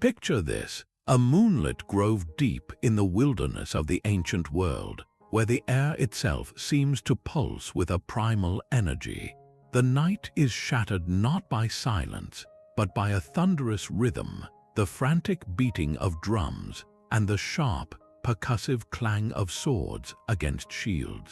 Picture this, a moonlit grove deep in the wilderness of the ancient world, where the air itself seems to pulse with a primal energy. The night is shattered not by silence, but by a thunderous rhythm, the frantic beating of drums, and the sharp, percussive clang of swords against shields.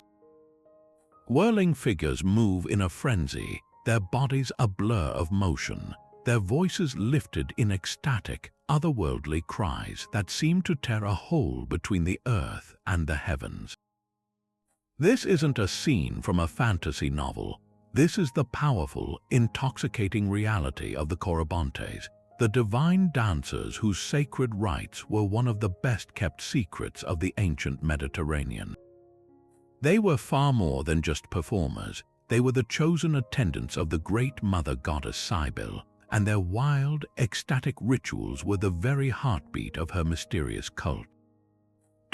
Whirling figures move in a frenzy, their bodies a blur of motion, their voices lifted in ecstatic, otherworldly cries that seem to tear a hole between the earth and the heavens. This isn't a scene from a fantasy novel. This is the powerful, intoxicating reality of the Corybantes, the divine dancers whose sacred rites were one of the best-kept secrets of the ancient Mediterranean. They were far more than just performers. They were the chosen attendants of the Great Mother Goddess Cybele, and their wild, ecstatic rituals were the very heartbeat of her mysterious cult.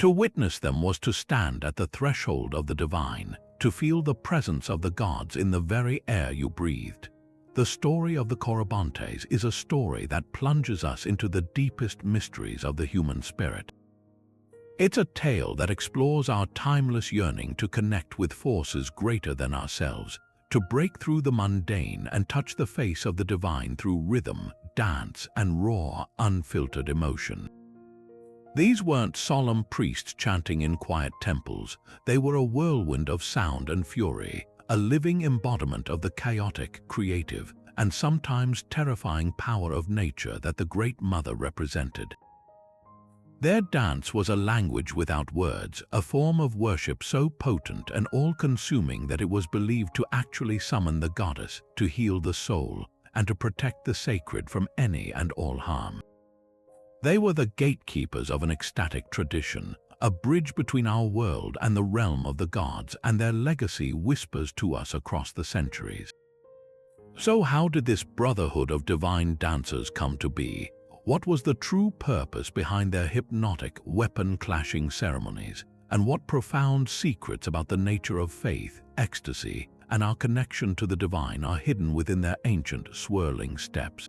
To witness them was to stand at the threshold of the divine, to feel the presence of the gods in the very air you breathed. The story of the Corybantes is a story that plunges us into the deepest mysteries of the human spirit. It's a tale that explores our timeless yearning to connect with forces greater than ourselves, to break through the mundane and touch the face of the divine through rhythm, dance, and raw, unfiltered emotion. These weren't solemn priests chanting in quiet temples. They were a whirlwind of sound and fury, a living embodiment of the chaotic, creative, and sometimes terrifying power of nature that the Great Mother represented. Their dance was a language without words, a form of worship so potent and all-consuming that it was believed to actually summon the goddess, to heal the soul, and to protect the sacred from any and all harm. They were the gatekeepers of an ecstatic tradition, a bridge between our world and the realm of the gods, and their legacy whispers to us across the centuries. So how did this brotherhood of divine dancers come to be? What was the true purpose behind their hypnotic, weapon-clashing ceremonies? And what profound secrets about the nature of faith, ecstasy, and our connection to the divine are hidden within their ancient, swirling steps?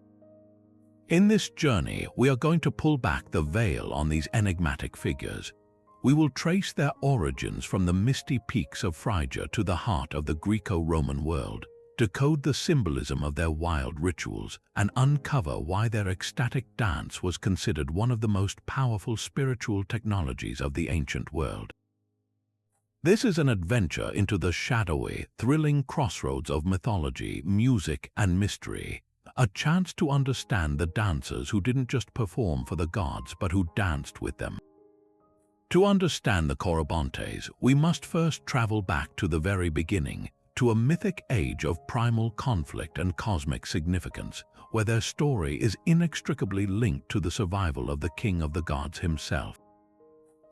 In this journey, we are going to pull back the veil on these enigmatic figures. We will trace their origins from the misty peaks of Phrygia to the heart of the Greco-Roman world, decode the symbolism of their wild rituals, and uncover why their ecstatic dance was considered one of the most powerful spiritual technologies of the ancient world. This is an adventure into the shadowy, thrilling crossroads of mythology, music, and mystery, a chance to understand the dancers who didn't just perform for the gods but who danced with them. To understand the Corybantes, we must first travel back to the very beginning, to a mythic age of primal conflict and cosmic significance, where their story is inextricably linked to the survival of the king of the gods himself.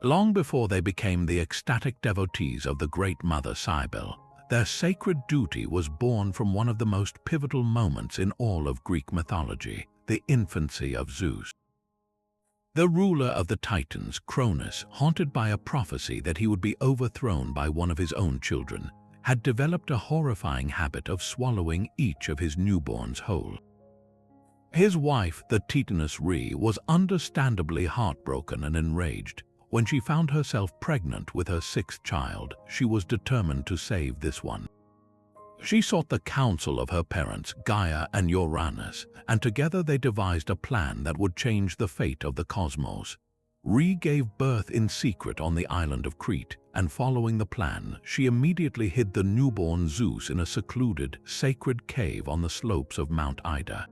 Long before they became the ecstatic devotees of the Great Mother Cybele, their sacred duty was born from one of the most pivotal moments in all of Greek mythology, the infancy of Zeus. The ruler of the Titans, Cronus, haunted by a prophecy that he would be overthrown by one of his own children, had developed a horrifying habit of swallowing each of his newborns whole. His wife, the Titaness Rhea, was understandably heartbroken and enraged. When she found herself pregnant with her sixth child, she was determined to save this one. She sought the counsel of her parents, Gaia and Uranus, and together they devised a plan that would change the fate of the cosmos. Rhea gave birth in secret on the island of Crete, and following the plan, she immediately hid the newborn Zeus in a secluded, sacred cave on the slopes of Mount Ida.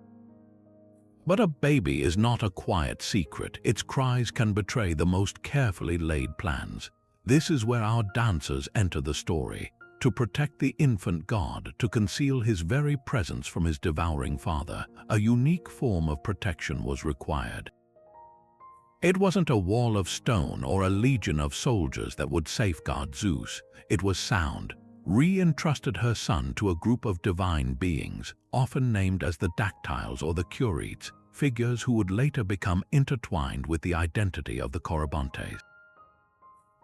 But a baby is not a quiet secret. Its cries can betray the most carefully laid plans. This is where our dancers enter the story. To protect the infant god, to conceal his very presence from his devouring father, a unique form of protection was required. It wasn't a wall of stone or a legion of soldiers that would safeguard Zeus. It was sound. Rhea entrusted her son to a group of divine beings, often named as the Dactyls or the Curites, figures who would later become intertwined with the identity of the Corybantes.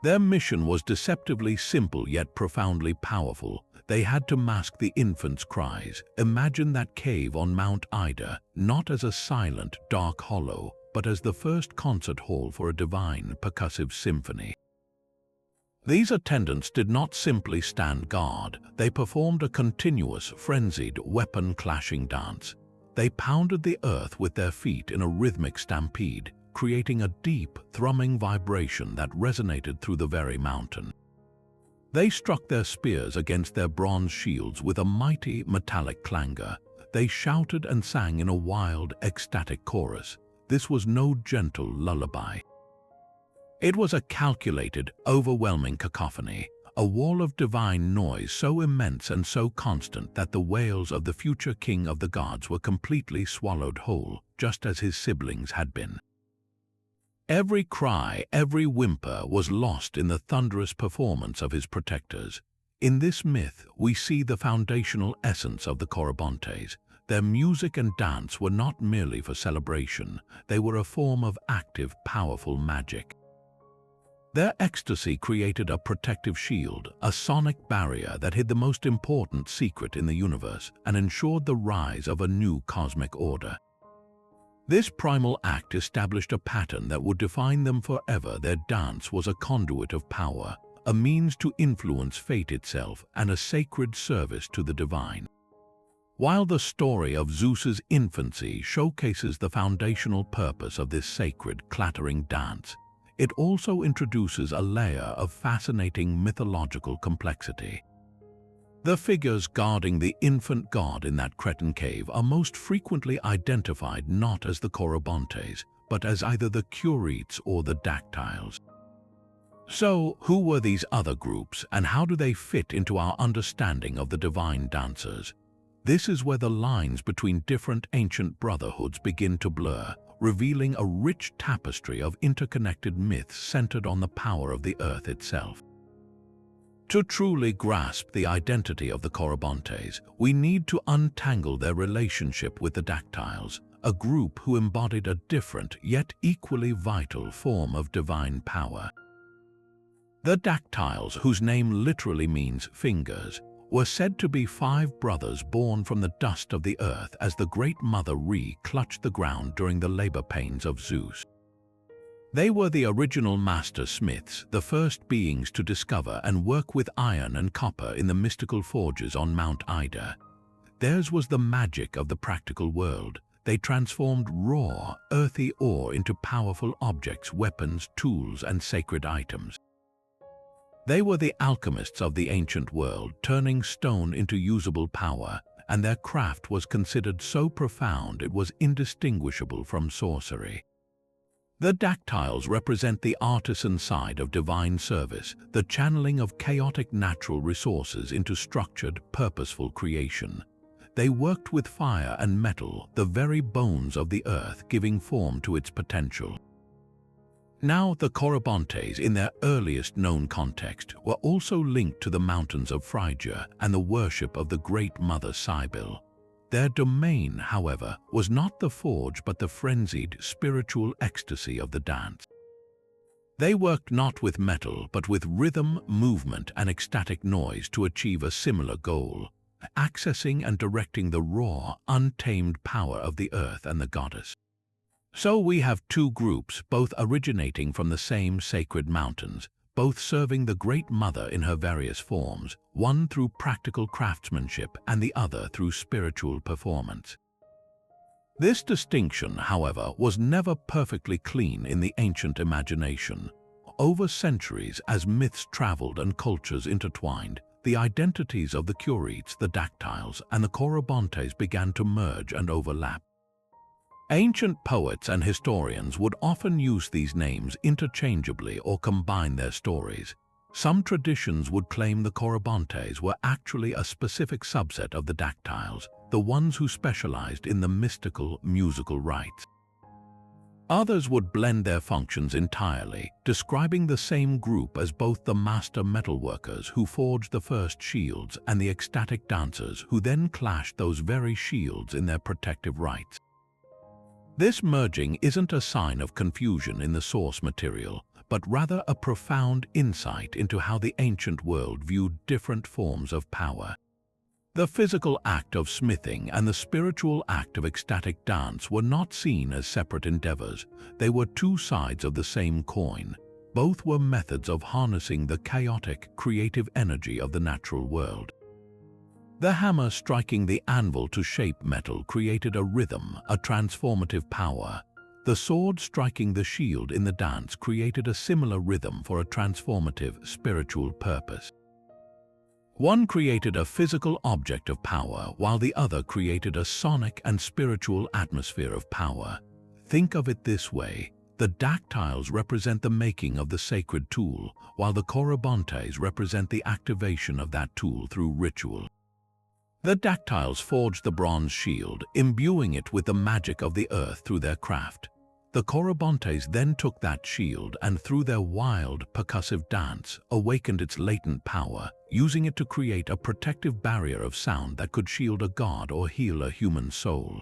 Their mission was deceptively simple yet profoundly powerful. They had to mask the infant's cries. Imagine that cave on Mount Ida, not as a silent, dark hollow, but as the first concert hall for a divine percussive symphony. These attendants did not simply stand guard, they performed a continuous, frenzied, weapon-clashing dance. They pounded the earth with their feet in a rhythmic stampede, creating a deep, thrumming vibration that resonated through the very mountain. They struck their spears against their bronze shields with a mighty, metallic clangor. They shouted and sang in a wild, ecstatic chorus. This was no gentle lullaby. It was a calculated, overwhelming cacophony, a wall of divine noise so immense and so constant that the wails of the future king of the gods were completely swallowed whole, just as his siblings had been. Every cry, every whimper was lost in the thunderous performance of his protectors. In this myth, we see the foundational essence of the Corybantes. Their music and dance were not merely for celebration, they were a form of active, powerful magic. Their ecstasy created a protective shield, a sonic barrier that hid the most important secret in the universe and ensured the rise of a new cosmic order. This primal act established a pattern that would define them forever. Their dance was a conduit of power, a means to influence fate itself, and a sacred service to the divine. While the story of Zeus's infancy showcases the foundational purpose of this sacred, clattering dance, it also introduces a layer of fascinating mythological complexity. The figures guarding the infant god in that Cretan cave are most frequently identified not as the Corybantes, but as either the Curetes or the Dactyls. So, who were these other groups, and how do they fit into our understanding of the divine dancers? This is where the lines between different ancient brotherhoods begin to blur, revealing a rich tapestry of interconnected myths centered on the power of the earth itself. To truly grasp the identity of the Corybantes, we need to untangle their relationship with the Dactyls, a group who embodied a different yet equally vital form of divine power. The Dactyls, whose name literally means fingers, were said to be 5 brothers born from the dust of the earth as the Great Mother clutched the ground during the labor pains of Zeus. They were the original master smiths, the first beings to discover and work with iron and copper in the mystical forges on Mount Ida. Theirs was the magic of the practical world. They transformed raw, earthy ore into powerful objects, weapons, tools, and sacred items. They were the alchemists of the ancient world, turning stone into usable power, and their craft was considered so profound it was indistinguishable from sorcery. The Dactyls represent the artisan side of divine service, the channeling of chaotic natural resources into structured, purposeful creation. They worked with fire and metal, the very bones of the earth, giving form to its potential. Now, the Corybantes, in their earliest known context, were also linked to the mountains of Phrygia and the worship of the Great Mother Cybele. Their domain, however, was not the forge but the frenzied, spiritual ecstasy of the dance. They worked not with metal but with rhythm, movement, and ecstatic noise to achieve a similar goal, accessing and directing the raw, untamed power of the earth and the goddess. So we have 2 groups, both originating from the same sacred mountains, both serving the Great Mother in her various forms, one through practical craftsmanship and the other through spiritual performance. This distinction, however, was never perfectly clean in the ancient imagination. Over centuries, as myths traveled and cultures intertwined, the identities of the Curetes, the Dactyls, and the Corybantes began to merge and overlap. Ancient poets and historians would often use these names interchangeably or combine their stories. Some traditions would claim the Corybantes were actually a specific subset of the Dactyls, the ones who specialized in the mystical, musical rites. Others would blend their functions entirely, describing the same group as both the master metalworkers who forged the first shields and the ecstatic dancers who then clashed those very shields in their protective rites. This merging isn't a sign of confusion in the source material, but rather a profound insight into how the ancient world viewed different forms of power. The physical act of smithing and the spiritual act of ecstatic dance were not seen as separate endeavors. They were two sides of the same coin. Both were methods of harnessing the chaotic, creative energy of the natural world. The hammer striking the anvil to shape metal created a rhythm, a transformative power. The sword striking the shield in the dance created a similar rhythm for a transformative, spiritual purpose. One created a physical object of power, while the other created a sonic and spiritual atmosphere of power. Think of it this way: the dactyls represent the making of the sacred tool, while the Corybantes represent the activation of that tool through ritual. The dactyls forged the bronze shield, imbuing it with the magic of the earth through their craft. The Corybantes then took that shield and, through their wild, percussive dance, awakened its latent power, using it to create a protective barrier of sound that could shield a god or heal a human soul.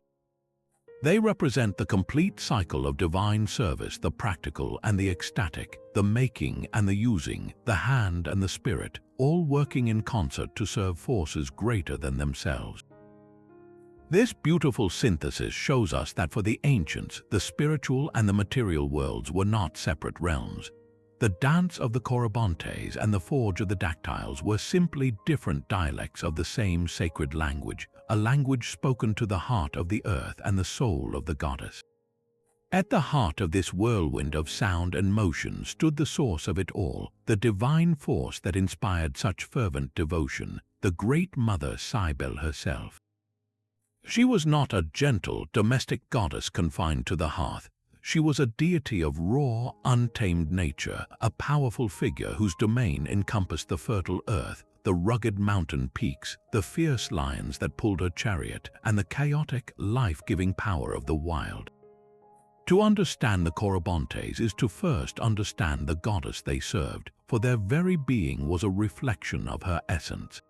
They represent the complete cycle of divine service, the practical and the ecstatic, the making and the using, the hand and the spirit, all working in concert to serve forces greater than themselves. This beautiful synthesis shows us that for the ancients, the spiritual and the material worlds were not separate realms. The dance of the Corybantes and the forge of the dactyls were simply different dialects of the same sacred language, a language spoken to the heart of the earth and the soul of the goddess. At the heart of this whirlwind of sound and motion stood the source of it all, the divine force that inspired such fervent devotion, the Great Mother Cybele herself. She was not a gentle, domestic goddess confined to the hearth. She was a deity of raw, untamed nature, a powerful figure whose domain encompassed the fertile earth, the rugged mountain peaks, the fierce lions that pulled her chariot, and the chaotic, life-giving power of the wild. To understand the Corybantes is to first understand the goddess they served, for their very being was a reflection of her essence.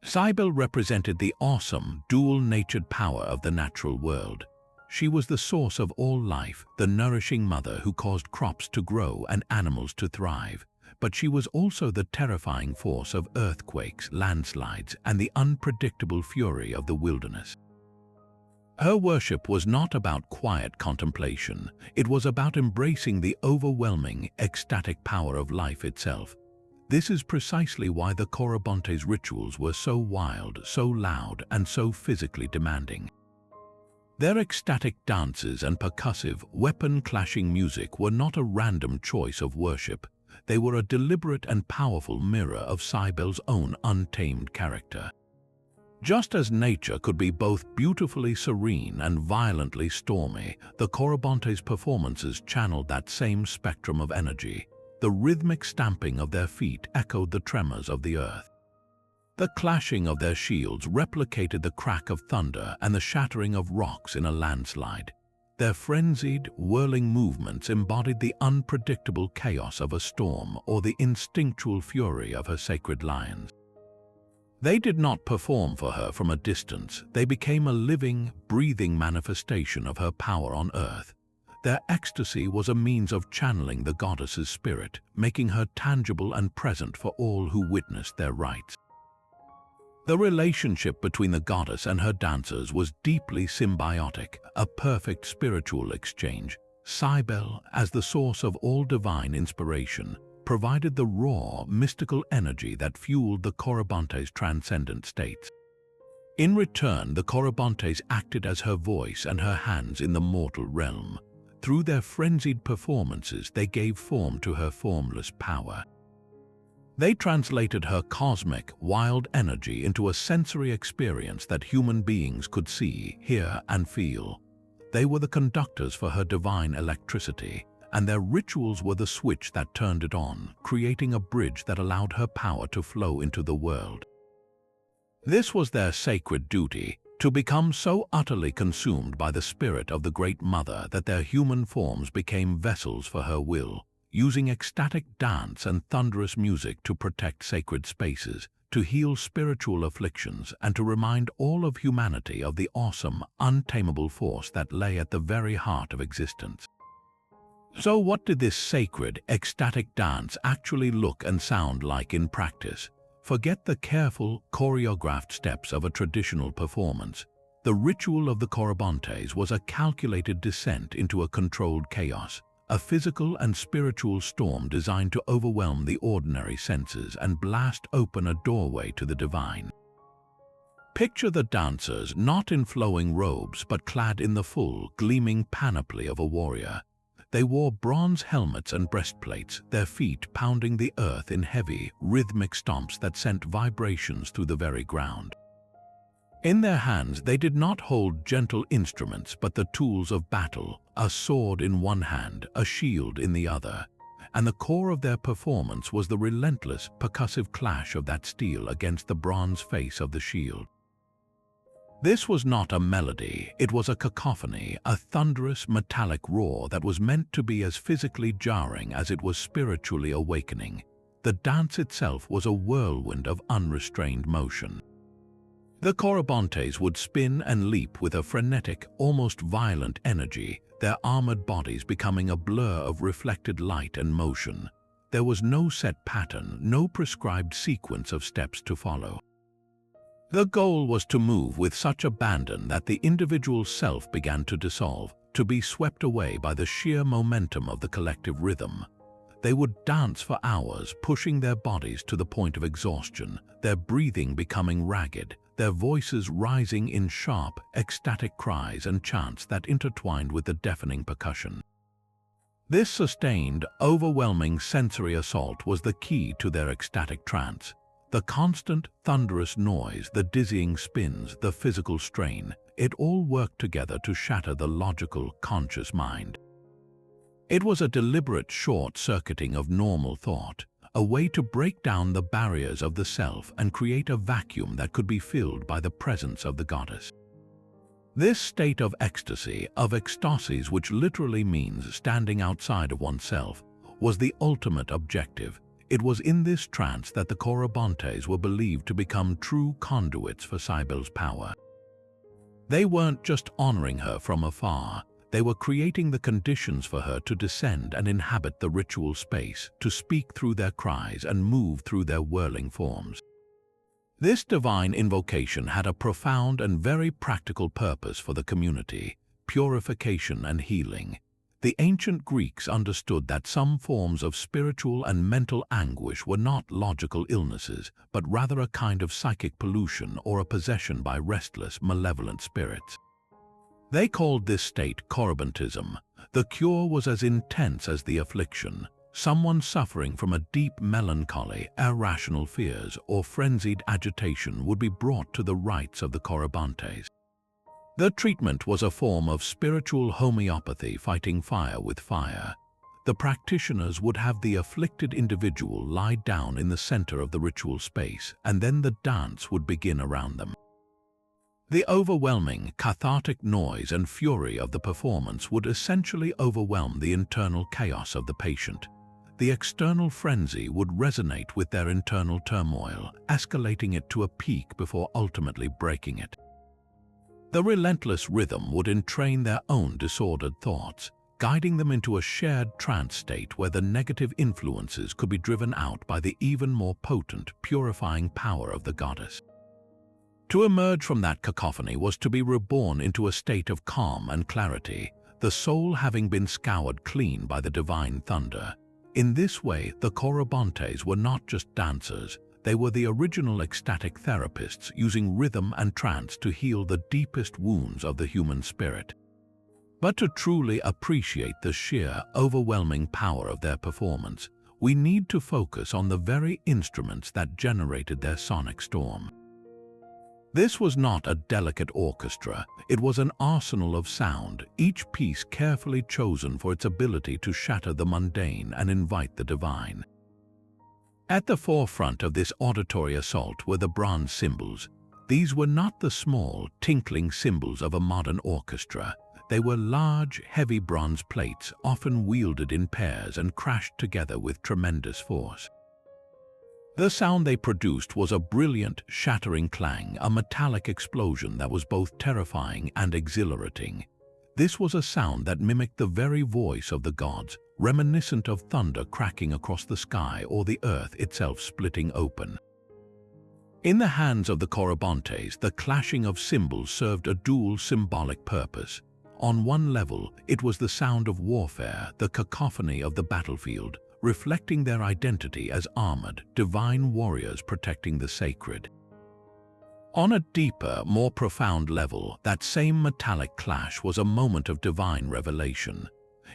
Cybele represented the awesome, dual-natured power of the natural world. She was the source of all life, the nourishing mother who caused crops to grow and animals to thrive. But she was also the terrifying force of earthquakes, landslides, and the unpredictable fury of the wilderness. Her worship was not about quiet contemplation. It was about embracing the overwhelming, ecstatic power of life itself. This is precisely why the Corybantes' rituals were so wild, so loud, and so physically demanding. Their ecstatic dances and percussive, weapon-clashing music were not a random choice of worship. They were a deliberate and powerful mirror of Cybele's own untamed character. Just as nature could be both beautifully serene and violently stormy, the Corybantes' performances channeled that same spectrum of energy. The rhythmic stamping of their feet echoed the tremors of the earth. The clashing of their shields replicated the crack of thunder and the shattering of rocks in a landslide. Their frenzied, whirling movements embodied the unpredictable chaos of a storm or the instinctual fury of her sacred lions. They did not perform for her from a distance. They became a living, breathing manifestation of her power on earth. Their ecstasy was a means of channeling the goddess's spirit, making her tangible and present for all who witnessed their rites. The relationship between the goddess and her dancers was deeply symbiotic, a perfect spiritual exchange. Cybele, as the source of all divine inspiration, provided the raw, mystical energy that fueled the Corybantes' transcendent states. In return, the Corybantes acted as her voice and her hands in the mortal realm. Through their frenzied performances, they gave form to her formless power. They translated her cosmic, wild energy into a sensory experience that human beings could see, hear, and feel. They were the conductors for her divine electricity, and their rituals were the switch that turned it on, creating a bridge that allowed her power to flow into the world. This was their sacred duty, to become so utterly consumed by the spirit of the Great Mother that their human forms became vessels for her will, using ecstatic dance and thunderous music to protect sacred spaces, to heal spiritual afflictions, and to remind all of humanity of the awesome, untamable force that lay at the very heart of existence. So what did this sacred, ecstatic dance actually look and sound like in practice? Forget the careful, choreographed steps of a traditional performance. The ritual of the Corybantes was a calculated descent into a controlled chaos, a physical and spiritual storm designed to overwhelm the ordinary senses and blast open a doorway to the divine. Picture the dancers not in flowing robes but clad in the full, gleaming panoply of a warrior. They wore bronze helmets and breastplates, their feet pounding the earth in heavy, rhythmic stomps that sent vibrations through the very ground. In their hands they did not hold gentle instruments but the tools of battle, a sword in one hand, a shield in the other, and the core of their performance was the relentless, percussive clash of that steel against the bronze face of the shield. This was not a melody, it was a cacophony, a thunderous, metallic roar that was meant to be as physically jarring as it was spiritually awakening. The dance itself was a whirlwind of unrestrained motion. The Corybantes would spin and leap with a frenetic, almost violent energy, their armored bodies becoming a blur of reflected light and motion. There was no set pattern, no prescribed sequence of steps to follow. The goal was to move with such abandon that the individual self began to dissolve, to be swept away by the sheer momentum of the collective rhythm. They would dance for hours, pushing their bodies to the point of exhaustion, their breathing becoming ragged, their voices rising in sharp, ecstatic cries and chants that intertwined with the deafening percussion. This sustained, overwhelming sensory assault was the key to their ecstatic trance. The constant, thunderous noise, the dizzying spins, the physical strain, it all worked together to shatter the logical, conscious mind. It was a deliberate short-circuiting of normal thought, a way to break down the barriers of the self and create a vacuum that could be filled by the presence of the goddess. This state of ecstasy, of ecstasis, which literally means standing outside of oneself, was the ultimate objective. It was in this trance that the Corybantes were believed to become true conduits for Cybele's power. They weren't just honoring her from afar, they were creating the conditions for her to descend and inhabit the ritual space, to speak through their cries and move through their whirling forms. This divine invocation had a profound and very practical purpose for the community: purification and healing. The ancient Greeks understood that some forms of spiritual and mental anguish were not logical illnesses, but rather a kind of psychic pollution or a possession by restless, malevolent spirits. They called this state Corybantism. The cure was as intense as the affliction. Someone suffering from a deep melancholy, irrational fears, or frenzied agitation would be brought to the rites of the Corybantes. The treatment was a form of spiritual homeopathy, fighting fire with fire. The practitioners would have the afflicted individual lie down in the center of the ritual space, and then the dance would begin around them. The overwhelming, cathartic noise and fury of the performance would essentially overwhelm the internal chaos of the patient. The external frenzy would resonate with their internal turmoil, escalating it to a peak before ultimately breaking it. The relentless rhythm would entrain their own disordered thoughts, guiding them into a shared trance state where the negative influences could be driven out by the even more potent, purifying power of the goddess. To emerge from that cacophony was to be reborn into a state of calm and clarity, the soul having been scoured clean by the divine thunder. In this way, the Corybantes were not just dancers, they were the original ecstatic therapists, using rhythm and trance to heal the deepest wounds of the human spirit. But to truly appreciate the sheer, overwhelming power of their performance, we need to focus on the very instruments that generated their sonic storm. This was not a delicate orchestra, it was an arsenal of sound, each piece carefully chosen for its ability to shatter the mundane and invite the divine. At the forefront of this auditory assault were the bronze cymbals. These were not the small, tinkling cymbals of a modern orchestra. They were large, heavy bronze plates, often wielded in pairs and crashed together with tremendous force. The sound they produced was a brilliant, shattering clang, a metallic explosion that was both terrifying and exhilarating. This was a sound that mimicked the very voice of the gods, reminiscent of thunder cracking across the sky or the earth itself splitting open. In the hands of the Corybantes, the clashing of cymbals served a dual symbolic purpose. On one level, it was the sound of warfare, the cacophony of the battlefield, reflecting their identity as armored, divine warriors protecting the sacred. On a deeper, more profound level, that same metallic clash was a moment of divine revelation.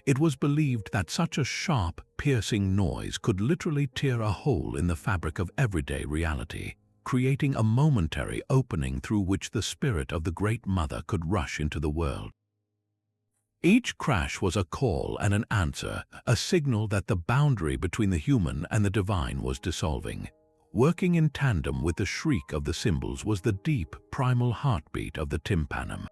It was believed that such a sharp, piercing noise could literally tear a hole in the fabric of everyday reality, creating a momentary opening through which the spirit of the Great Mother could rush into the world. Each crash was a call and an answer, a signal that the boundary between the human and the divine was dissolving. Working in tandem with the shriek of the cymbals was the deep, primal heartbeat of the tympanum.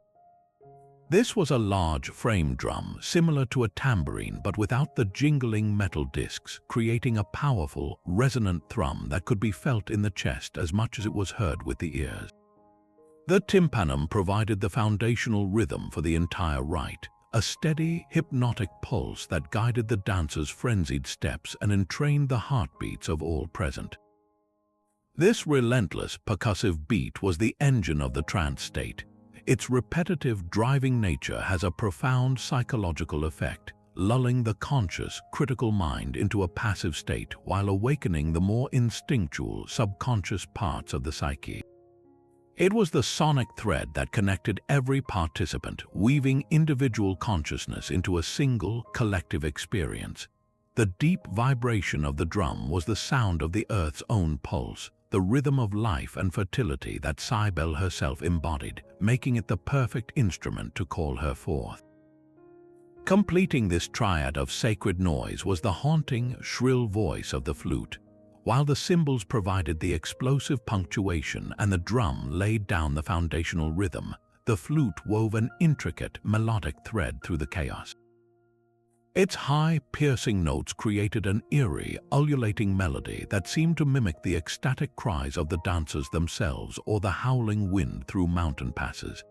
This was a large frame drum, similar to a tambourine but without the jingling metal discs, creating a powerful, resonant thrum that could be felt in the chest as much as it was heard with the ears. The tympanum provided the foundational rhythm for the entire rite, a steady, hypnotic pulse that guided the dancers' frenzied steps and entrained the heartbeats of all present. This relentless, percussive beat was the engine of the trance state. Its repetitive, driving nature has a profound psychological effect, lulling the conscious, critical mind into a passive state while awakening the more instinctual, subconscious parts of the psyche. It was the sonic thread that connected every participant, weaving individual consciousness into a single, collective experience. The deep vibration of the drum was the sound of the earth's own pulse, the rhythm of life and fertility that Cybele herself embodied, making it the perfect instrument to call her forth. Completing this triad of sacred noise was the haunting, shrill voice of the flute. While the cymbals provided the explosive punctuation and the drum laid down the foundational rhythm, the flute wove an intricate, melodic thread through the chaos. Its high, piercing notes created an eerie, ululating melody that seemed to mimic the ecstatic cries of the dancers themselves or the howling wind through mountain passes.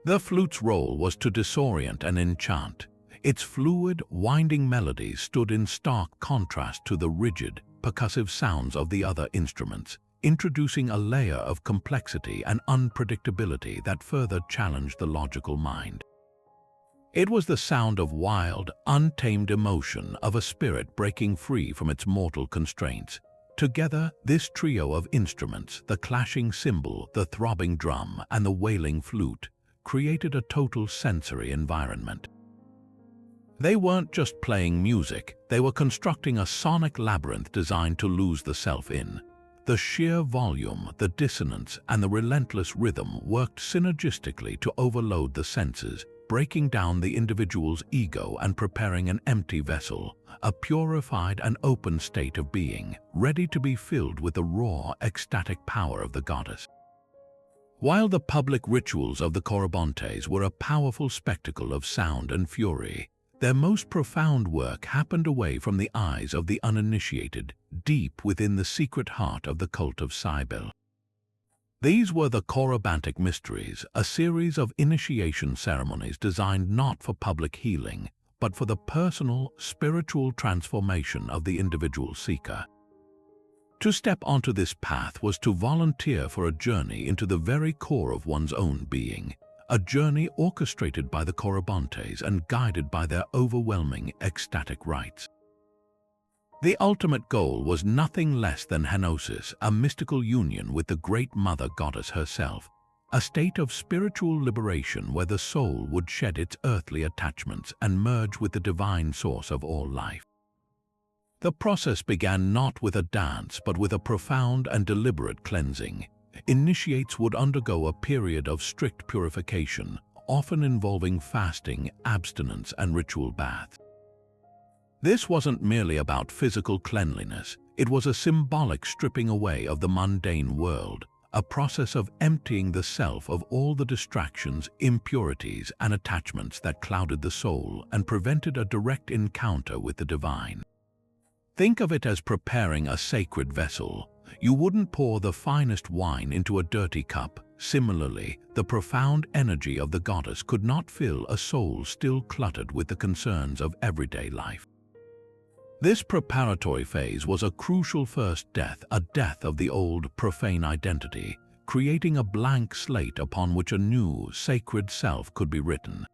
The flute's role was to disorient and enchant. Its fluid, winding melodies stood in stark contrast to the rigid, percussive sounds of the other instruments, introducing a layer of complexity and unpredictability that further challenged the logical mind. It was the sound of wild, untamed emotion of a spirit breaking free from its mortal constraints. Together, this trio of instruments, the clashing cymbal, the throbbing drum, and the wailing flute, created a total sensory environment. They weren't just playing music, they were constructing a sonic labyrinth designed to lose the self in. The sheer volume, the dissonance, and the relentless rhythm worked synergistically to overload the senses, breaking down the individual's ego and preparing an empty vessel, a purified and open state of being, ready to be filled with the raw, ecstatic power of the goddess. While the public rituals of the Corybantes were a powerful spectacle of sound and fury, their most profound work happened away from the eyes of the uninitiated, deep within the secret heart of the cult of Cybele. These were the Corybantic mysteries, a series of initiation ceremonies designed not for public healing, but for the personal, spiritual transformation of the individual seeker. To step onto this path was to volunteer for a journey into the very core of one's own being, a journey orchestrated by the Corybantes and guided by their overwhelming ecstatic rites. The ultimate goal was nothing less than henosis, a mystical union with the Great Mother Goddess herself, a state of spiritual liberation where the soul would shed its earthly attachments and merge with the divine source of all life. The process began not with a dance but with a profound and deliberate cleansing. Initiates would undergo a period of strict purification, often involving fasting, abstinence, and ritual baths. This wasn't merely about physical cleanliness, it was a symbolic stripping away of the mundane world, a process of emptying the self of all the distractions, impurities, and attachments that clouded the soul and prevented a direct encounter with the divine. Think of it as preparing a sacred vessel. You wouldn't pour the finest wine into a dirty cup. Similarly, the profound energy of the goddess could not fill a soul still cluttered with the concerns of everyday life. This preparatory phase was a crucial first death, a death of the old, profane identity, creating a blank slate upon which a new, sacred self could be written.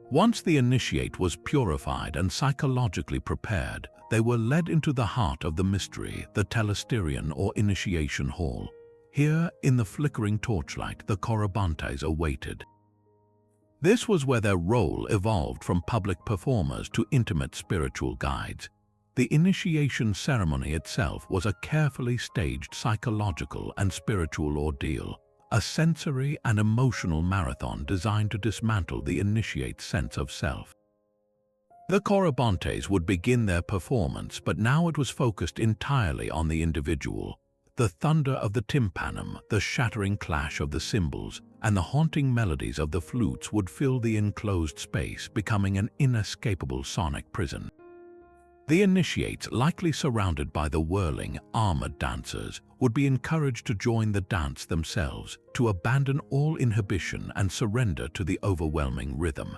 Once the initiate was purified and psychologically prepared, they were led into the heart of the mystery, the telesterion or initiation hall. Here, in the flickering torchlight, the Corybantes awaited. This was where their role evolved from public performers to intimate spiritual guides. The initiation ceremony itself was a carefully staged psychological and spiritual ordeal, a sensory and emotional marathon designed to dismantle the initiate's sense of self. The Corybantes would begin their performance, but now it was focused entirely on the individual. The thunder of the tympanum, the shattering clash of the cymbals, and the haunting melodies of the flutes would fill the enclosed space, becoming an inescapable sonic prison. The initiates, likely surrounded by the whirling, armored dancers, would be encouraged to join the dance themselves, to abandon all inhibition and surrender to the overwhelming rhythm.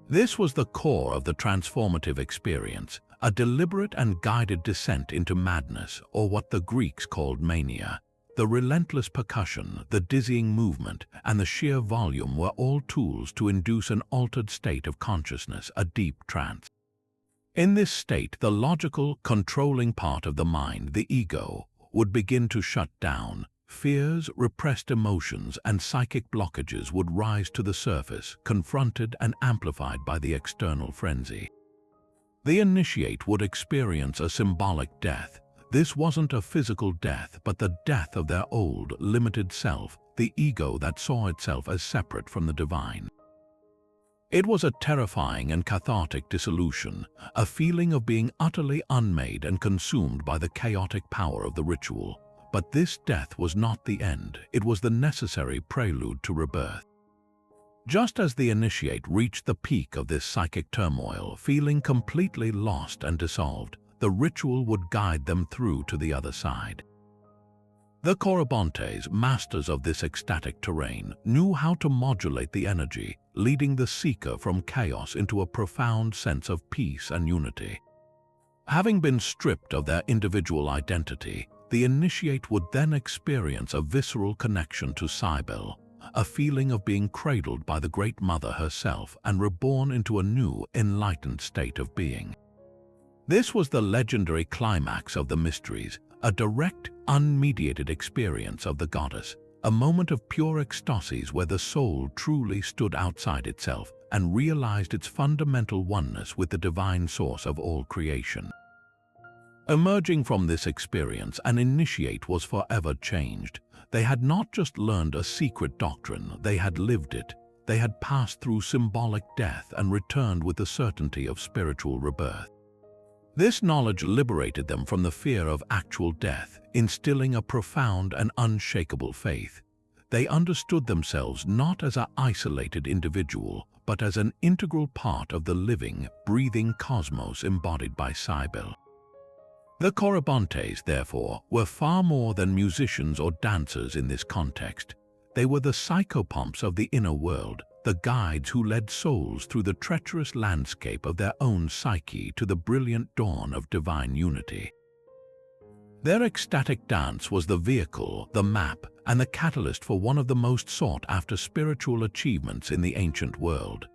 This was the core of the transformative experience, a deliberate and guided descent into madness, or what the Greeks called mania. The relentless percussion, the dizzying movement, and the sheer volume were all tools to induce an altered state of consciousness, a deep trance. In this state, the logical, controlling part of the mind, the ego, would begin to shut down. Fears, repressed emotions, and psychic blockages would rise to the surface, confronted and amplified by the external frenzy. The initiate would experience a symbolic death. This wasn't a physical death, but the death of their old, limited self, the ego that saw itself as separate from the divine. It was a terrifying and cathartic dissolution, a feeling of being utterly unmade and consumed by the chaotic power of the ritual. But this death was not the end, it was the necessary prelude to rebirth. Just as the initiate reached the peak of this psychic turmoil, feeling completely lost and dissolved, the ritual would guide them through to the other side. The Corybantes, masters of this ecstatic terrain, knew how to modulate the energy, leading the seeker from chaos into a profound sense of peace and unity. Having been stripped of their individual identity, the initiate would then experience a visceral connection to Cybele, a feeling of being cradled by the Great Mother herself and reborn into a new, enlightened state of being. This was the legendary climax of the mysteries, a direct, unmediated experience of the goddess, a moment of pure ecstasies where the soul truly stood outside itself and realized its fundamental oneness with the divine source of all creation. Emerging from this experience, an initiate was forever changed. They had not just learned a secret doctrine, they had lived it. They had passed through symbolic death and returned with the certainty of spiritual rebirth. This knowledge liberated them from the fear of actual death, instilling a profound and unshakable faith. They understood themselves not as an isolated individual, but as an integral part of the living, breathing cosmos embodied by Cybele. The Corybantes, therefore, were far more than musicians or dancers in this context. They were the psychopomps of the inner world, the guides who led souls through the treacherous landscape of their own psyche to the brilliant dawn of divine unity. Their ecstatic dance was the vehicle, the map, and the catalyst for one of the most sought-after spiritual achievements in the ancient world.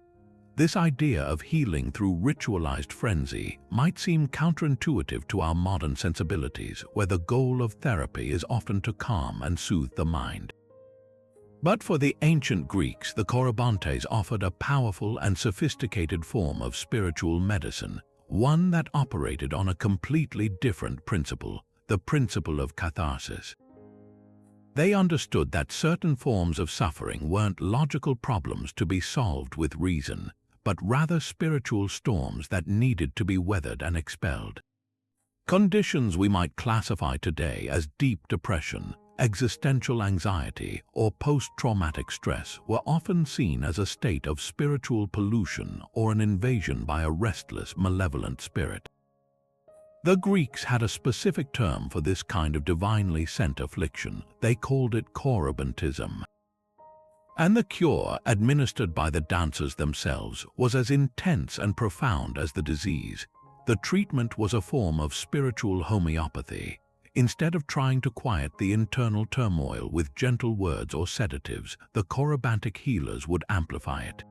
This idea of healing through ritualized frenzy might seem counterintuitive to our modern sensibilities, where the goal of therapy is often to calm and soothe the mind. But for the ancient Greeks, the Corybantes offered a powerful and sophisticated form of spiritual medicine, one that operated on a completely different principle, the principle of catharsis. They understood that certain forms of suffering weren't logical problems to be solved with reason, but rather spiritual storms that needed to be weathered and expelled. Conditions we might classify today as deep depression, existential anxiety, or post-traumatic stress were often seen as a state of spiritual pollution or an invasion by a restless, malevolent spirit. The Greeks had a specific term for this kind of divinely sent affliction. They called it Corybantism. And the cure, administered by the dancers themselves, was as intense and profound as the disease. The treatment was a form of spiritual homeopathy. Instead of trying to quiet the internal turmoil with gentle words or sedatives, the Corybantic healers would amplify it.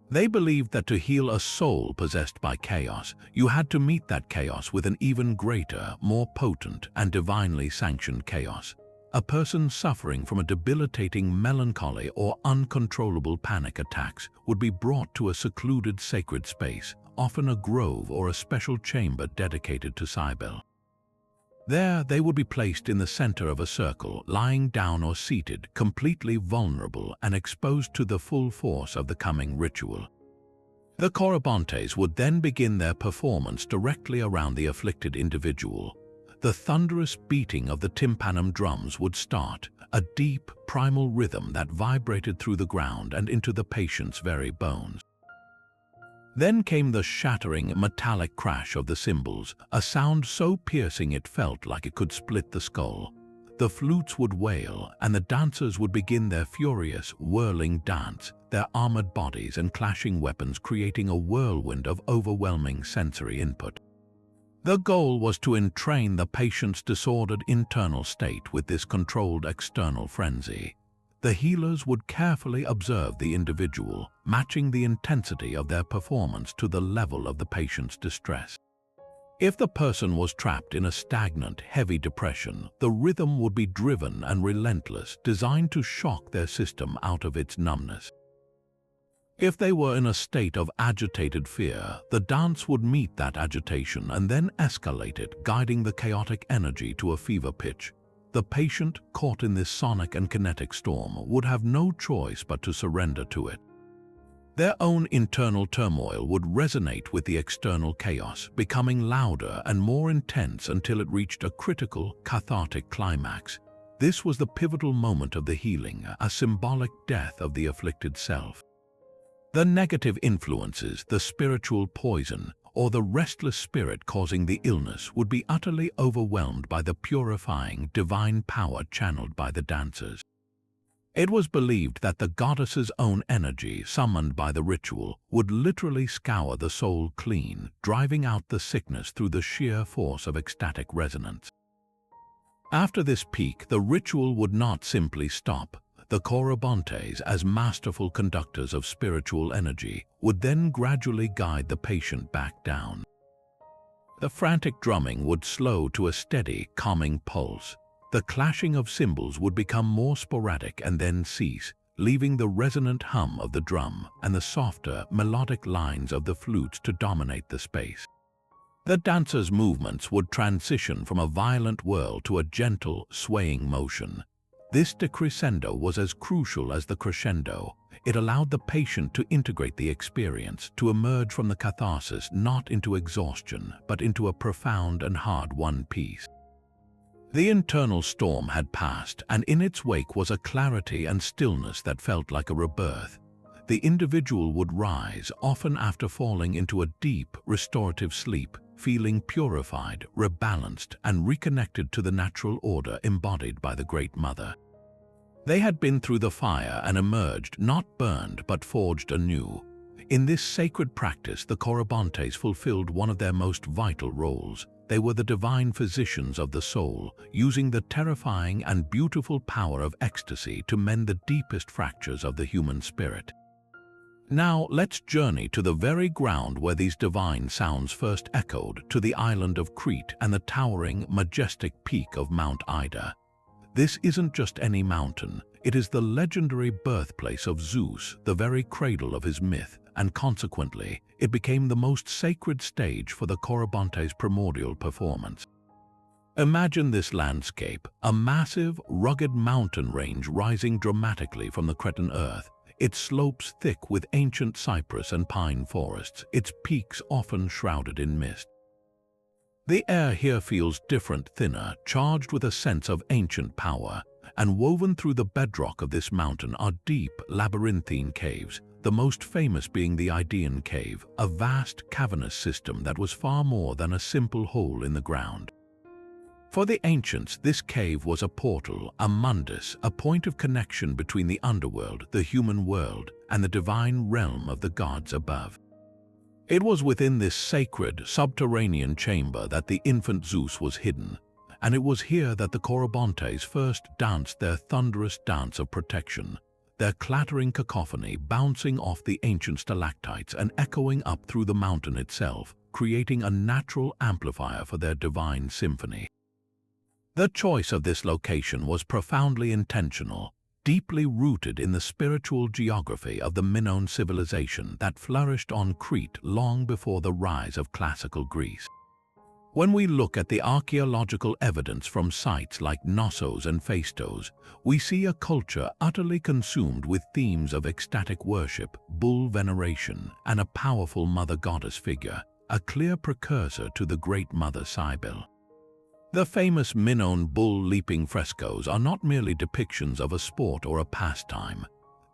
They believed that to heal a soul possessed by chaos, you had to meet that chaos with an even greater, more potent, and divinely sanctioned chaos. A person suffering from a debilitating melancholy or uncontrollable panic attacks would be brought to a secluded sacred space, often a grove or a special chamber dedicated to Cybele. There, they would be placed in the center of a circle, lying down or seated, completely vulnerable and exposed to the full force of the coming ritual. The Corybantes would then begin their performance directly around the afflicted individual. The thunderous beating of the tympanum drums would start, a deep, primal rhythm that vibrated through the ground and into the patient's very bones. Then came the shattering, metallic crash of the cymbals, a sound so piercing it felt like it could split the skull. The flutes would wail, and the dancers would begin their furious, whirling dance, their armored bodies and clashing weapons creating a whirlwind of overwhelming sensory input. The goal was to entrain the patient's disordered internal state with this controlled external frenzy. The healers would carefully observe the individual, matching the intensity of their performance to the level of the patient's distress. If the person was trapped in a stagnant, heavy depression, the rhythm would be driven and relentless, designed to shock their system out of its numbness. If they were in a state of agitated fear, the dance would meet that agitation and then escalate it, guiding the chaotic energy to a fever pitch. The patient, caught in this sonic and kinetic storm, would have no choice but to surrender to it. Their own internal turmoil would resonate with the external chaos, becoming louder and more intense until it reached a critical, cathartic climax. This was the pivotal moment of the healing, a symbolic death of the afflicted self. The negative influences, the spiritual poison, or the restless spirit causing the illness would be utterly overwhelmed by the purifying, divine power channeled by the dancers. It was believed that the goddess's own energy, summoned by the ritual, would literally scour the soul clean, driving out the sickness through the sheer force of ecstatic resonance. After this peak, the ritual would not simply stop. The Corybantes, as masterful conductors of spiritual energy, would then gradually guide the patient back down. The frantic drumming would slow to a steady, calming pulse. The clashing of cymbals would become more sporadic and then cease, leaving the resonant hum of the drum and the softer, melodic lines of the flutes to dominate the space. The dancers' movements would transition from a violent whirl to a gentle, swaying motion. This decrescendo was as crucial as the crescendo. It allowed the patient to integrate the experience, to emerge from the catharsis not into exhaustion, but into a profound and hard-won peace. The internal storm had passed, and in its wake was a clarity and stillness that felt like a rebirth. The individual would rise, often after falling into a deep, restorative sleep, feeling purified, rebalanced, and reconnected to the natural order embodied by the Great Mother. They had been through the fire and emerged, not burned, but forged anew. In this sacred practice, the Corybantes fulfilled one of their most vital roles. They were the divine physicians of the soul, using the terrifying and beautiful power of ecstasy to mend the deepest fractures of the human spirit. Now, let's journey to the very ground where these divine sounds first echoed, to the island of Crete and the towering, majestic peak of Mount Ida. This isn't just any mountain. It is the legendary birthplace of Zeus, the very cradle of his myth, and consequently, it became the most sacred stage for the Corybantes' primordial performance. Imagine this landscape, a massive, rugged mountain range rising dramatically from the Cretan earth. Its slopes thick with ancient cypress and pine forests, its peaks often shrouded in mist. The air here feels different, thinner, charged with a sense of ancient power, and woven through the bedrock of this mountain are deep, labyrinthine caves, the most famous being the Idaean Cave, a vast, cavernous system that was far more than a simple hole in the ground. For the ancients, this cave was a portal, a mundus, a point of connection between the underworld, the human world, and the divine realm of the gods above. It was within this sacred, subterranean chamber that the infant Zeus was hidden, and it was here that the Corybantes first danced their thunderous dance of protection, their clattering cacophony bouncing off the ancient stalactites and echoing up through the mountain itself, creating a natural amplifier for their divine symphony. The choice of this location was profoundly intentional, deeply rooted in the spiritual geography of the Minoan civilization that flourished on Crete long before the rise of classical Greece. When we look at the archaeological evidence from sites like Knossos and Phaistos, we see a culture utterly consumed with themes of ecstatic worship, bull veneration, and a powerful mother goddess figure, a clear precursor to the Great Mother Cybele. The famous Minoan bull leaping frescoes are not merely depictions of a sport or a pastime.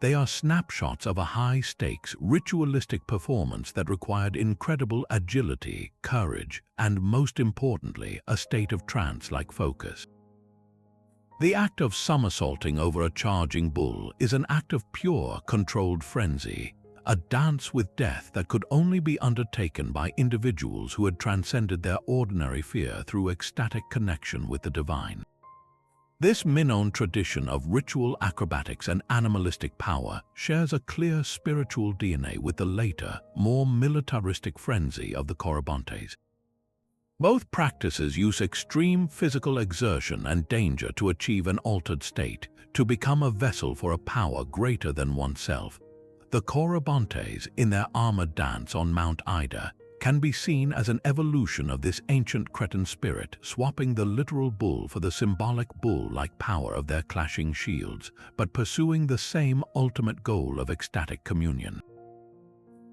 They are snapshots of a high-stakes, ritualistic performance that required incredible agility, courage, and, most importantly, a state of trance-like focus. The act of somersaulting over a charging bull is an act of pure, controlled frenzy, a dance with death that could only be undertaken by individuals who had transcended their ordinary fear through ecstatic connection with the divine. This Minoan tradition of ritual acrobatics and animalistic power shares a clear spiritual DNA with the later, more militaristic frenzy of the Corybantes. Both practices use extreme physical exertion and danger to achieve an altered state, to become a vessel for a power greater than oneself. The Corybantes, in their armored dance on Mount Ida, can be seen as an evolution of this ancient Cretan spirit, swapping the literal bull for the symbolic bull-like power of their clashing shields, but pursuing the same ultimate goal of ecstatic communion.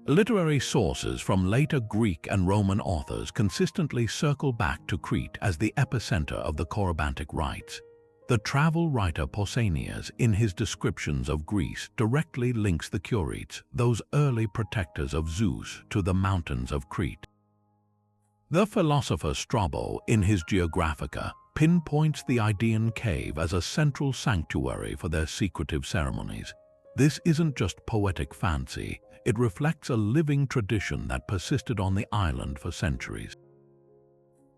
Literary sources from later Greek and Roman authors consistently circle back to Crete as the epicenter of the Corybantic rites. The travel writer Pausanias, in his descriptions of Greece, directly links the Curetes, those early protectors of Zeus, to the mountains of Crete. The philosopher Strabo, in his Geographica, pinpoints the Idaean cave as a central sanctuary for their secretive ceremonies. This isn't just poetic fancy, it reflects a living tradition that persisted on the island for centuries.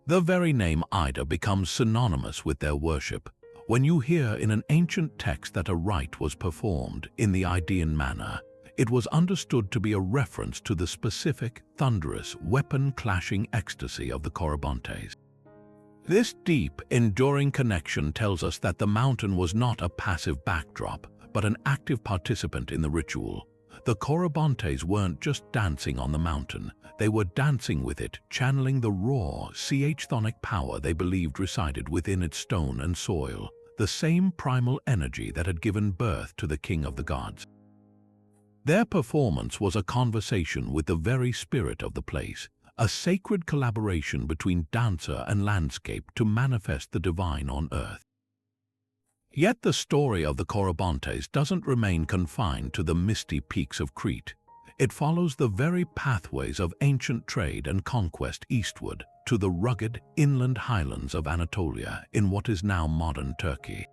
The very name Ida becomes synonymous with their worship. When you hear in an ancient text that a rite was performed in the Idaean manner, it was understood to be a reference to the specific, thunderous, weapon-clashing ecstasy of the Corybantes. This deep, enduring connection tells us that the mountain was not a passive backdrop, but an active participant in the ritual. The Corybantes weren't just dancing on the mountain, they were dancing with it, channeling the raw, chthonic power they believed resided within its stone and soil, the same primal energy that had given birth to the king of the gods. Their performance was a conversation with the very spirit of the place, a sacred collaboration between dancer and landscape to manifest the divine on earth. Yet the story of the Corybantes doesn't remain confined to the misty peaks of Crete. It follows the very pathways of ancient trade and conquest eastward to the rugged inland highlands of Anatolia in what is now modern Turkey.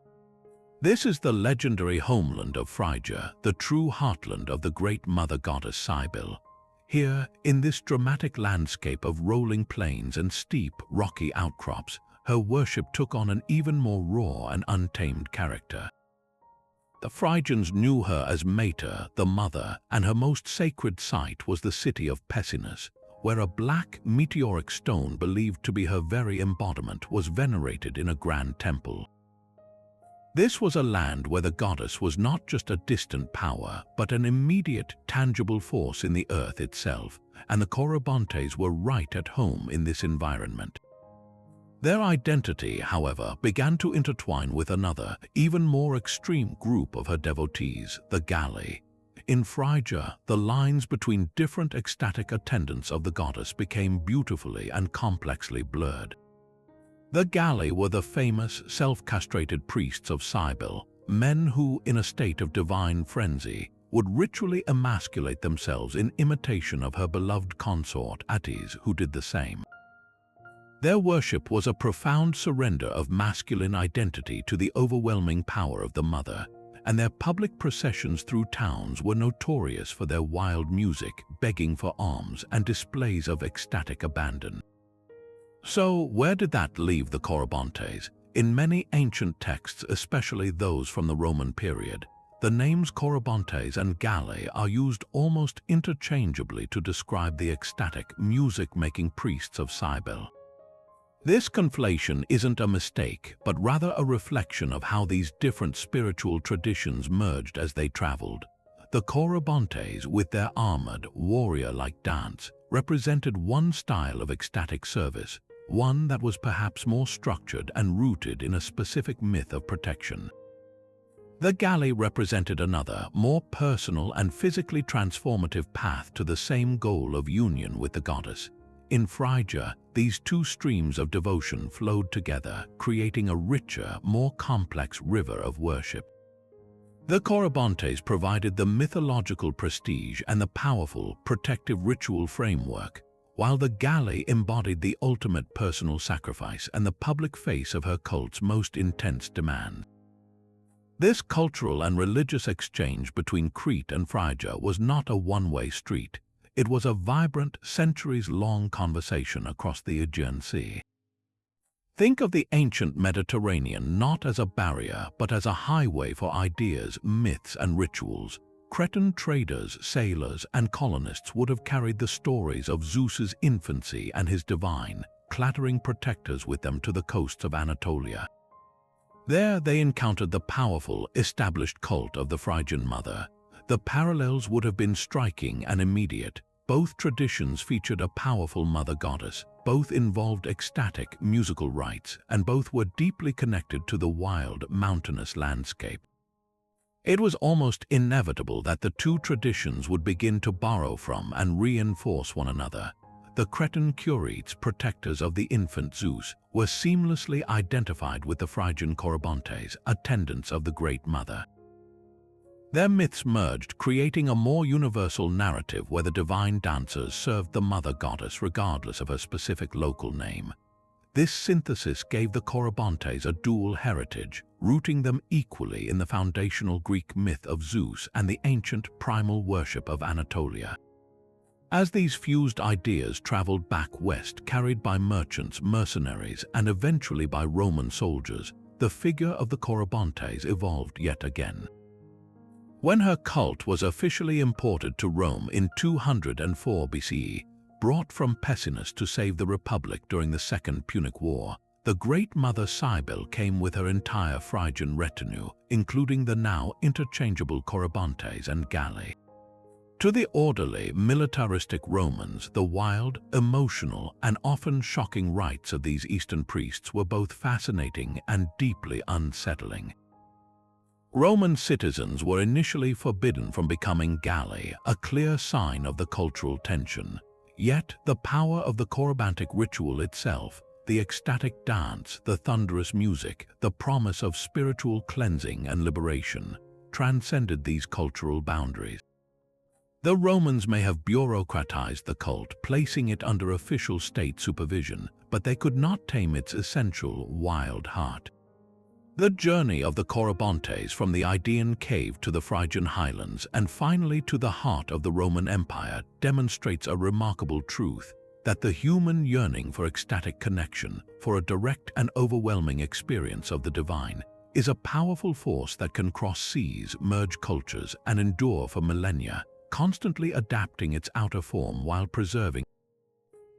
This is the legendary homeland of Phrygia, the true heartland of the Great Mother Goddess Cybele. Here, in this dramatic landscape of rolling plains and steep, rocky outcrops, her worship took on an even more raw and untamed character. The Phrygians knew her as Mater, the mother, and her most sacred site was the city of Pessinus, where a black, meteoric stone believed to be her very embodiment was venerated in a grand temple. This was a land where the goddess was not just a distant power, but an immediate, tangible force in the earth itself, and the Corybantes were right at home in this environment. Their identity, however, began to intertwine with another, even more extreme group of her devotees, the Galli. In Phrygia, the lines between different ecstatic attendants of the goddess became beautifully and complexly blurred. The Galli were the famous, self-castrated priests of Cybele, men who, in a state of divine frenzy, would ritually emasculate themselves in imitation of her beloved consort Attis, who did the same. Their worship was a profound surrender of masculine identity to the overwhelming power of the mother, and their public processions through towns were notorious for their wild music, begging for alms, and displays of ecstatic abandon. So, where did that leave the Corybantes? In many ancient texts, especially those from the Roman period, the names Corybantes and Galli are used almost interchangeably to describe the ecstatic, music-making priests of Cybele. This conflation isn't a mistake, but rather a reflection of how these different spiritual traditions merged as they traveled. The Corybantes, with their armored, warrior-like dance, represented one style of ecstatic service, one that was perhaps more structured and rooted in a specific myth of protection. The Galli represented another, more personal and physically transformative path to the same goal of union with the goddess. In Phrygia, these two streams of devotion flowed together, creating a richer, more complex river of worship. The Corybantes provided the mythological prestige and the powerful, protective ritual framework, while the Galli embodied the ultimate personal sacrifice and the public face of her cult's most intense demands. This cultural and religious exchange between Crete and Phrygia was not a one-way street. It was a vibrant, centuries-long conversation across the Aegean Sea. Think of the ancient Mediterranean not as a barrier, but as a highway for ideas, myths, and rituals. Cretan traders, sailors, and colonists would have carried the stories of Zeus's infancy and his divine, clattering protectors with them to the coasts of Anatolia. There they encountered the powerful, established cult of the Phrygian mother. The parallels would have been striking and immediate. Both traditions featured a powerful mother goddess, both involved ecstatic, musical rites, and both were deeply connected to the wild, mountainous landscape. It was almost inevitable that the two traditions would begin to borrow from and reinforce one another. The Cretan Curetes, protectors of the infant Zeus, were seamlessly identified with the Phrygian Corybantes, attendants of the Great Mother. Their myths merged, creating a more universal narrative where the divine dancers served the mother goddess regardless of her specific local name. This synthesis gave the Corybantes a dual heritage, rooting them equally in the foundational Greek myth of Zeus and the ancient primal worship of Anatolia. As these fused ideas traveled back west, carried by merchants, mercenaries, and eventually by Roman soldiers, the figure of the Corybantes evolved yet again. When her cult was officially imported to Rome in 204 BCE, brought from Pessinus to save the Republic during the Second Punic War, the Great Mother Cybele came with her entire Phrygian retinue, including the now interchangeable Corybantes and Galli. To the orderly, militaristic Romans, the wild, emotional, and often shocking rites of these Eastern priests were both fascinating and deeply unsettling. Roman citizens were initially forbidden from becoming Galli, a clear sign of the cultural tension. Yet, the power of the Corybantic ritual itself, the ecstatic dance, the thunderous music, the promise of spiritual cleansing and liberation, transcended these cultural boundaries. The Romans may have bureaucratized the cult, placing it under official state supervision, but they could not tame its essential, wild heart. The journey of the Corybantes from the Idaean cave to the Phrygian highlands and finally to the heart of the Roman Empire demonstrates a remarkable truth, that the human yearning for ecstatic connection, for a direct and overwhelming experience of the divine, is a powerful force that can cross seas, merge cultures, and endure for millennia, constantly adapting its outer form while preserving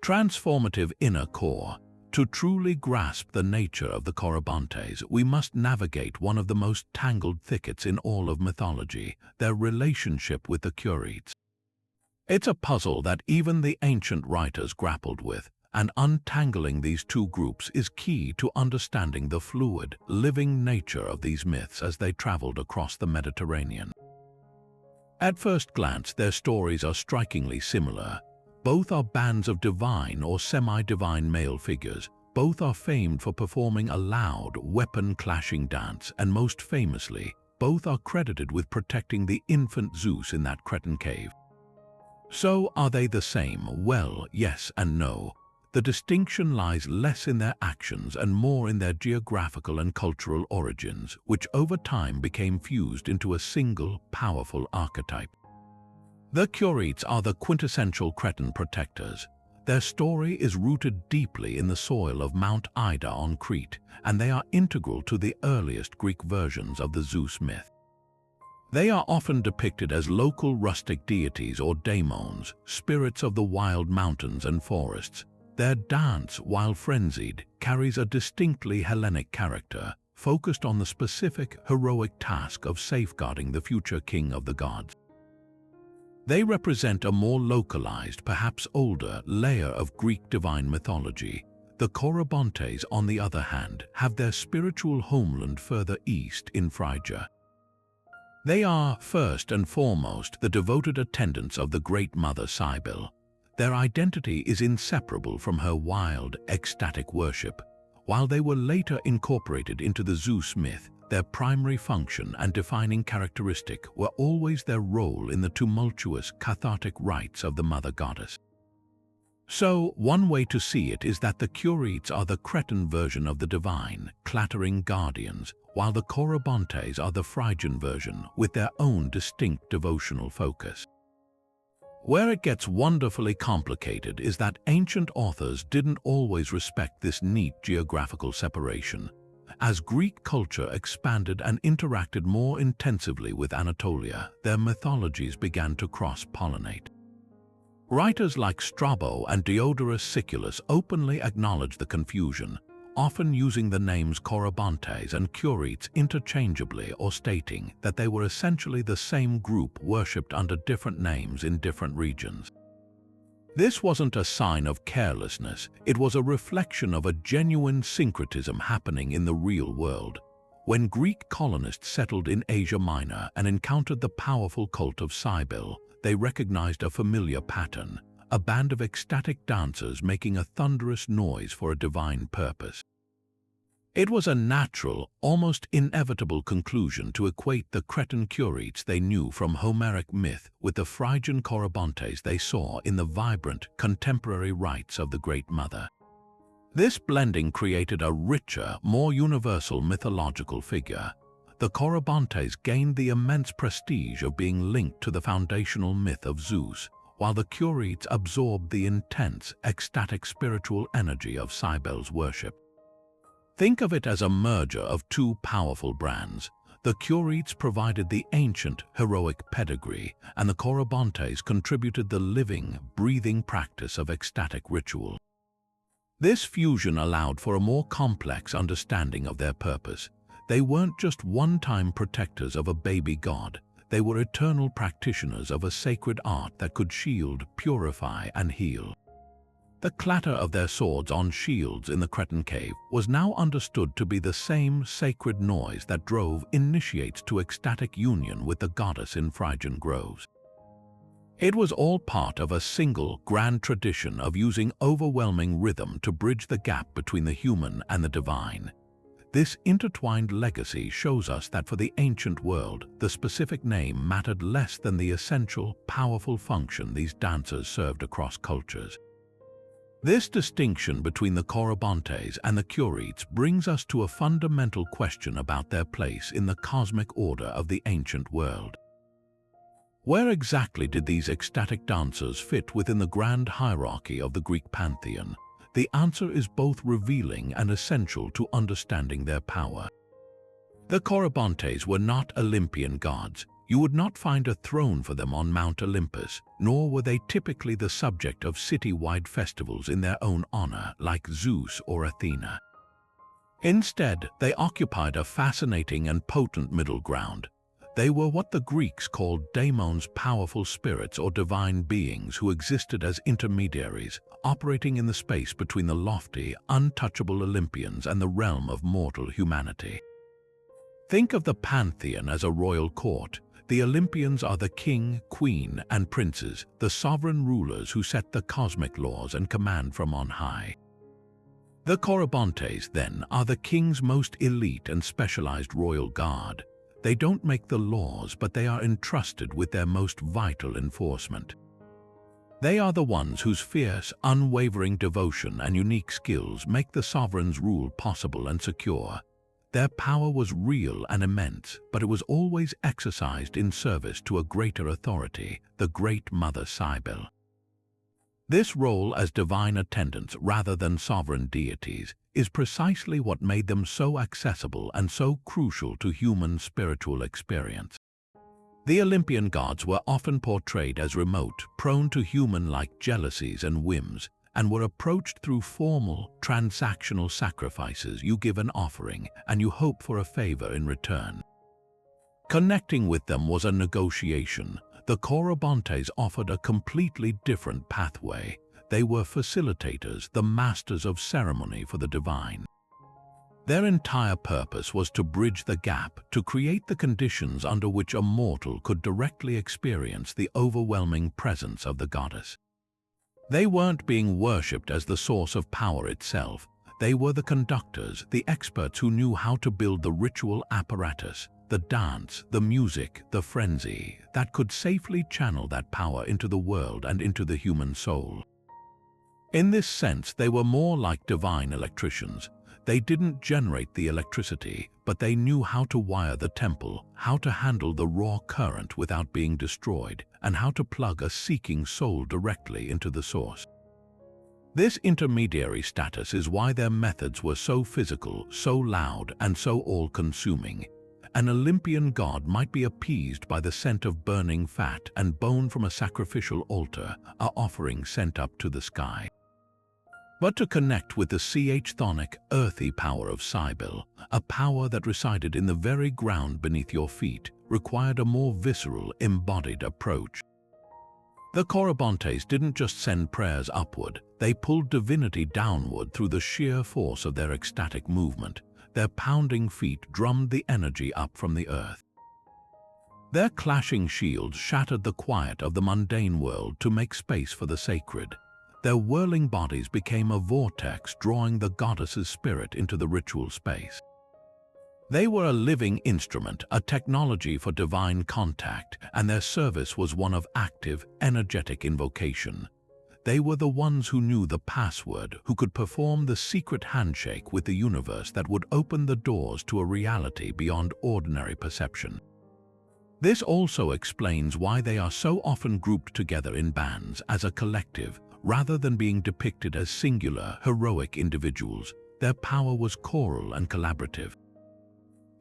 transformative inner core. To truly grasp the nature of the Corybantes, we must navigate one of the most tangled thickets in all of mythology, their relationship with the Curetes. It's a puzzle that even the ancient writers grappled with, and untangling these two groups is key to understanding the fluid, living nature of these myths as they traveled across the Mediterranean. At first glance, their stories are strikingly similar. Both are bands of divine or semi-divine male figures. Both are famed for performing a loud, weapon-clashing dance, and most famously, both are credited with protecting the infant Zeus in that Cretan cave. So, are they the same? Well, yes and no. the distinction lies less in their actions and more in their geographical and cultural origins, which over time became fused into a single, powerful archetype. The Curites are the quintessential Cretan protectors. Their story is rooted deeply in the soil of Mount Ida on Crete, and they are integral to the earliest Greek versions of the Zeus myth. They are often depicted as local rustic deities or daemons, spirits of the wild mountains and forests. Their dance, while frenzied, carries a distinctly Hellenic character, focused on the specific, heroic task of safeguarding the future king of the gods. They represent a more localized, perhaps older, layer of Greek divine mythology. The Corybantes, on the other hand, have their spiritual homeland further east in Phrygia. They are, first and foremost, the devoted attendants of the Great Mother Cybele. Their identity is inseparable from her wild, ecstatic worship. While they were later incorporated into the Zeus myth, their primary function and defining characteristic were always their role in the tumultuous, cathartic rites of the mother goddess. So, one way to see it is that the Curites are the Cretan version of the divine, clattering guardians, while the Corybantes are the Phrygian version with their own distinct devotional focus. Where it gets wonderfully complicated is that ancient authors didn't always respect this neat geographical separation. As Greek culture expanded and interacted more intensively with Anatolia, their mythologies began to cross-pollinate. Writers like Strabo and Diodorus Siculus openly acknowledge the confusion, often using the names Corybantes and Curites interchangeably or stating that they were essentially the same group worshipped under different names in different regions. This wasn't a sign of carelessness, it was a reflection of a genuine syncretism happening in the real world. When Greek colonists settled in Asia Minor and encountered the powerful cult of Cybele, they recognized a familiar pattern, a band of ecstatic dancers making a thunderous noise for a divine purpose. It was a natural, almost inevitable conclusion to equate the Cretan Curites they knew from Homeric myth with the Phrygian Corybantes they saw in the vibrant, contemporary rites of the Great Mother. This blending created a richer, more universal mythological figure. The Corybantes gained the immense prestige of being linked to the foundational myth of Zeus, while the Curites absorbed the intense, ecstatic spiritual energy of Cybele's worship. Think of it as a merger of two powerful brands. The Curites provided the ancient, heroic pedigree, and the Corybantes contributed the living, breathing practice of ecstatic ritual. This fusion allowed for a more complex understanding of their purpose. They weren't just one-time protectors of a baby god. They were eternal practitioners of a sacred art that could shield, purify, and heal. The clatter of their swords on shields in the Cretan cave was now understood to be the same sacred noise that drove initiates to ecstatic union with the goddess in Phrygian groves. It was all part of a single, grand tradition of using overwhelming rhythm to bridge the gap between the human and the divine. This intertwined legacy shows us that for the ancient world, the specific name mattered less than the essential, powerful function these dancers served across cultures. This distinction between the Corybantes and the Curites brings us to a fundamental question about their place in the cosmic order of the ancient world. Where exactly did these ecstatic dancers fit within the grand hierarchy of the Greek pantheon? The answer is both revealing and essential to understanding their power. The Corybantes were not Olympian gods. You would not find a throne for them on Mount Olympus, nor were they typically the subject of city-wide festivals in their own honor, like Zeus or Athena. Instead, they occupied a fascinating and potent middle ground. They were what the Greeks called daemons, powerful spirits or divine beings who existed as intermediaries, operating in the space between the lofty, untouchable Olympians and the realm of mortal humanity. Think of the pantheon as a royal court. The Olympians are the king, queen, and princes, the sovereign rulers who set the cosmic laws and command from on high. The Corybantes, then, are the king's most elite and specialized royal guard. They don't make the laws, but they are entrusted with their most vital enforcement. They are the ones whose fierce, unwavering devotion and unique skills make the sovereign's rule possible and secure. Their power was real and immense, but it was always exercised in service to a greater authority, the Great Mother Cybele. This role as divine attendants rather than sovereign deities is precisely what made them so accessible and so crucial to human spiritual experience. The Olympian gods were often portrayed as remote, prone to human-like jealousies and whims, and were approached through formal, transactional sacrifices. You give an offering, and you hope for a favor in return. Connecting with them was a negotiation. The Corybantes offered a completely different pathway. They were facilitators, the masters of ceremony for the divine. Their entire purpose was to bridge the gap, to create the conditions under which a mortal could directly experience the overwhelming presence of the goddess. They weren't being worshipped as the source of power itself. They were the conductors, the experts who knew how to build the ritual apparatus, the dance, the music, the frenzy, that could safely channel that power into the world and into the human soul. In this sense, they were more like divine electricians. They didn't generate the electricity, but they knew how to wire the temple, how to handle the raw current without being destroyed, and how to plug a seeking soul directly into the source. This intermediary status is why their methods were so physical, so loud, and so all-consuming. An Olympian god might be appeased by the scent of burning fat and bone from a sacrificial altar, an offering sent up to the sky. But to connect with the chthonic, earthy power of Cybele, a power that resided in the very ground beneath your feet, required a more visceral, embodied approach. The Corybantes didn't just send prayers upward, they pulled divinity downward through the sheer force of their ecstatic movement. Their pounding feet drummed the energy up from the earth. Their clashing shields shattered the quiet of the mundane world to make space for the sacred. Their whirling bodies became a vortex, drawing the goddess's spirit into the ritual space. They were a living instrument, a technology for divine contact, and their service was one of active, energetic invocation. They were the ones who knew the password, who could perform the secret handshake with the universe that would open the doors to a reality beyond ordinary perception. This also explains why they are so often grouped together in bands as a collective, rather than being depicted as singular, heroic individuals. Their power was choral and collaborative.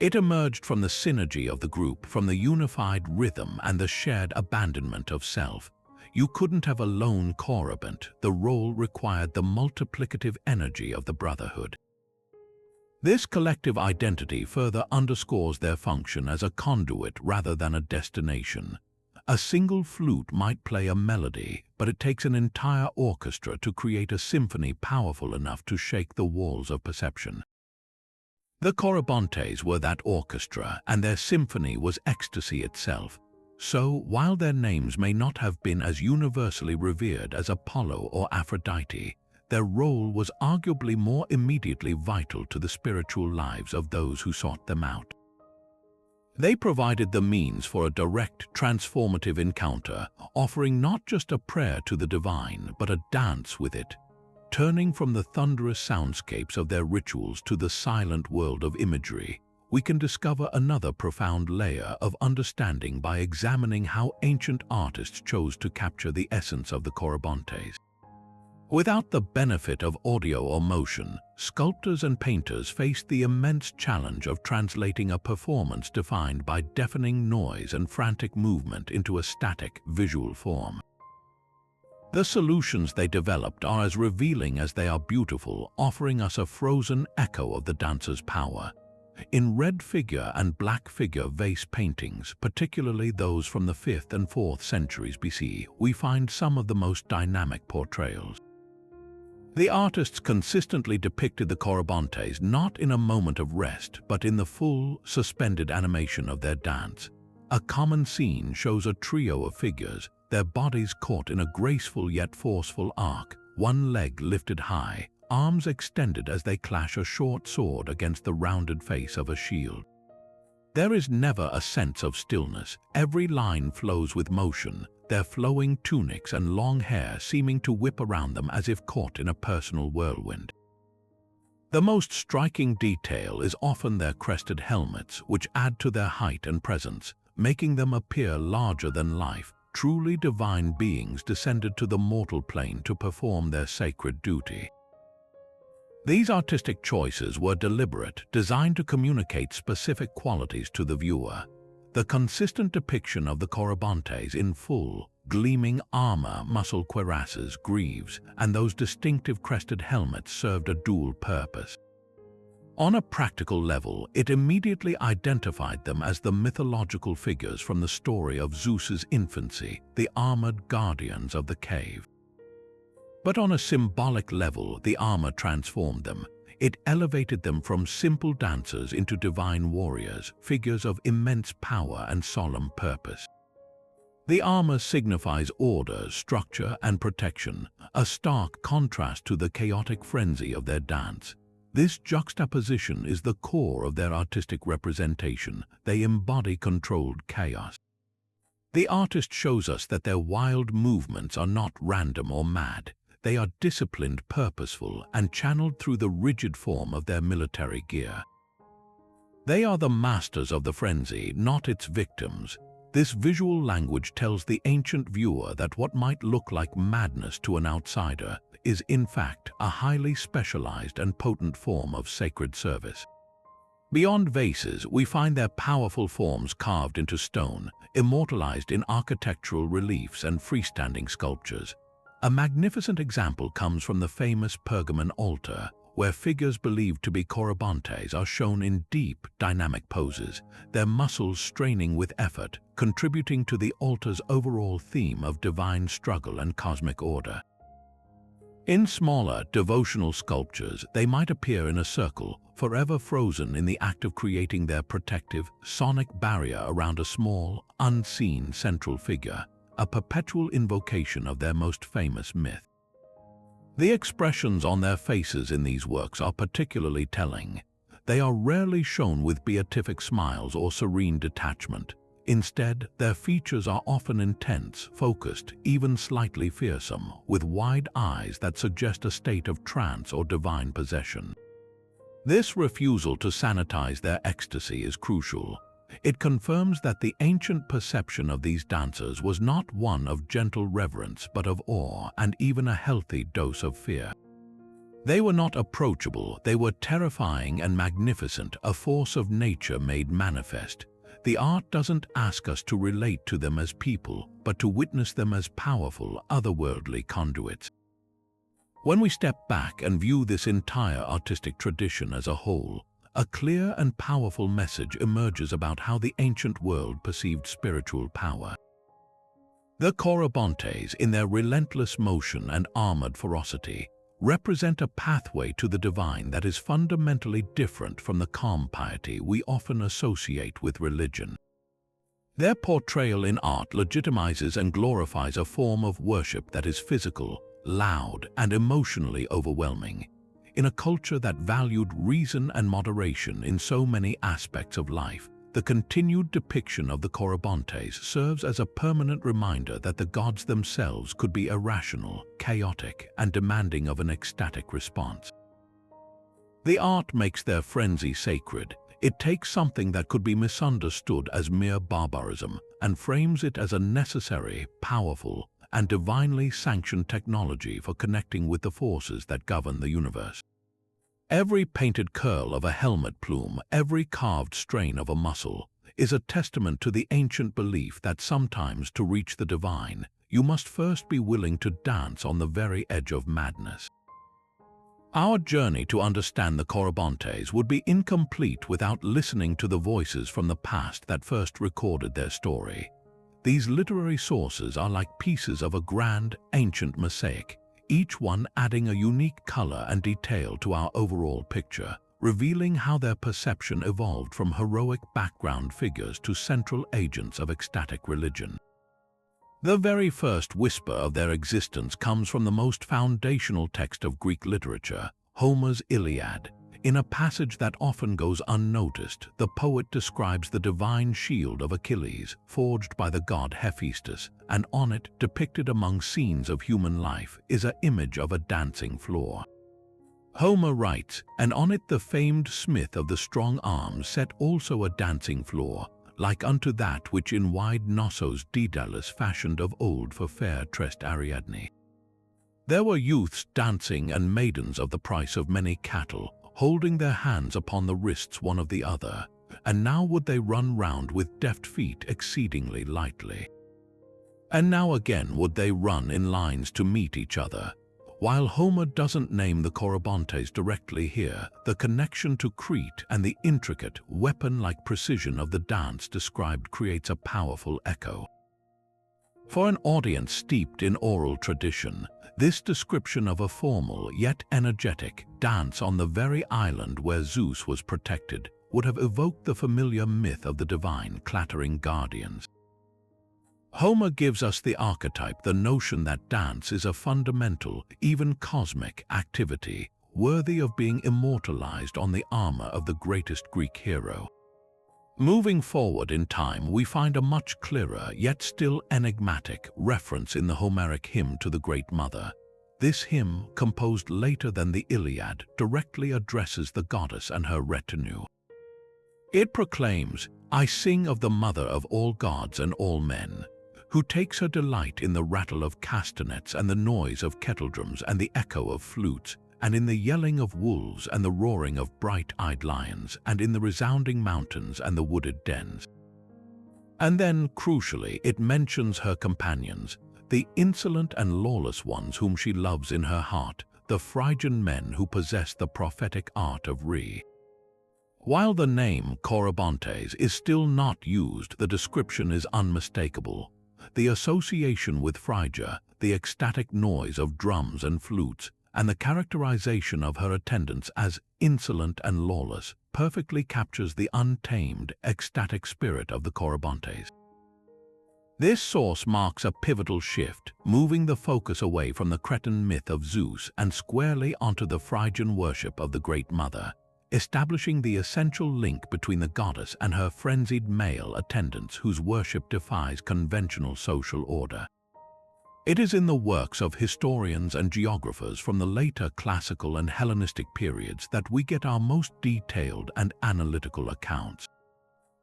It emerged from the synergy of the group, from the unified rhythm and the shared abandonment of self. You couldn't have a lone Corybant. The role required the multiplicative energy of the brotherhood. This collective identity further underscores their function as a conduit rather than a destination. A single flute might play a melody, but it takes an entire orchestra to create a symphony powerful enough to shake the walls of perception. The Corybantes were that orchestra, and their symphony was ecstasy itself. So, while their names may not have been as universally revered as Apollo or Aphrodite, their role was arguably more immediately vital to the spiritual lives of those who sought them out. They provided the means for a direct, transformative encounter, offering not just a prayer to the divine, but a dance with it. Turning from the thunderous soundscapes of their rituals to the silent world of imagery, we can discover another profound layer of understanding by examining how ancient artists chose to capture the essence of the Corybantes. Without the benefit of audio or motion, sculptors and painters faced the immense challenge of translating a performance defined by deafening noise and frantic movement into a static, visual form. The solutions they developed are as revealing as they are beautiful, offering us a frozen echo of the dancer's power. In red figure and black figure vase paintings, particularly those from the 5th and 4th centuries BC, we find some of the most dynamic portrayals. The artists consistently depicted the Corybantes not in a moment of rest, but in the full, suspended animation of their dance. A common scene shows a trio of figures, their bodies caught in a graceful yet forceful arc, one leg lifted high, arms extended as they clash a short sword against the rounded face of a shield. There is never a sense of stillness. Every line flows with motion. their flowing tunics and long hair seeming to whip around them as if caught in a personal whirlwind. The most striking detail is often their crested helmets, which add to their height and presence, making them appear larger than life, truly divine beings descended to the mortal plane to perform their sacred duty. These artistic choices were deliberate, designed to communicate specific qualities to the viewer. The consistent depiction of the Corybantes in full, gleaming armor, muscle cuirasses, greaves, and those distinctive crested helmets served a dual purpose. On a practical level, it immediately identified them as the mythological figures from the story of Zeus's infancy, the armored guardians of the cave. But on a symbolic level, the armor transformed them. It elevated them from simple dancers into divine warriors, figures of immense power and solemn purpose. The armor signifies order, structure, and protection, a stark contrast to the chaotic frenzy of their dance. This juxtaposition is the core of their artistic representation. They embody controlled chaos. The artist shows us that their wild movements are not random or mad. They are disciplined, purposeful, and channeled through the rigid form of their military gear. They are the masters of the frenzy, not its victims. This visual language tells the ancient viewer that what might look like madness to an outsider is in fact a highly specialized and potent form of sacred service. Beyond vases, we find their powerful forms carved into stone, immortalized in architectural reliefs and freestanding sculptures. A magnificent example comes from the famous Pergamon altar, where figures believed to be Corybantes are shown in deep, dynamic poses, their muscles straining with effort, contributing to the altar's overall theme of divine struggle and cosmic order. In smaller, devotional sculptures, they might appear in a circle, forever frozen in the act of creating their protective, sonic barrier around a small, unseen central figure, a perpetual invocation of their most famous myth. The expressions on their faces in these works are particularly telling. They are rarely shown with beatific smiles or serene detachment. Instead, their features are often intense, focused, even slightly fearsome, with wide eyes that suggest a state of trance or divine possession. This refusal to sanitize their ecstasy is crucial. It confirms that the ancient perception of these dancers was not one of gentle reverence but of awe and even a healthy dose of fear. They were not approachable, they were terrifying and magnificent, a force of nature made manifest. The art doesn't ask us to relate to them as people, but to witness them as powerful, otherworldly conduits. When we step back and view this entire artistic tradition as a whole, a clear and powerful message emerges about how the ancient world perceived spiritual power. The Corybantes, in their relentless motion and armored ferocity, represent a pathway to the divine that is fundamentally different from the calm piety we often associate with religion. Their portrayal in art legitimizes and glorifies a form of worship that is physical, loud, and emotionally overwhelming. In a culture that valued reason and moderation in so many aspects of life, the continued depiction of the Corybantes serves as a permanent reminder that the gods themselves could be irrational, chaotic, and demanding of an ecstatic response. The art makes their frenzy sacred. It takes something that could be misunderstood as mere barbarism and frames it as a necessary, powerful, and divinely sanctioned technology for connecting with the forces that govern the universe. Every painted curl of a helmet plume, every carved strain of a muscle, is a testament to the ancient belief that sometimes to reach the divine, you must first be willing to dance on the very edge of madness. Our journey to understand the Corybantes would be incomplete without listening to the voices from the past that first recorded their story. These literary sources are like pieces of a grand, ancient mosaic, each one adding a unique color and detail to our overall picture, revealing how their perception evolved from heroic background figures to central agents of ecstatic religion. The very first whisper of their existence comes from the most foundational text of Greek literature, Homer's Iliad. In a passage that often goes unnoticed, the poet describes the divine shield of Achilles, forged by the god Hephaestus, and on it, depicted among scenes of human life, is an image of a dancing floor. Homer writes, and on it the famed smith of the strong arm set also a dancing floor, like unto that which in wide Knossos Daedalus fashioned of old for fair-tressed Ariadne. There were youths dancing and maidens of the price of many cattle, holding their hands upon the wrists one of the other, and now would they run round with deft feet exceedingly lightly. And now again would they run in lines to meet each other. While Homer doesn't name the Corybantes directly here, the connection to Crete and the intricate, weapon-like precision of the dance described creates a powerful echo. For an audience steeped in oral tradition, this description of a formal yet energetic dance on the very island where Zeus was protected would have evoked the familiar myth of the divine clattering guardians. Homer gives us the archetype, the notion that dance is a fundamental, even cosmic activity, worthy of being immortalized on the armor of the greatest Greek hero. Moving forward in time, we find a much clearer, yet still enigmatic, reference in the Homeric hymn to the Great Mother. This hymn, composed later than the Iliad, directly addresses the goddess and her retinue. It proclaims, "I sing of the mother of all gods and all men, who takes her delight in the rattle of castanets and the noise of kettledrums and the echo of flutes, and in the yelling of wolves and the roaring of bright-eyed lions, and in the resounding mountains and the wooded dens." And then, crucially, it mentions her companions, the insolent and lawless ones whom she loves in her heart, the Phrygian men who possess the prophetic art of rhythmic. While the name Corybantes is still not used, the description is unmistakable. The association with Phrygia, the ecstatic noise of drums and flutes, and the characterization of her attendants as insolent and lawless perfectly captures the untamed, ecstatic spirit of the Corybantes. This source marks a pivotal shift, moving the focus away from the Cretan myth of Zeus and squarely onto the Phrygian worship of the Great Mother, establishing the essential link between the goddess and her frenzied male attendants whose worship defies conventional social order. It is in the works of historians and geographers from the later classical and Hellenistic periods that we get our most detailed and analytical accounts.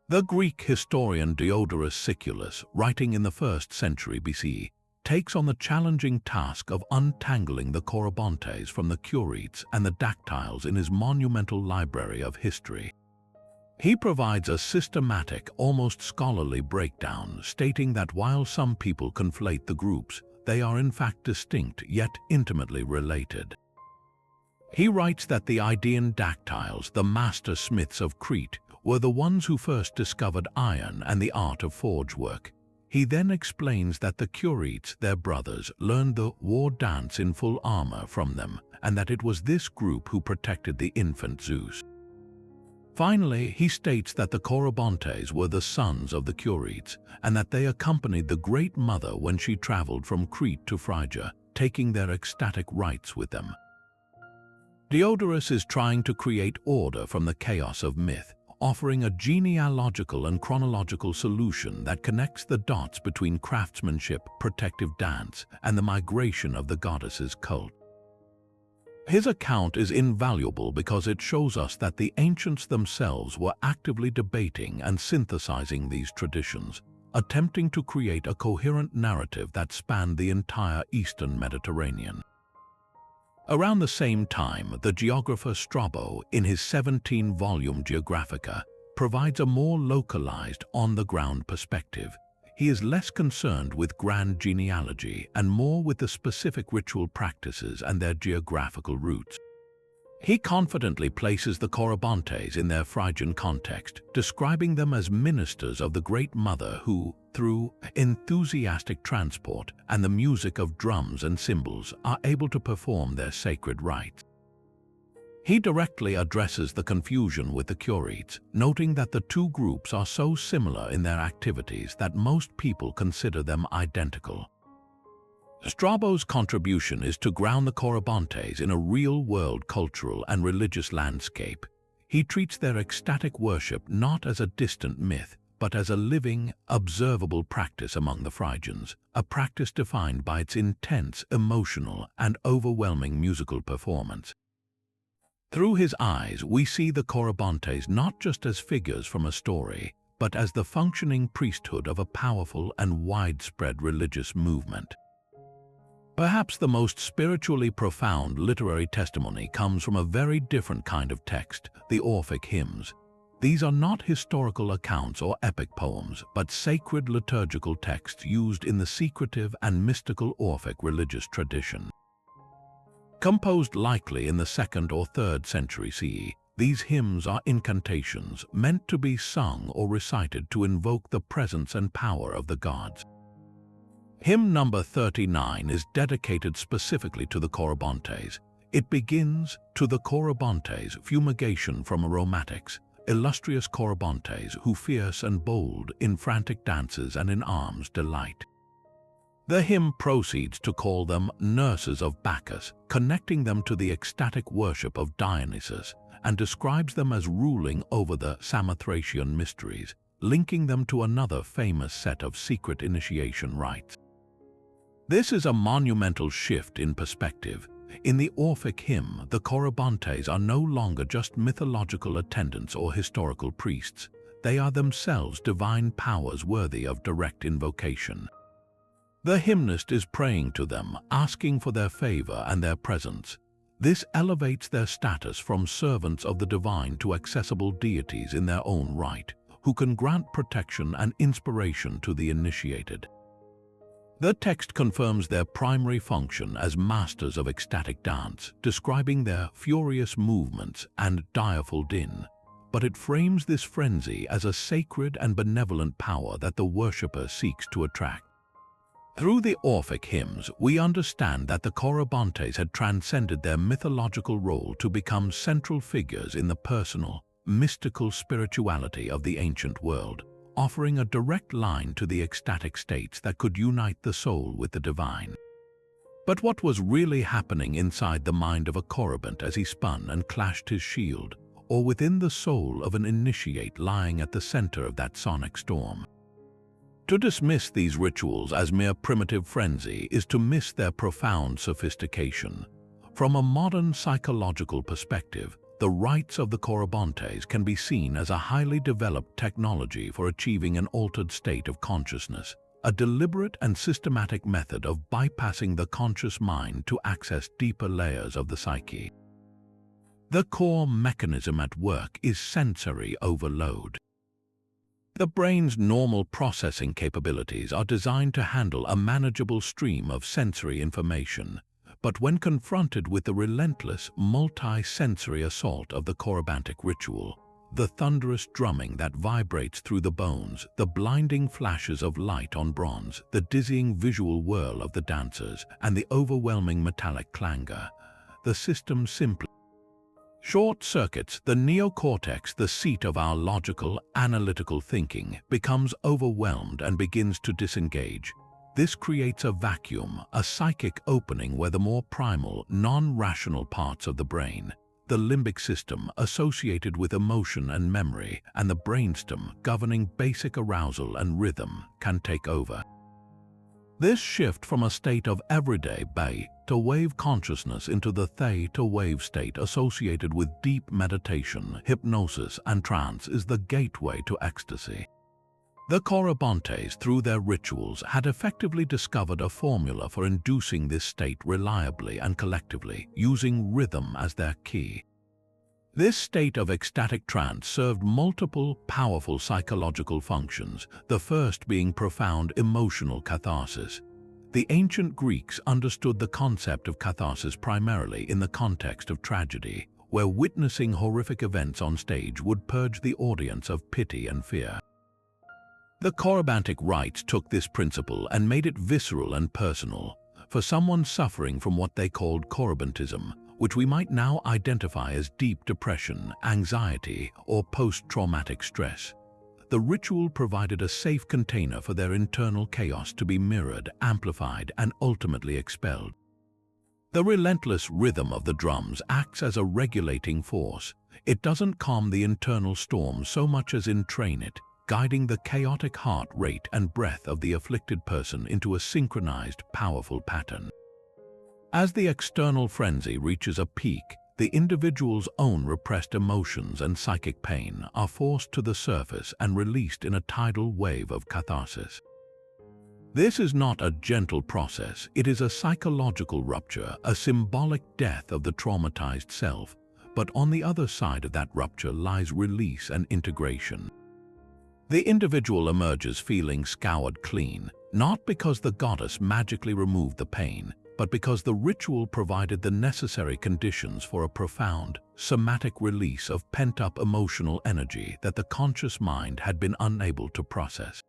The Greek historian Diodorus Siculus, writing in the 1st century BC, takes on the challenging task of untangling the Corybantes from the Curetes and the Dactyls in his monumental library of history. He provides a systematic, almost scholarly breakdown, stating that while some people conflate the groups, they are in fact distinct yet intimately related. He writes that the Idaean Dactyls, the master smiths of Crete, were the ones who first discovered iron and the art of forge work. He then explains that the Curetes, their brothers, learned the war dance in full armor from them, and that it was this group who protected the infant Zeus. Finally, he states that the Corybantes were the sons of the Curetes, and that they accompanied the Great Mother when she traveled from Crete to Phrygia, taking their ecstatic rites with them. Diodorus is trying to create order from the chaos of myth, offering a genealogical and chronological solution that connects the dots between craftsmanship, protective dance, and the migration of the goddess's cult. His account is invaluable because it shows us that the ancients themselves were actively debating and synthesizing these traditions, attempting to create a coherent narrative that spanned the entire Eastern Mediterranean. Around the same time, the geographer Strabo, in his 17-volume Geographica, provides a more localized, on-the-ground perspective. He is less concerned with grand genealogy and more with the specific ritual practices and their geographical roots. He confidently places the Corybantes in their Phrygian context, describing them as ministers of the Great Mother who, through enthusiastic transport and the music of drums and cymbals, are able to perform their sacred rites. He directly addresses the confusion with the Curetes, noting that the two groups are so similar in their activities that most people consider them identical. Strabo's contribution is to ground the Corybantes in a real-world cultural and religious landscape. He treats their ecstatic worship not as a distant myth, but as a living, observable practice among the Phrygians, a practice defined by its intense, emotional, and overwhelming musical performance. Through his eyes, we see the Corybantes not just as figures from a story, but as the functioning priesthood of a powerful and widespread religious movement. Perhaps the most spiritually profound literary testimony comes from a very different kind of text, the Orphic hymns. These are not historical accounts or epic poems, but sacred liturgical texts used in the secretive and mystical Orphic religious tradition. Composed likely in the 2nd or 3rd century CE, these hymns are incantations meant to be sung or recited to invoke the presence and power of the gods. Hymn number 39 is dedicated specifically to the Corybantes. It begins, "To the Corybantes, fumigation from aromatics, illustrious Corybantes, who fierce and bold, in frantic dances and in arms delight." The hymn proceeds to call them nurses of Bacchus, connecting them to the ecstatic worship of Dionysus, and describes them as ruling over the Samothracian mysteries, linking them to another famous set of secret initiation rites. This is a monumental shift in perspective. In the Orphic hymn, the Corybantes are no longer just mythological attendants or historical priests. They are themselves divine powers worthy of direct invocation. The hymnist is praying to them, asking for their favor and their presence. This elevates their status from servants of the divine to accessible deities in their own right, who can grant protection and inspiration to the initiated. The text confirms their primary function as masters of ecstatic dance, describing their furious movements and direful din, but it frames this frenzy as a sacred and benevolent power that the worshipper seeks to attract. Through the Orphic hymns, we understand that the Corybantes had transcended their mythological role to become central figures in the personal, mystical spirituality of the ancient world, offering a direct line to the ecstatic states that could unite the soul with the divine. But what was really happening inside the mind of a Corybant as he spun and clashed his shield, or within the soul of an initiate lying at the center of that sonic storm? To dismiss these rituals as mere primitive frenzy is to miss their profound sophistication. From a modern psychological perspective, the rites of the Corybantes can be seen as a highly developed technology for achieving an altered state of consciousness, a deliberate and systematic method of bypassing the conscious mind to access deeper layers of the psyche. The core mechanism at work is sensory overload. The brain's normal processing capabilities are designed to handle a manageable stream of sensory information, but when confronted with the relentless, multi-sensory assault of the Corybantic ritual, the thunderous drumming that vibrates through the bones, the blinding flashes of light on bronze, the dizzying visual whirl of the dancers, and the overwhelming metallic clangor, the system simply short circuits. The neocortex, the seat of our logical, analytical thinking, becomes overwhelmed and begins to disengage. This creates a vacuum, a psychic opening where the more primal, non-rational parts of the brain, the limbic system associated with emotion and memory, and the brainstem governing basic arousal and rhythm, can take over. This shift from a state of everyday beta-wave consciousness into the theta-wave state associated with deep meditation, hypnosis, and trance is the gateway to ecstasy. The Corybantes, through their rituals, had effectively discovered a formula for inducing this state reliably and collectively, using rhythm as their key. This state of ecstatic trance served multiple, powerful psychological functions, the first being profound emotional catharsis. The ancient Greeks understood the concept of catharsis primarily in the context of tragedy, where witnessing horrific events on stage would purge the audience of pity and fear. The Corybantic rites took this principle and made it visceral and personal. For someone suffering from what they called Corybantism, which we might now identify as deep depression, anxiety, or post-traumatic stress, the ritual provided a safe container for their internal chaos to be mirrored, amplified, and ultimately expelled. The relentless rhythm of the drums acts as a regulating force. It doesn't calm the internal storm so much as entrain it, guiding the chaotic heart rate and breath of the afflicted person into a synchronized, powerful pattern. As the external frenzy reaches a peak, the individual's own repressed emotions and psychic pain are forced to the surface and released in a tidal wave of catharsis. This is not a gentle process, it is a psychological rupture, a symbolic death of the traumatized self, but on the other side of that rupture lies release and integration. The individual emerges feeling scoured clean, not because the goddess magically removed the pain, but because the ritual provided the necessary conditions for a profound, somatic release of pent-up emotional energy that the conscious mind had been unable to process.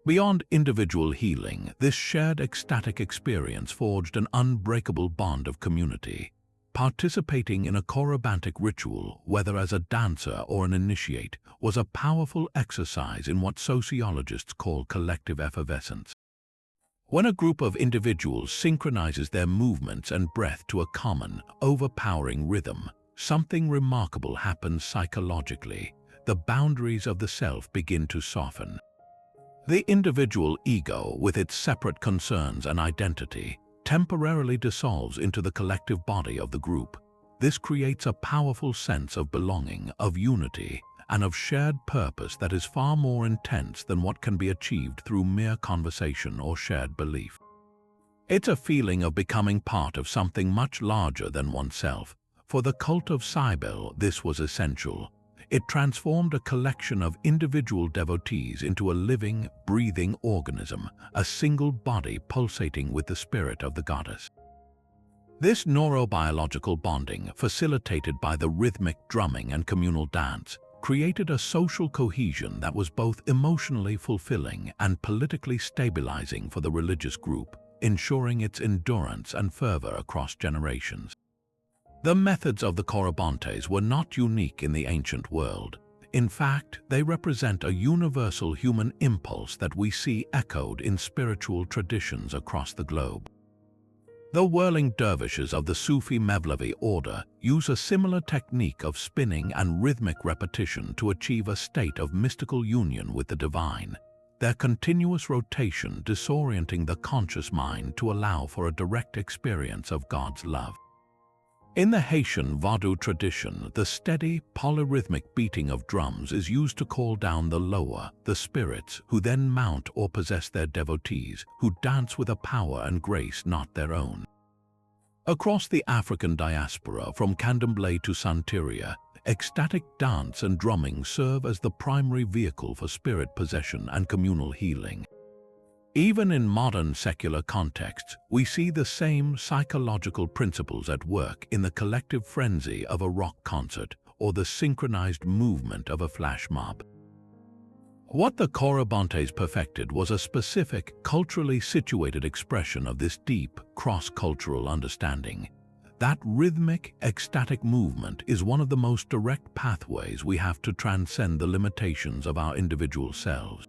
Beyond individual healing, this shared ecstatic experience forged an unbreakable bond of community. Participating in a Corybantic ritual, whether as a dancer or an initiate, was a powerful exercise in what sociologists call collective effervescence. When a group of individuals synchronizes their movements and breath to a common, overpowering rhythm, something remarkable happens psychologically. The boundaries of the self begin to soften. The individual ego, with its separate concerns and identity, temporarily dissolves into the collective body of the group. This creates a powerful sense of belonging, of unity, and of shared purpose that is far more intense than what can be achieved through mere conversation or shared belief. It's a feeling of becoming part of something much larger than oneself. For the cult of Cybele, this was essential. It transformed a collection of individual devotees into a living, breathing organism, a single body pulsating with the spirit of the goddess. This neurobiological bonding, facilitated by the rhythmic drumming and communal dance, created a social cohesion that was both emotionally fulfilling and politically stabilizing for the religious group, ensuring its endurance and fervor across generations. The methods of the Corybantes were not unique in the ancient world. In fact, they represent a universal human impulse that we see echoed in spiritual traditions across the globe. The whirling dervishes of the Sufi Mevlevi order use a similar technique of spinning and rhythmic repetition to achieve a state of mystical union with the divine, their continuous rotation disorienting the conscious mind to allow for a direct experience of God's love. In the Haitian Vodou tradition, the steady, polyrhythmic beating of drums is used to call down the lower, the spirits, who then mount or possess their devotees, who dance with a power and grace not their own. Across the African diaspora, from Candomblé to Santeria, ecstatic dance and drumming serve as the primary vehicle for spirit possession and communal healing. Even in modern secular contexts, we see the same psychological principles at work in the collective frenzy of a rock concert or the synchronized movement of a flash mob. What the Corybantes perfected was a specific, culturally situated expression of this deep, cross-cultural understanding. That rhythmic, ecstatic movement is one of the most direct pathways we have to transcend the limitations of our individual selves.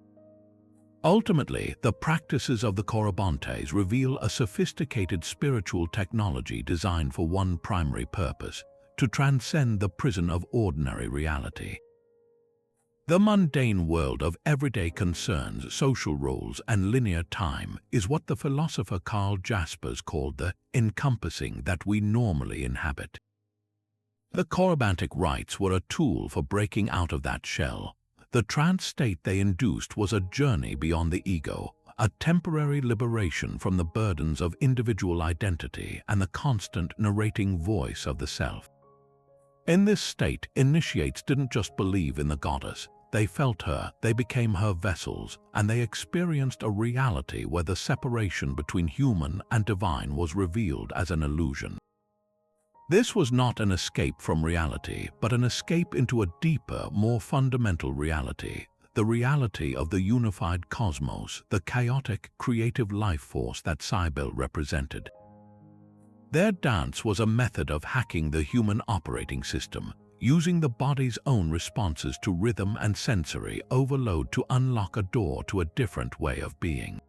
Ultimately, the practices of the Corybantes reveal a sophisticated spiritual technology designed for one primary purpose: to transcend the prison of ordinary reality. The mundane world of everyday concerns, social roles, and linear time is what the philosopher Karl Jaspers called the encompassing that we normally inhabit. The Corybantic rites were a tool for breaking out of that shell. The trance state they induced was a journey beyond the ego, a temporary liberation from the burdens of individual identity and the constant narrating voice of the self. In this state, initiates didn't just believe in the goddess, they felt her, they became her vessels, and they experienced a reality where the separation between human and divine was revealed as an illusion. This was not an escape from reality, but an escape into a deeper, more fundamental reality, the reality of the unified cosmos, the chaotic, creative life force that Cybele represented. Their dance was a method of hacking the human operating system, using the body's own responses to rhythm and sensory overload to unlock a door to a different way of being.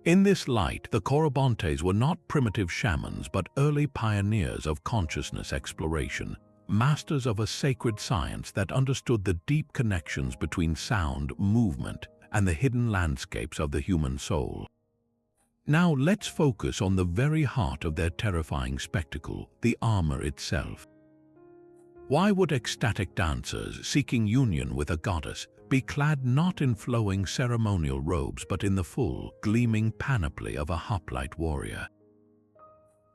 In this light, the Corybantes were not primitive shamans but early pioneers of consciousness exploration, masters of a sacred science that understood the deep connections between sound, movement, and the hidden landscapes of the human soul. Now let's focus on the very heart of their terrifying spectacle, the armor itself. Why would ecstatic dancers seeking union with a goddess be clad not in flowing ceremonial robes but in the full, gleaming panoply of a hoplite warrior?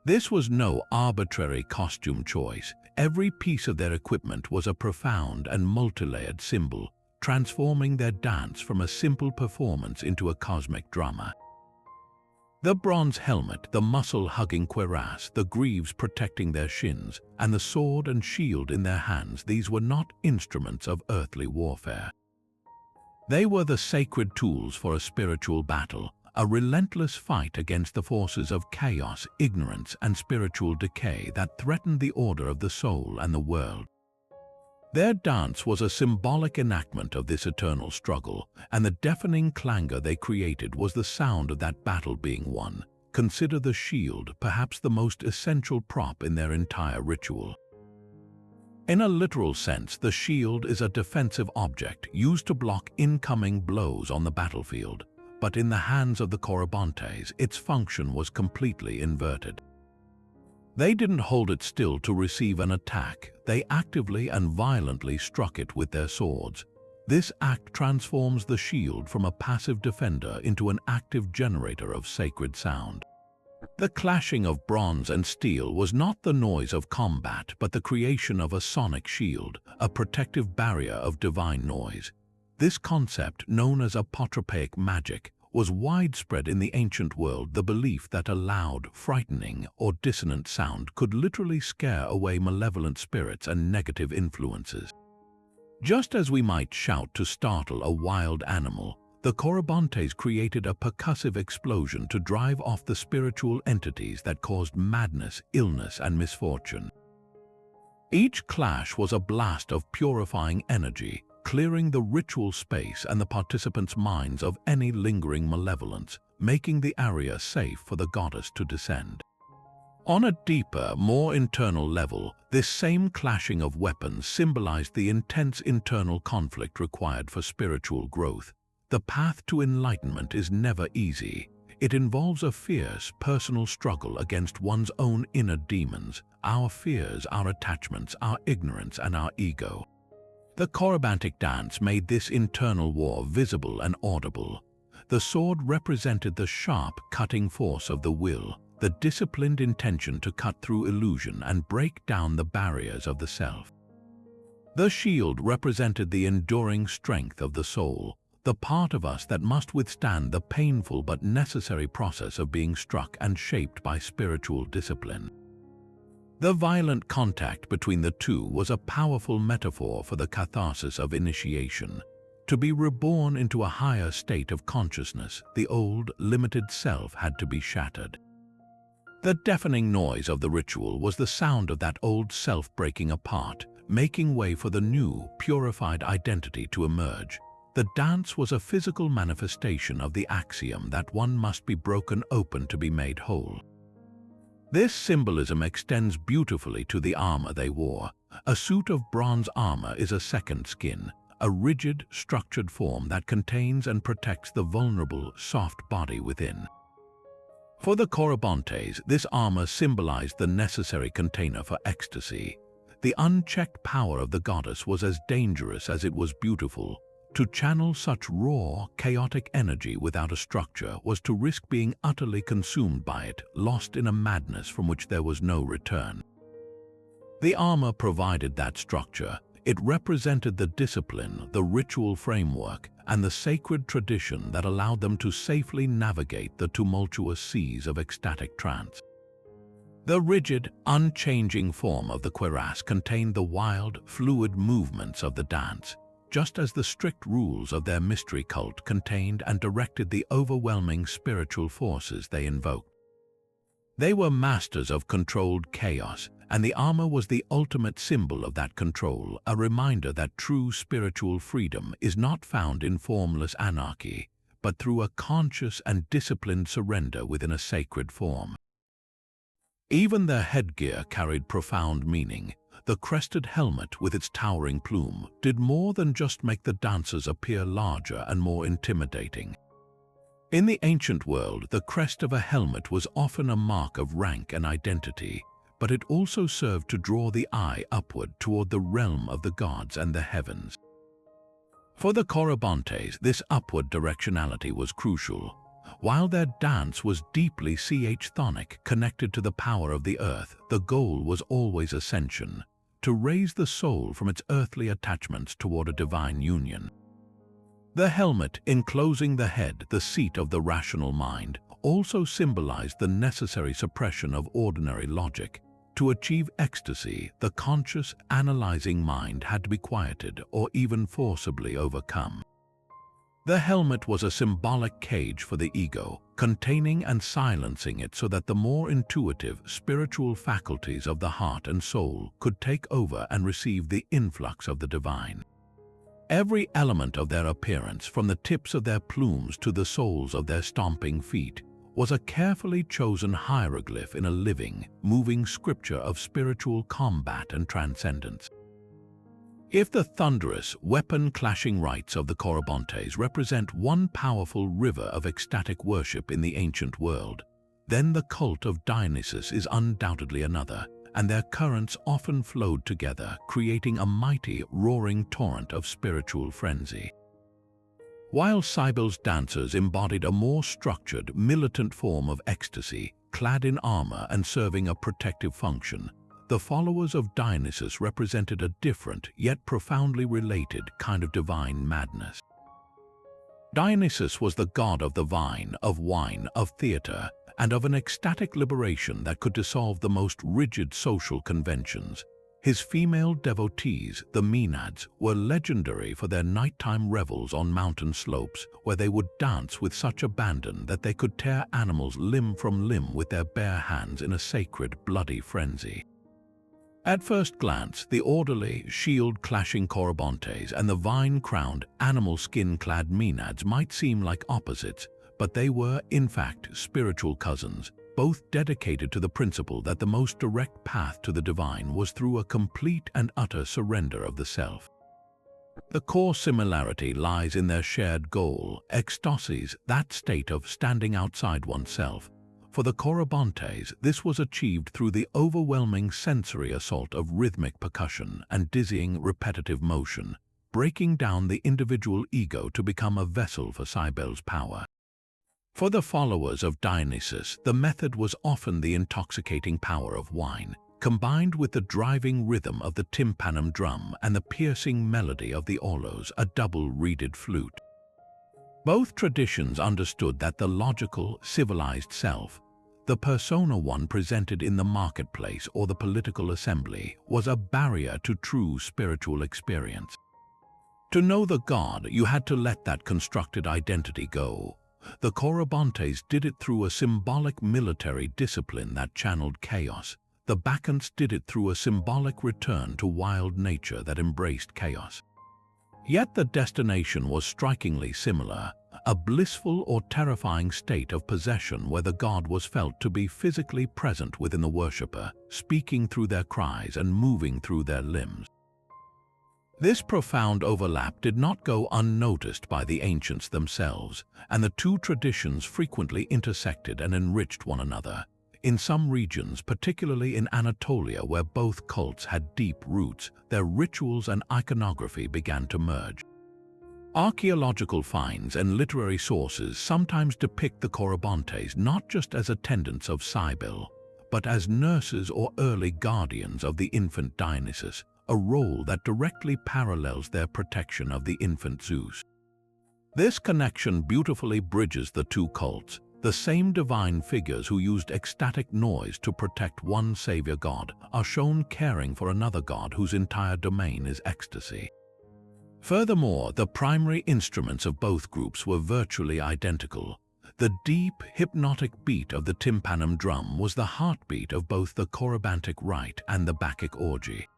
This was no arbitrary costume choice. Every piece of their equipment was a profound and multi-layered symbol, transforming their dance from a simple performance into a cosmic drama. The bronze helmet, the muscle-hugging cuirass, the greaves protecting their shins, and the sword and shield in their hands, these were not instruments of earthly warfare. They were the sacred tools for a spiritual battle, a relentless fight against the forces of chaos, ignorance, and spiritual decay that threatened the order of the soul and the world. Their dance was a symbolic enactment of this eternal struggle, and the deafening clangor they created was the sound of that battle being won. Consider the shield, perhaps the most essential prop in their entire ritual. In a literal sense, the shield is a defensive object used to block incoming blows on the battlefield, but in the hands of the Corybantes, its function was completely inverted. They didn't hold it still to receive an attack, they actively and violently struck it with their swords. This act transforms the shield from a passive defender into an active generator of sacred sound. The clashing of bronze and steel was not the noise of combat but the creation of a sonic shield, a protective barrier of divine noise. This concept, known as apotropaic magic, was widespread in the ancient world, the belief that a loud, frightening, or dissonant sound could literally scare away malevolent spirits and negative influences. Just as we might shout to startle a wild animal, the Corybantes created a percussive explosion to drive off the spiritual entities that caused madness, illness, and misfortune. Each clash was a blast of purifying energy, clearing the ritual space and the participants' minds of any lingering malevolence, making the area safe for the goddess to descend. On a deeper, more internal level, this same clashing of weapons symbolized the intense internal conflict required for spiritual growth. The path to enlightenment is never easy. It involves a fierce, personal struggle against one's own inner demons, our fears, our attachments, our ignorance, and our ego. The Corybantic dance made this internal war visible and audible. The sword represented the sharp, cutting force of the will, the disciplined intention to cut through illusion and break down the barriers of the self. The shield represented the enduring strength of the soul, the part of us that must withstand the painful but necessary process of being struck and shaped by spiritual discipline. The violent contact between the two was a powerful metaphor for the catharsis of initiation. To be reborn into a higher state of consciousness, the old, limited self had to be shattered. The deafening noise of the ritual was the sound of that old self breaking apart, making way for the new, purified identity to emerge. The dance was a physical manifestation of the axiom that one must be broken open to be made whole. This symbolism extends beautifully to the armor they wore. A suit of bronze armor is a second skin, a rigid, structured form that contains and protects the vulnerable, soft body within. For the Corybantes, this armor symbolized the necessary container for ecstasy. The unchecked power of the goddess was as dangerous as it was beautiful. To channel such raw, chaotic energy without a structure was to risk being utterly consumed by it, lost in a madness from which there was no return. The armor provided that structure. It represented the discipline, the ritual framework, and the sacred tradition that allowed them to safely navigate the tumultuous seas of ecstatic trance. The rigid, unchanging form of the cuirass contained the wild, fluid movements of the dance, just as the strict rules of their mystery cult contained and directed the overwhelming spiritual forces they invoked. They were masters of controlled chaos, and the armor was the ultimate symbol of that control, a reminder that true spiritual freedom is not found in formless anarchy, but through a conscious and disciplined surrender within a sacred form. Even their headgear carried profound meaning. The crested helmet with its towering plume did more than just make the dancers appear larger and more intimidating. In the ancient world, the crest of a helmet was often a mark of rank and identity, but it also served to draw the eye upward toward the realm of the gods and the heavens. For the Corybantes, this upward directionality was crucial. While their dance was deeply chthonic, connected to the power of the earth, the goal was always ascension, to raise the soul from its earthly attachments toward a divine union. The helmet, enclosing the head, the seat of the rational mind, also symbolized the necessary suppression of ordinary logic. To achieve ecstasy, the conscious, analyzing mind had to be quieted or even forcibly overcome. The helmet was a symbolic cage for the ego, containing and silencing it so that the more intuitive, spiritual faculties of the heart and soul could take over and receive the influx of the divine. Every element of their appearance, from the tips of their plumes to the soles of their stomping feet, was a carefully chosen hieroglyph in a living, moving scripture of spiritual combat and transcendence. If the thunderous, weapon-clashing rites of the Corybantes represent one powerful river of ecstatic worship in the ancient world, then the cult of Dionysus is undoubtedly another, and their currents often flowed together, creating a mighty, roaring torrent of spiritual frenzy. While Cybele's dancers embodied a more structured, militant form of ecstasy, clad in armor and serving a protective function, the followers of Dionysus represented a different, yet profoundly related kind of divine madness. Dionysus was the god of the vine, of wine, of theater, and of an ecstatic liberation that could dissolve the most rigid social conventions. His female devotees, the Maenads, were legendary for their nighttime revels on mountain slopes, where they would dance with such abandon that they could tear animals limb from limb with their bare hands in a sacred, bloody frenzy. At first glance, the orderly, shield-clashing Corybantes and the vine-crowned, animal-skin-clad Maenads might seem like opposites, but they were, in fact, spiritual cousins, both dedicated to the principle that the most direct path to the divine was through a complete and utter surrender of the self. The core similarity lies in their shared goal, ecstasis, that state of standing outside oneself. For the Corybantes, this was achieved through the overwhelming sensory assault of rhythmic percussion and dizzying repetitive motion, breaking down the individual ego to become a vessel for Cybele's power. For the followers of Dionysus, the method was often the intoxicating power of wine, combined with the driving rhythm of the tympanum drum and the piercing melody of the aulos, a double-reeded flute. Both traditions understood that the logical, civilized self, the persona one presented in the marketplace or the political assembly, was a barrier to true spiritual experience. To know the god, you had to let that constructed identity go. The Corybantes did it through a symbolic military discipline that channeled chaos. The Bacchantes did it through a symbolic return to wild nature that embraced chaos. Yet the destination was strikingly similar, a blissful or terrifying state of possession where the god was felt to be physically present within the worshipper, speaking through their cries and moving through their limbs. This profound overlap did not go unnoticed by the ancients themselves, and the two traditions frequently intersected and enriched one another. In some regions, particularly in Anatolia where both cults had deep roots, their rituals and iconography began to merge. Archaeological finds and literary sources sometimes depict the Corybantes not just as attendants of Cybele, but as nurses or early guardians of the infant Dionysus, a role that directly parallels their protection of the infant Zeus. This connection beautifully bridges the two cults, the same divine figures who used ecstatic noise to protect one savior god are shown caring for another god whose entire domain is ecstasy. Furthermore, the primary instruments of both groups were virtually identical. The deep, hypnotic beat of the tympanum drum was the heartbeat of both the Corybantic rite and the Bacchic orgy.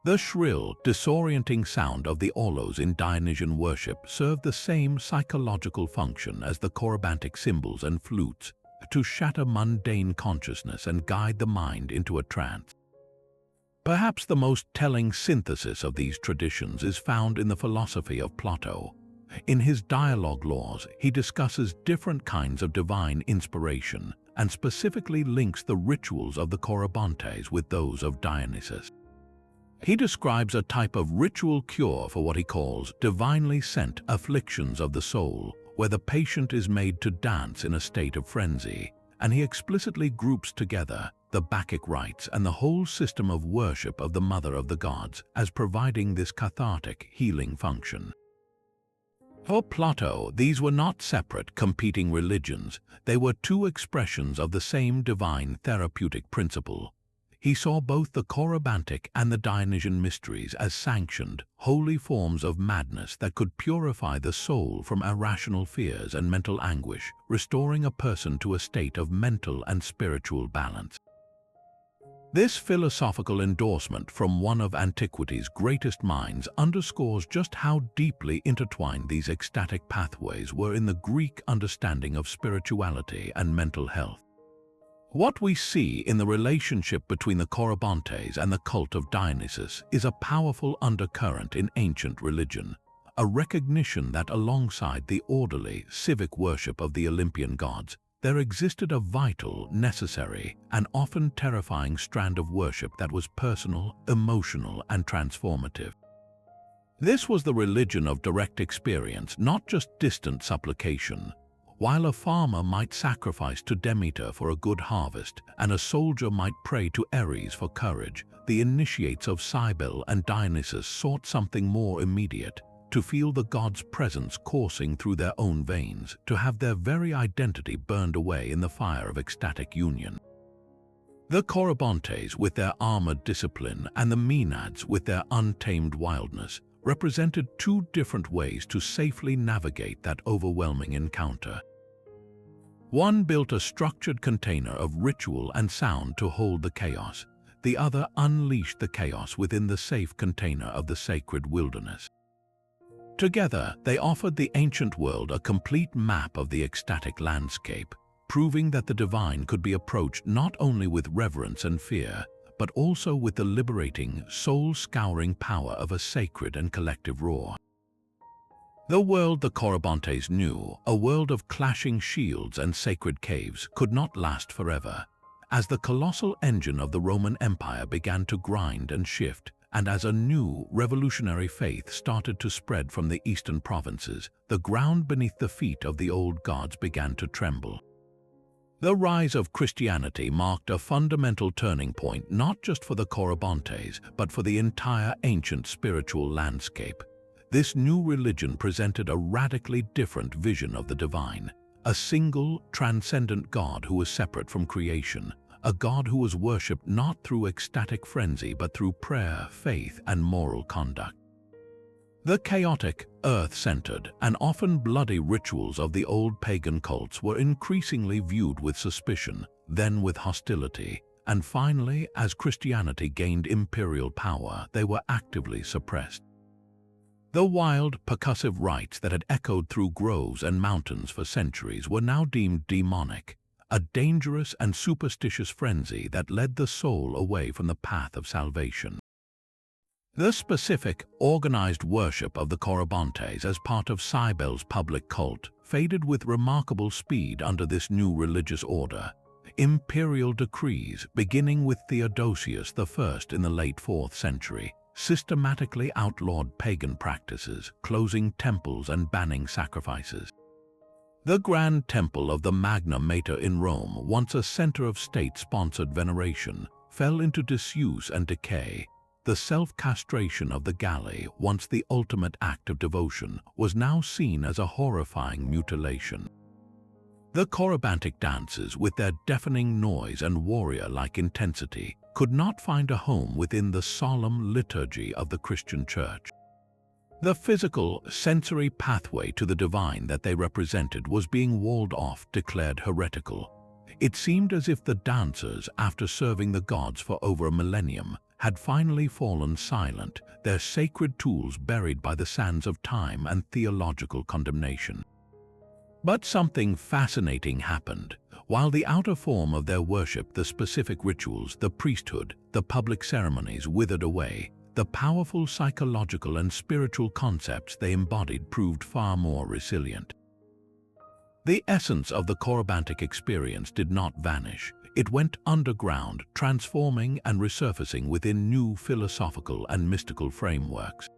The shrill, disorienting sound of the aulos in Dionysian worship served the same psychological function as the Corybantic cymbals and flutes, to shatter mundane consciousness and guide the mind into a trance. Perhaps the most telling synthesis of these traditions is found in the philosophy of Plato. In his dialogue laws, he discusses different kinds of divine inspiration and specifically links the rituals of the Corybantes with those of Dionysus. He describes a type of ritual cure for what he calls divinely sent afflictions of the soul, where the patient is made to dance in a state of frenzy, and he explicitly groups together the Bacchic rites and the whole system of worship of the Mother of the Gods as providing this cathartic healing function. For Plato, these were not separate, competing religions. They were two expressions of the same divine therapeutic principle. He saw both the Corybantic and the Dionysian mysteries as sanctioned, holy forms of madness that could purify the soul from irrational fears and mental anguish, restoring a person to a state of mental and spiritual balance. This philosophical endorsement from one of antiquity's greatest minds underscores just how deeply intertwined these ecstatic pathways were in the Greek understanding of spirituality and mental health. What we see in the relationship between the Corybantes and the cult of Dionysus is a powerful undercurrent in ancient religion, a recognition that alongside the orderly, civic worship of the Olympian gods, there existed a vital, necessary, and often terrifying strand of worship that was personal, emotional, and transformative. This was the religion of direct experience, not just distant supplication. While a farmer might sacrifice to Demeter for a good harvest, and a soldier might pray to Ares for courage, the initiates of Cybele and Dionysus sought something more immediate, to feel the god's presence coursing through their own veins, to have their very identity burned away in the fire of ecstatic union. The Corybantes, with their armored discipline, and the Maenads, with their untamed wildness, represented two different ways to safely navigate that overwhelming encounter. One built a structured container of ritual and sound to hold the chaos. The other unleashed the chaos within the safe container of the sacred wilderness. Together, they offered the ancient world a complete map of the ecstatic landscape, proving that the divine could be approached not only with reverence and fear, but also with the liberating, soul-scouring power of a sacred and collective roar. The world the Corybantes knew, a world of clashing shields and sacred caves, could not last forever. As the colossal engine of the Roman Empire began to grind and shift, and as a new, revolutionary faith started to spread from the eastern provinces, the ground beneath the feet of the old gods began to tremble. The rise of Christianity marked a fundamental turning point not just for the Corybantes, but for the entire ancient spiritual landscape. This new religion presented a radically different vision of the divine, a single, transcendent God who was separate from creation, a God who was worshipped not through ecstatic frenzy but through prayer, faith, and moral conduct. The chaotic, earth-centered, and often bloody rituals of the old pagan cults were increasingly viewed with suspicion, then with hostility, and finally, as Christianity gained imperial power, they were actively suppressed. The wild, percussive rites that had echoed through groves and mountains for centuries were now deemed demonic, a dangerous and superstitious frenzy that led the soul away from the path of salvation. The specific, organized worship of the Corybantes as part of Cybele's public cult faded with remarkable speed under this new religious order. Imperial decrees, beginning with Theodosius I in the late 4th century, systematically outlawed pagan practices, closing temples and banning sacrifices. The Grand Temple of the Magna Mater in Rome, once a center of state-sponsored veneration, fell into disuse and decay. The self-castration of the Galli, once the ultimate act of devotion, was now seen as a horrifying mutilation. The Corybantic dances, with their deafening noise and warrior-like intensity, could not find a home within the solemn liturgy of the Christian Church. The physical, sensory pathway to the divine that they represented was being walled off, declared heretical. It seemed as if the dancers, after serving the gods for over a millennium, had finally fallen silent, their sacred tools buried by the sands of time and theological condemnation. But something fascinating happened. While the outer form of their worship, the specific rituals, the priesthood, the public ceremonies withered away, the powerful psychological and spiritual concepts they embodied proved far more resilient. The essence of the Corybantic experience did not vanish. It went underground, transforming and resurfacing within new philosophical and mystical frameworks.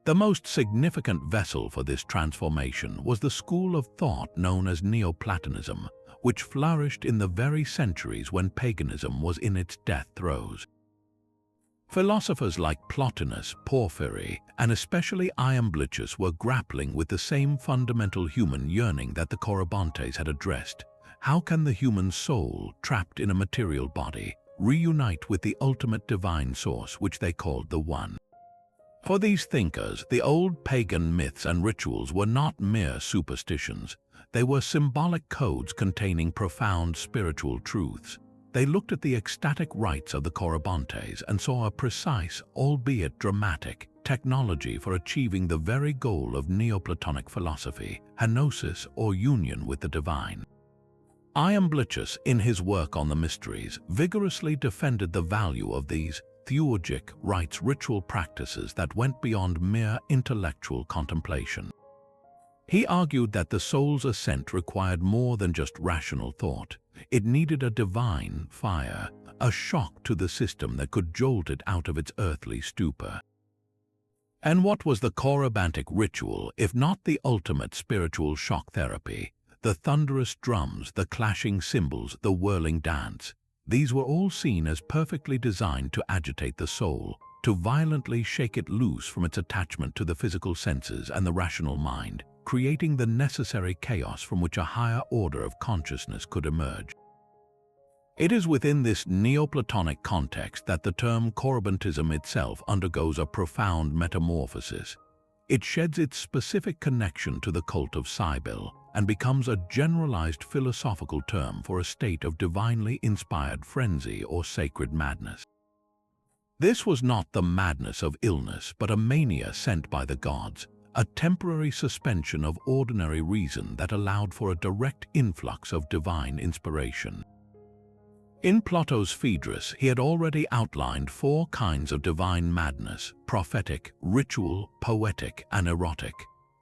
The most significant vessel for this transformation was the school of thought known as Neoplatonism, which flourished in the very centuries when paganism was in its death throes. Philosophers like Plotinus, Porphyry, and especially Iamblichus were grappling with the same fundamental human yearning that the Corybantes had addressed. How can the human soul, trapped in a material body, reunite with the ultimate divine source, which they called the One? For these thinkers, the old pagan myths and rituals were not mere superstitions. They were symbolic codes containing profound spiritual truths. They looked at the ecstatic rites of the Corybantes and saw a precise, albeit dramatic, technology for achieving the very goal of Neoplatonic philosophy, henosis or union with the divine. Iamblichus, in his work on the mysteries, vigorously defended the value of these theurgic rites, ritual practices that went beyond mere intellectual contemplation. He argued that the soul's ascent required more than just rational thought. It needed a divine fire, a shock to the system that could jolt it out of its earthly stupor. And what was the Corybantic ritual, if not the ultimate spiritual shock therapy? The thunderous drums, the clashing cymbals, the whirling dance. These were all seen as perfectly designed to agitate the soul, to violently shake it loose from its attachment to the physical senses and the rational mind, creating the necessary chaos from which a higher order of consciousness could emerge. It is within this Neoplatonic context that the term Corybantism itself undergoes a profound metamorphosis. It sheds its specific connection to the cult of Cybele and becomes a generalized philosophical term for a state of divinely inspired frenzy or sacred madness. This was not the madness of illness, but a mania sent by the gods, a temporary suspension of ordinary reason that allowed for a direct influx of divine inspiration. In Plato's Phaedrus, he had already outlined 4 kinds of divine madness: prophetic, ritual, poetic, and erotic.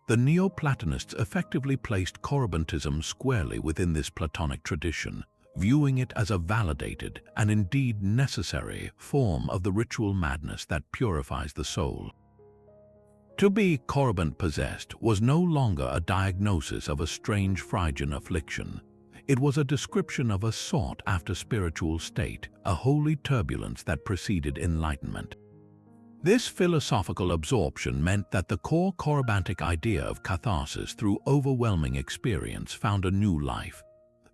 The Neoplatonists effectively placed Corybantism squarely within this Platonic tradition, viewing it as a validated and indeed necessary form of the ritual madness that purifies the soul. To be Corybant-possessed was no longer a diagnosis of a strange Phrygian affliction. It was a description of a sought-after spiritual state, a holy turbulence that preceded enlightenment. This philosophical absorption meant that the core Corybantic idea of catharsis through overwhelming experience found a new life.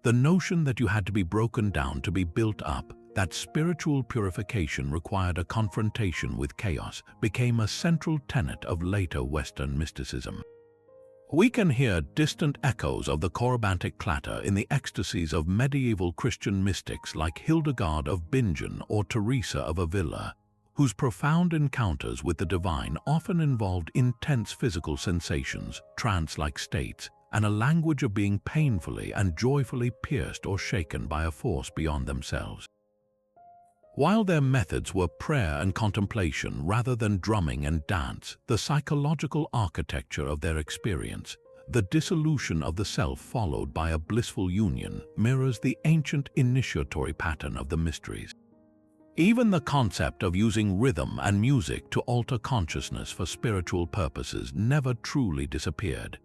The notion that you had to be broken down to be built up, that spiritual purification required a confrontation with chaos, became a central tenet of later Western mysticism. We can hear distant echoes of the Corybantic clatter in the ecstasies of medieval Christian mystics like Hildegard of Bingen or Teresa of Avila, whose profound encounters with the divine often involved intense physical sensations, trance-like states, and a language of being painfully and joyfully pierced or shaken by a force beyond themselves. While their methods were prayer and contemplation rather than drumming and dance, the psychological architecture of their experience, the dissolution of the self followed by a blissful union, mirrors the ancient initiatory pattern of the mysteries. Even the concept of using rhythm and music to alter consciousness for spiritual purposes never truly disappeared.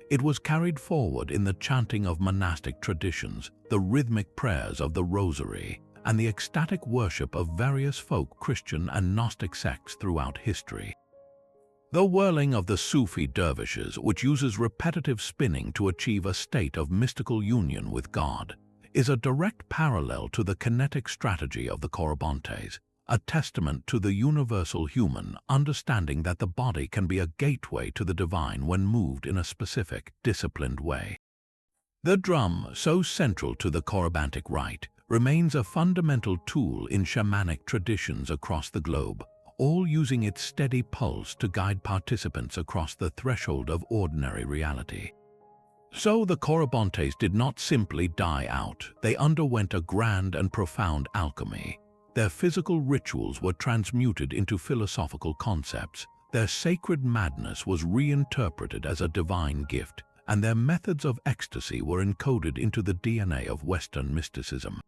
It was carried forward in the chanting of monastic traditions, the rhythmic prayers of the Rosary, and the ecstatic worship of various folk Christian and Gnostic sects throughout history. The whirling of the Sufi dervishes, which uses repetitive spinning to achieve a state of mystical union with God, is a direct parallel to the kinetic strategy of the Corybantes, a testament to the universal human understanding that the body can be a gateway to the divine when moved in a specific, disciplined way. The drum, so central to the Corybantic rite, remains a fundamental tool in shamanic traditions across the globe, all using its steady pulse to guide participants across the threshold of ordinary reality. So the Corybantes did not simply die out, they underwent a grand and profound alchemy. Their physical rituals were transmuted into philosophical concepts, their sacred madness was reinterpreted as a divine gift, and their methods of ecstasy were encoded into the DNA of Western mysticism.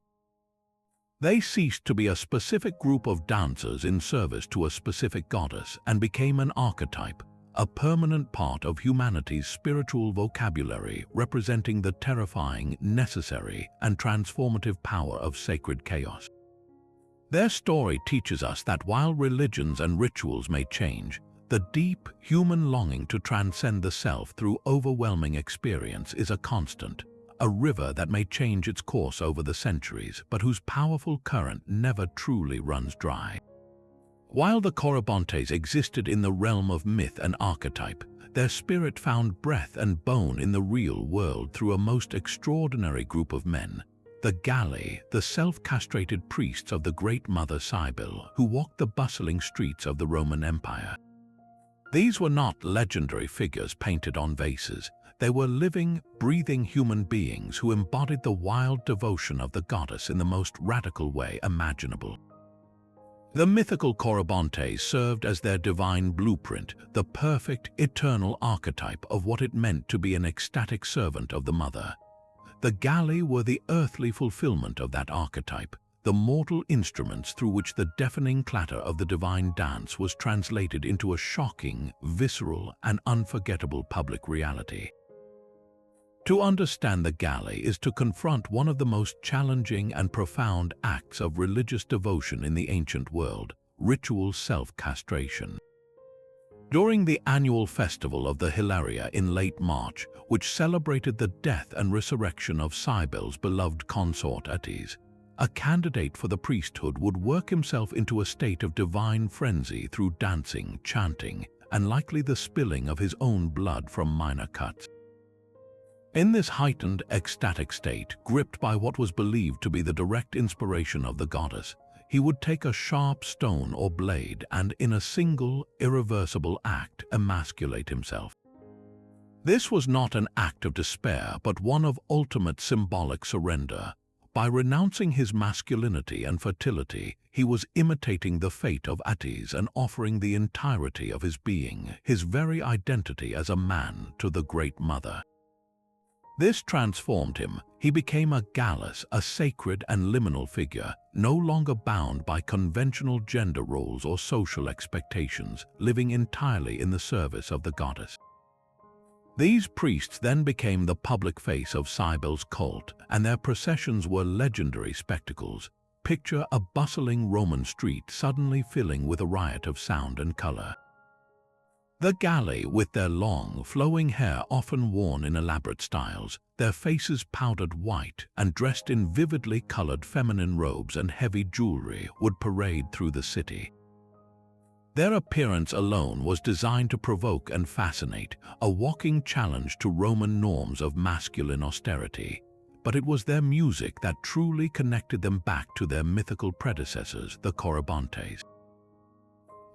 They ceased to be a specific group of dancers in service to a specific goddess and became an archetype, a permanent part of humanity's spiritual vocabulary representing the terrifying, necessary, and transformative power of sacred chaos. Their story teaches us that while religions and rituals may change, the deep, human longing to transcend the self through overwhelming experience is a constant, a river that may change its course over the centuries, but whose powerful current never truly runs dry. While the Corybantes existed in the realm of myth and archetype, their spirit found breath and bone in the real world through a most extraordinary group of men, the Galli, the self-castrated priests of the Great Mother Cybele, who walked the bustling streets of the Roman Empire. These were not legendary figures painted on vases. They were living, breathing human beings who embodied the wild devotion of the goddess in the most radical way imaginable. The mythical Corybantes served as their divine blueprint, the perfect, eternal archetype of what it meant to be an ecstatic servant of the Mother. The Galli were the earthly fulfillment of that archetype, the mortal instruments through which the deafening clatter of the divine dance was translated into a shocking, visceral, and unforgettable public reality. To understand the Galli is to confront one of the most challenging and profound acts of religious devotion in the ancient world, ritual self-castration. During the annual festival of the Hilaria in late March, which celebrated the death and resurrection of Cybele's beloved consort Attis, a candidate for the priesthood would work himself into a state of divine frenzy through dancing, chanting, and likely the spilling of his own blood from minor cuts. In this heightened, ecstatic state, gripped by what was believed to be the direct inspiration of the goddess, he would take a sharp stone or blade and, in a single, irreversible act, emasculate himself. This was not an act of despair, but one of ultimate symbolic surrender. By renouncing his masculinity and fertility, he was imitating the fate of Attis and offering the entirety of his being, his very identity as a man, to the Great Mother. This transformed him. He became a Gallus, a sacred and liminal figure, no longer bound by conventional gender roles or social expectations, living entirely in the service of the goddess. These priests then became the public face of Cybele's cult, and their processions were legendary spectacles. Picture a bustling Roman street suddenly filling with a riot of sound and color. The Galli, with their long, flowing hair often worn in elaborate styles, their faces powdered white and dressed in vividly colored feminine robes and heavy jewelry, would parade through the city. Their appearance alone was designed to provoke and fascinate, a walking challenge to Roman norms of masculine austerity. But it was their music that truly connected them back to their mythical predecessors, the Corybantes.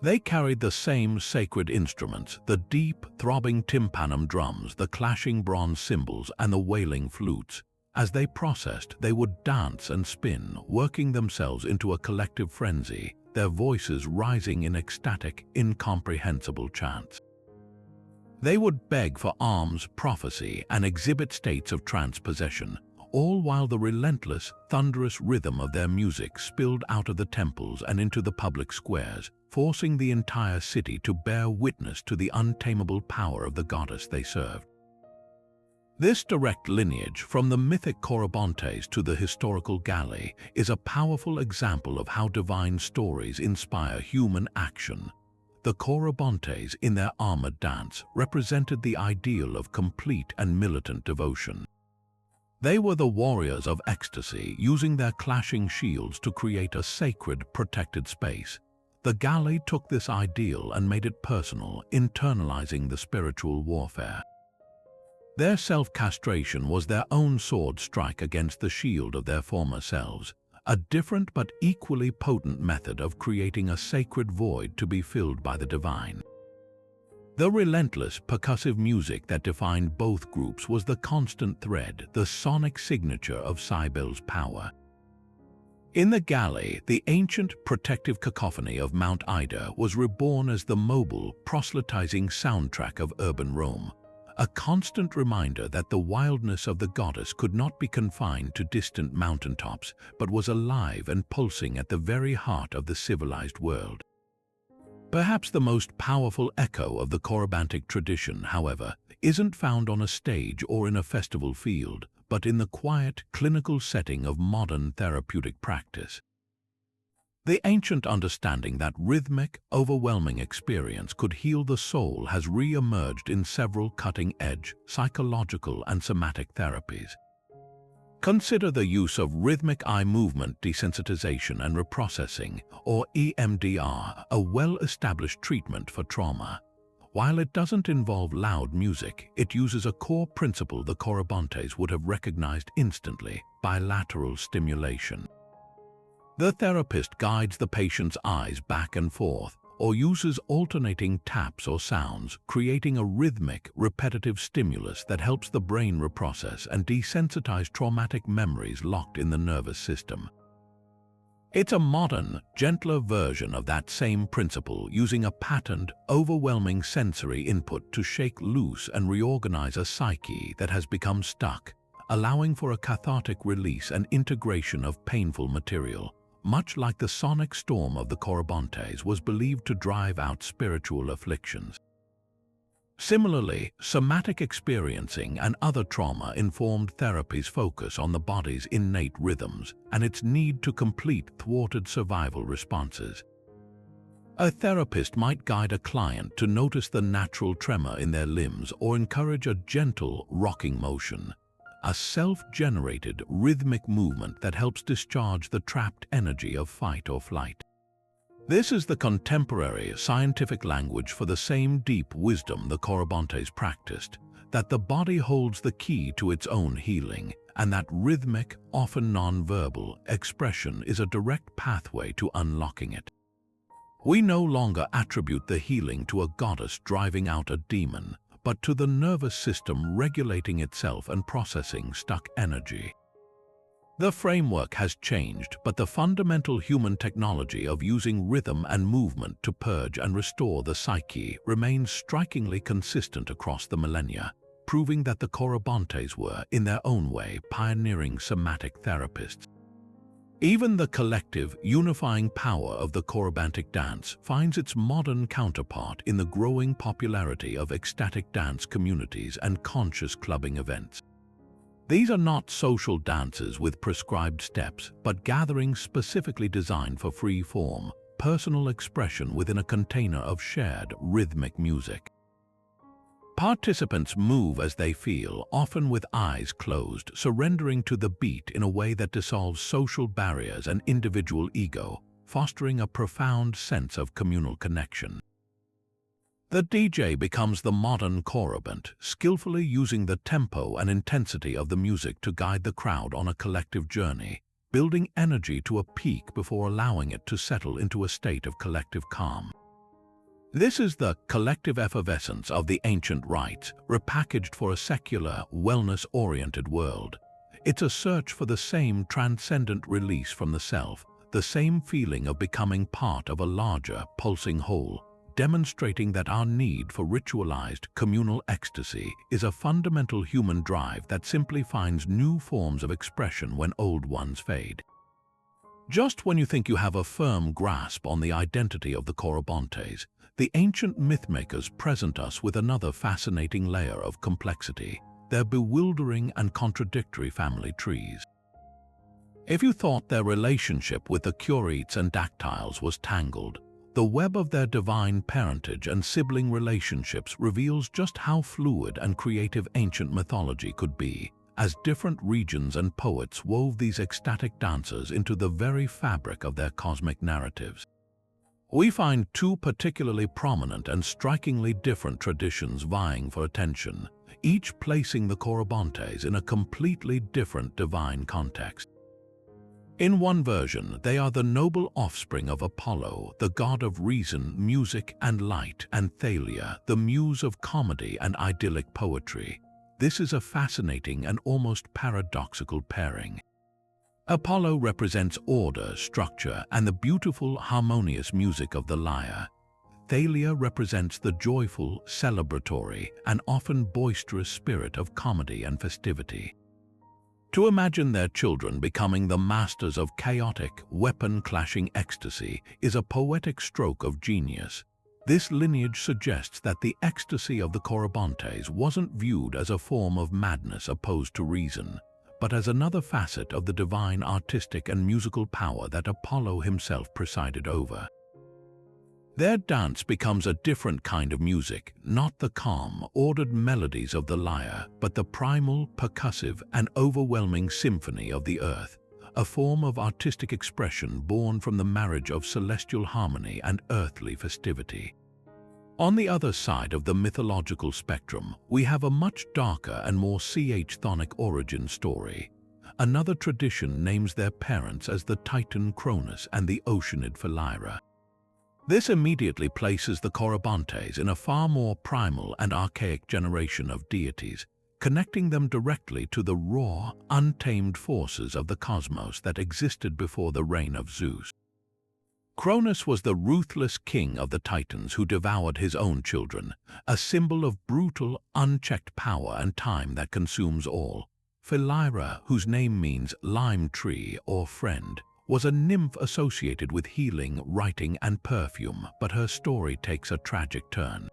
They carried the same sacred instruments, the deep, throbbing tympanum drums, the clashing bronze cymbals, and the wailing flutes. As they processed, they would dance and spin, working themselves into a collective frenzy, their voices rising in ecstatic, incomprehensible chants. They would beg for alms, prophecy, and exhibit states of trance possession, all while the relentless, thunderous rhythm of their music spilled out of the temples and into the public squares, forcing the entire city to bear witness to the untamable power of the goddess they served. This direct lineage, from the mythic Corybantes to the historical Galli, is a powerful example of how divine stories inspire human action. The Corybantes, in their armored dance, represented the ideal of complete and militant devotion. They were the warriors of ecstasy, using their clashing shields to create a sacred, protected space. The galley took this ideal and made it personal, internalizing the spiritual warfare. Their self-castration was their own sword strike against the shield of their former selves, a different but equally potent method of creating a sacred void to be filled by the divine. The relentless, percussive music that defined both groups was the constant thread, the sonic signature of Cybele's power. In the galley, the ancient, protective cacophony of Mount Ida was reborn as the mobile, proselytizing soundtrack of urban Rome, a constant reminder that the wildness of the goddess could not be confined to distant mountaintops, but was alive and pulsing at the very heart of the civilized world. Perhaps the most powerful echo of the Corybantic tradition, however, isn't found on a stage or in a festival field, but in the quiet, clinical setting of modern therapeutic practice. The ancient understanding that rhythmic, overwhelming experience could heal the soul has re-emerged in several cutting-edge psychological and somatic therapies. Consider the use of rhythmic eye movement desensitization and reprocessing, or EMDR, a well-established treatment for trauma. While it doesn't involve loud music, it uses a core principle the Corybantes would have recognized instantly: bilateral stimulation. The therapist guides the patient's eyes back and forth, or uses alternating taps or sounds, creating a rhythmic, repetitive stimulus that helps the brain reprocess and desensitize traumatic memories locked in the nervous system. It's a modern, gentler version of that same principle, using a patterned, overwhelming sensory input to shake loose and reorganize a psyche that has become stuck, allowing for a cathartic release and integration of painful material. Much like the sonic storm of the Corybantes was believed to drive out spiritual afflictions. Similarly, somatic experiencing and other trauma-informed therapies focus on the body's innate rhythms and its need to complete thwarted survival responses. A therapist might guide a client to notice the natural tremor in their limbs or encourage a gentle, rocking motion, a self-generated, rhythmic movement that helps discharge the trapped energy of fight or flight. This is the contemporary scientific language for the same deep wisdom the Corybantes practiced, that the body holds the key to its own healing, and that rhythmic, often non-verbal, expression is a direct pathway to unlocking it. We no longer attribute the healing to a goddess driving out a demon, but to the nervous system regulating itself and processing stuck energy. The framework has changed, but the fundamental human technology of using rhythm and movement to purge and restore the psyche remains strikingly consistent across the millennia, proving that the Corybantes were, in their own way, pioneering somatic therapists. Even the collective, unifying power of the Corybantic dance finds its modern counterpart in the growing popularity of ecstatic dance communities and conscious clubbing events. These are not social dances with prescribed steps, but gatherings specifically designed for free-form, personal expression within a container of shared, rhythmic music. Participants move as they feel, often with eyes closed, surrendering to the beat in a way that dissolves social barriers and individual ego, fostering a profound sense of communal connection. The DJ becomes the modern Corybant, skillfully using the tempo and intensity of the music to guide the crowd on a collective journey, building energy to a peak before allowing it to settle into a state of collective calm. This is the collective effervescence of the ancient rites, repackaged for a secular, wellness-oriented world. It's a search for the same transcendent release from the self, the same feeling of becoming part of a larger, pulsing whole, demonstrating that our need for ritualized, communal ecstasy is a fundamental human drive that simply finds new forms of expression when old ones fade. Just when you think you have a firm grasp on the identity of the Corybantes, the ancient mythmakers present us with another fascinating layer of complexity, their bewildering and contradictory family trees. If you thought their relationship with the Curetes and Dactyls was tangled, the web of their divine parentage and sibling relationships reveals just how fluid and creative ancient mythology could be, as different regions and poets wove these ecstatic dancers into the very fabric of their cosmic narratives. We find two particularly prominent and strikingly different traditions vying for attention, each placing the Corybantes in a completely different divine context. In one version, they are the noble offspring of Apollo, the god of reason, music, and light, and Thalia, the muse of comedy and idyllic poetry. This is a fascinating and almost paradoxical pairing. Apollo represents order, structure, and the beautiful, harmonious music of the lyre. Thalia represents the joyful, celebratory, and often boisterous spirit of comedy and festivity. To imagine their children becoming the masters of chaotic, weapon-clashing ecstasy is a poetic stroke of genius. This lineage suggests that the ecstasy of the Corybantes wasn't viewed as a form of madness opposed to reason, but as another facet of the divine artistic and musical power that Apollo himself presided over. Their dance becomes a different kind of music, not the calm, ordered melodies of the lyre, but the primal, percussive, and overwhelming symphony of the earth, a form of artistic expression born from the marriage of celestial harmony and earthly festivity. On the other side of the mythological spectrum, we have a much darker and more chthonic origin story. Another tradition names their parents as the Titan Cronus and the Oceanid Philyra. This immediately places the Corybantes in a far more primal and archaic generation of deities, connecting them directly to the raw, untamed forces of the cosmos that existed before the reign of Zeus. Cronus was the ruthless king of the Titans who devoured his own children, a symbol of brutal, unchecked power and time that consumes all. Philyra, whose name means lime tree or friend, was a nymph associated with healing, writing, and perfume, but her story takes a tragic turn.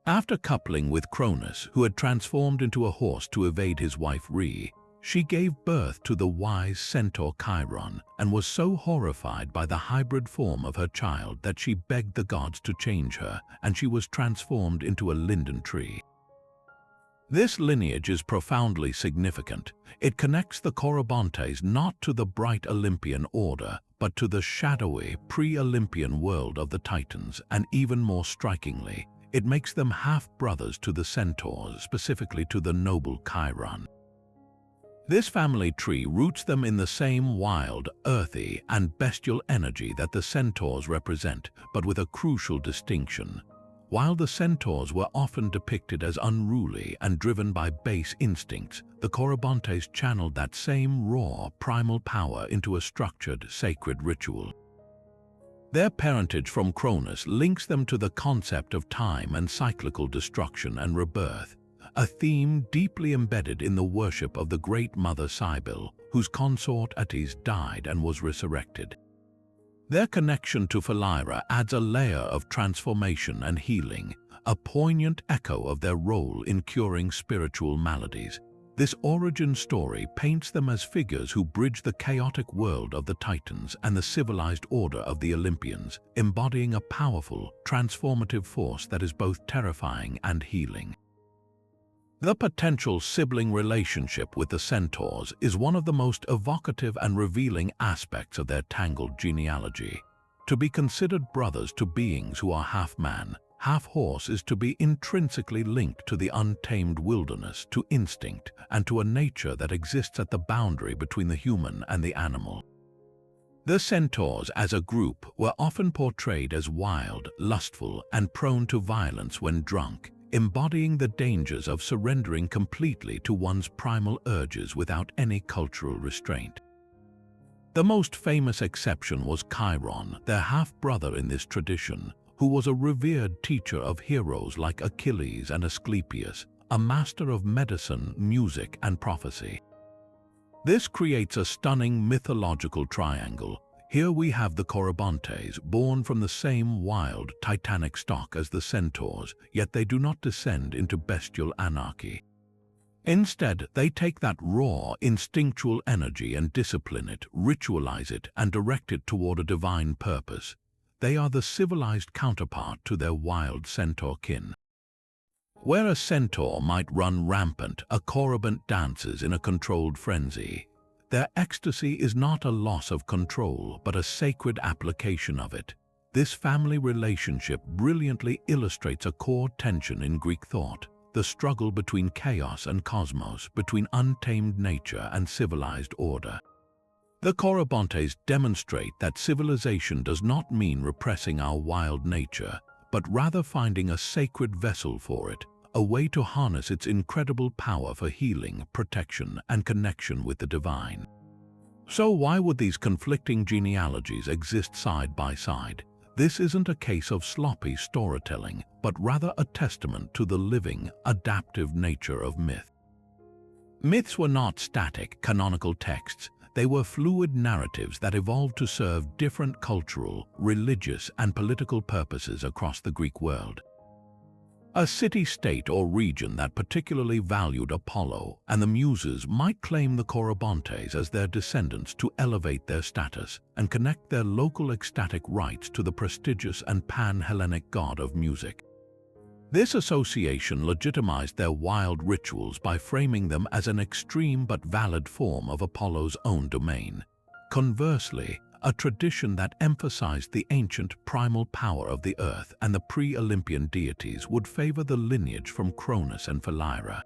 After coupling with Cronus, who had transformed into a horse to evade his wife Rhea, she gave birth to the wise centaur Chiron and was so horrified by the hybrid form of her child that she begged the gods to change her, and she was transformed into a linden tree. This lineage is profoundly significant. It connects the Corybantes not to the bright Olympian order, but to the shadowy, pre-Olympian world of the Titans, and even more strikingly, it makes them half-brothers to the centaurs, specifically to the noble Chiron. This family tree roots them in the same wild, earthy, and bestial energy that the centaurs represent, but with a crucial distinction. While the centaurs were often depicted as unruly and driven by base instincts, the Corybantes channeled that same raw, primal power into a structured, sacred ritual. Their parentage from Cronus links them to the concept of time and cyclical destruction and rebirth, a theme deeply embedded in the worship of the Great Mother Cybele, whose consort Attis died and was resurrected. Their connection to Philyra adds a layer of transformation and healing, a poignant echo of their role in curing spiritual maladies. This origin story paints them as figures who bridge the chaotic world of the Titans and the civilized order of the Olympians, embodying a powerful, transformative force that is both terrifying and healing. The potential sibling relationship with the centaurs is one of the most evocative and revealing aspects of their tangled genealogy. To be considered brothers to beings who are half man, half horse is to be intrinsically linked to the untamed wilderness, to instinct, and to a nature that exists at the boundary between the human and the animal. The centaurs as a group were often portrayed as wild, lustful, and prone to violence when drunk, embodying the dangers of surrendering completely to one's primal urges without any cultural restraint. The most famous exception was Chiron, their half-brother in this tradition, who was a revered teacher of heroes like Achilles and Asclepius, a master of medicine, music, and prophecy. This creates a stunning mythological triangle. Here we have the Corybantes, born from the same wild, titanic stock as the centaurs, yet they do not descend into bestial anarchy. Instead, they take that raw, instinctual energy and discipline it, ritualize it, and direct it toward a divine purpose. They are the civilized counterpart to their wild centaur kin. Where a centaur might run rampant, a Corybant dances in a controlled frenzy. Their ecstasy is not a loss of control, but a sacred application of it. This family relationship brilliantly illustrates a core tension in Greek thought, the struggle between chaos and cosmos, between untamed nature and civilized order. The Corybantes demonstrate that civilization does not mean repressing our wild nature, but rather finding a sacred vessel for it, a way to harness its incredible power for healing, protection, and connection with the divine. So why would these conflicting genealogies exist side by side? This isn't a case of sloppy storytelling, but rather a testament to the living, adaptive nature of myth. Myths were not static, canonical texts. They were fluid narratives that evolved to serve different cultural, religious, and political purposes across the Greek world. A city-state or region that particularly valued Apollo and the Muses might claim the Corybantes as their descendants to elevate their status and connect their local ecstatic rites to the prestigious and pan-Hellenic god of music. This association legitimized their wild rituals by framing them as an extreme but valid form of Apollo's own domain. Conversely, a tradition that emphasized the ancient primal power of the earth and the pre-Olympian deities would favor the lineage from Cronus and Philyra.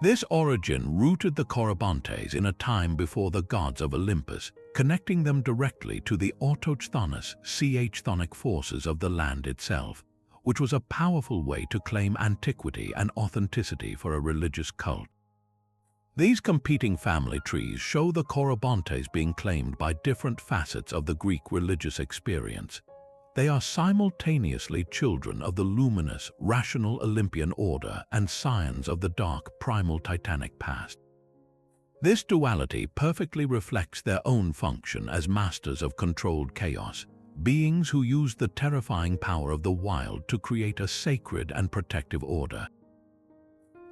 This origin rooted the Corybantes in a time before the gods of Olympus, connecting them directly to the autochthonous, chthonic forces of the land itself, which was a powerful way to claim antiquity and authenticity for a religious cult. These competing family trees show the Corybantes being claimed by different facets of the Greek religious experience. They are simultaneously children of the luminous, rational Olympian order and scions of the dark, primal Titanic past. This duality perfectly reflects their own function as masters of controlled chaos, beings who use the terrifying power of the wild to create a sacred and protective order.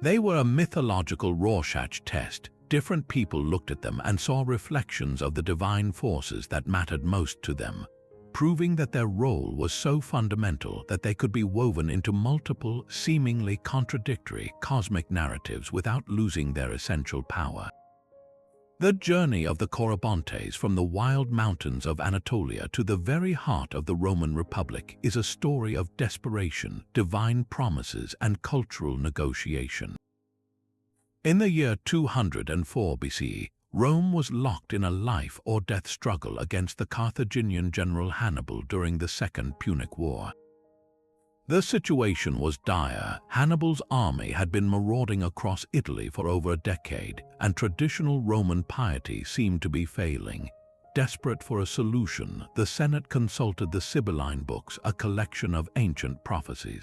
They were a mythological Rorschach test. Different people looked at them and saw reflections of the divine forces that mattered most to them, proving that their role was so fundamental that they could be woven into multiple, seemingly contradictory cosmic narratives without losing their essential power. The journey of the Corybantes from the wild mountains of Anatolia to the very heart of the Roman Republic is a story of desperation, divine promises, and cultural negotiation. In the year 204 BCE, Rome was locked in a life-or-death struggle against the Carthaginian general Hannibal during the Second Punic War. The situation was dire. Hannibal's army had been marauding across Italy for over a decade, and traditional Roman piety seemed to be failing. Desperate for a solution, the Senate consulted the Sibylline books, a collection of ancient prophecies.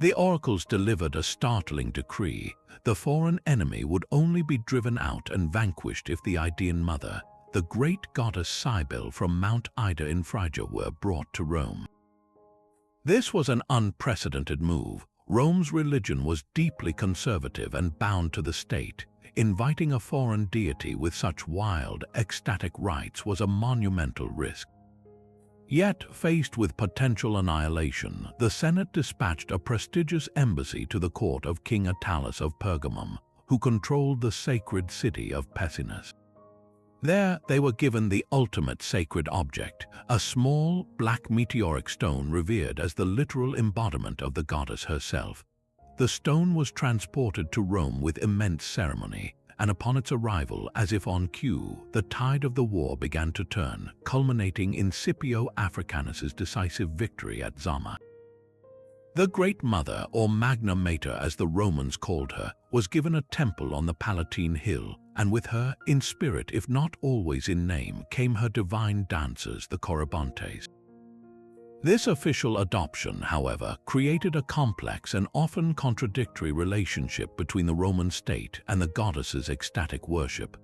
The oracles delivered a startling decree. The foreign enemy would only be driven out and vanquished if the Idaean mother, the great goddess Cybele from Mount Ida in Phrygia, were brought to Rome. This was an unprecedented move. Rome's religion was deeply conservative and bound to the state. Inviting a foreign deity with such wild, ecstatic rites was a monumental risk. Yet, faced with potential annihilation, the Senate dispatched a prestigious embassy to the court of King Attalus of Pergamum, who controlled the sacred city of Pessinus. There, they were given the ultimate sacred object, a small, black meteoric stone revered as the literal embodiment of the goddess herself. The stone was transported to Rome with immense ceremony, and upon its arrival, as if on cue, the tide of the war began to turn, culminating in Scipio Africanus's decisive victory at Zama. The Great Mother, or Magna Mater as the Romans called her, was given a temple on the Palatine Hill, and with her, in spirit if not always in name, came her divine dancers, the Corybantes. This official adoption, however, created a complex and often contradictory relationship between the Roman state and the goddess's ecstatic worship.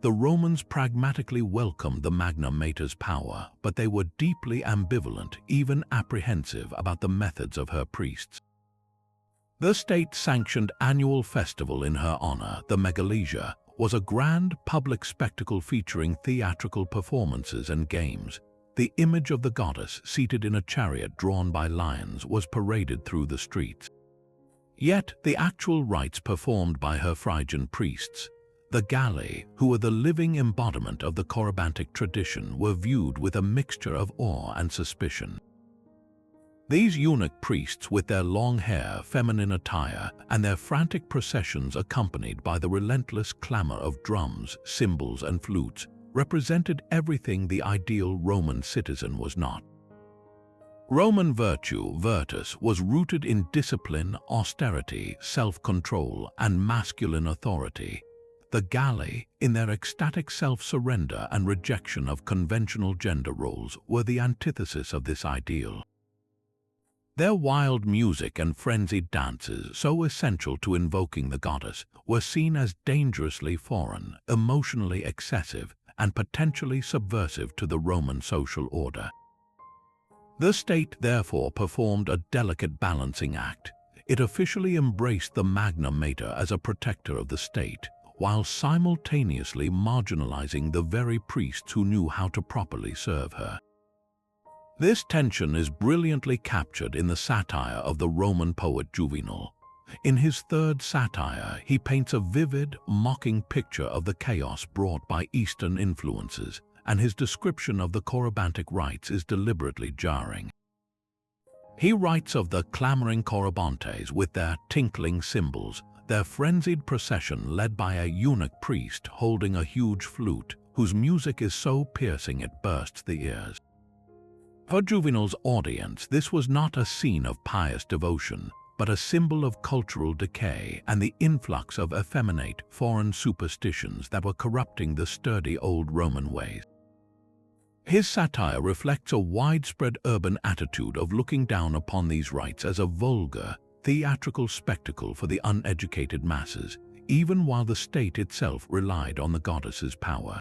The Romans pragmatically welcomed the Magna Mater's power, but they were deeply ambivalent, even apprehensive about the methods of her priests. The state-sanctioned annual festival in her honor, the Megalesia, was a grand public spectacle featuring theatrical performances and games. The image of the goddess, seated in a chariot drawn by lions, was paraded through the streets. Yet the actual rites performed by her Phrygian priests, the Galli, who were the living embodiment of the Corybantic tradition, were viewed with a mixture of awe and suspicion. These eunuch priests, with their long hair, feminine attire, and their frantic processions accompanied by the relentless clamor of drums, cymbals, and flutes, represented everything the ideal Roman citizen was not. Roman virtue, virtus, was rooted in discipline, austerity, self-control, and masculine authority. The Galli, in their ecstatic self-surrender and rejection of conventional gender roles, were the antithesis of this ideal. Their wild music and frenzied dances, so essential to invoking the goddess, were seen as dangerously foreign, emotionally excessive, and potentially subversive to the Roman social order. The state therefore performed a delicate balancing act. It officially embraced the Magna Mater as a protector of the state, while simultaneously marginalizing the very priests who knew how to properly serve her. This tension is brilliantly captured in the satire of the Roman poet Juvenal. In his third satire, he paints a vivid, mocking picture of the chaos brought by Eastern influences, and his description of the Corybantic rites is deliberately jarring. He writes of the clamoring Corybantes with their tinkling cymbals, their frenzied procession led by a eunuch priest holding a huge flute, whose music is so piercing it bursts the ears. For Juvenal's audience, this was not a scene of pious devotion, but a symbol of cultural decay and the influx of effeminate, foreign superstitions that were corrupting the sturdy old Roman ways. His satire reflects a widespread urban attitude of looking down upon these rites as a vulgar, theatrical spectacle for the uneducated masses, even while the state itself relied on the goddess's power.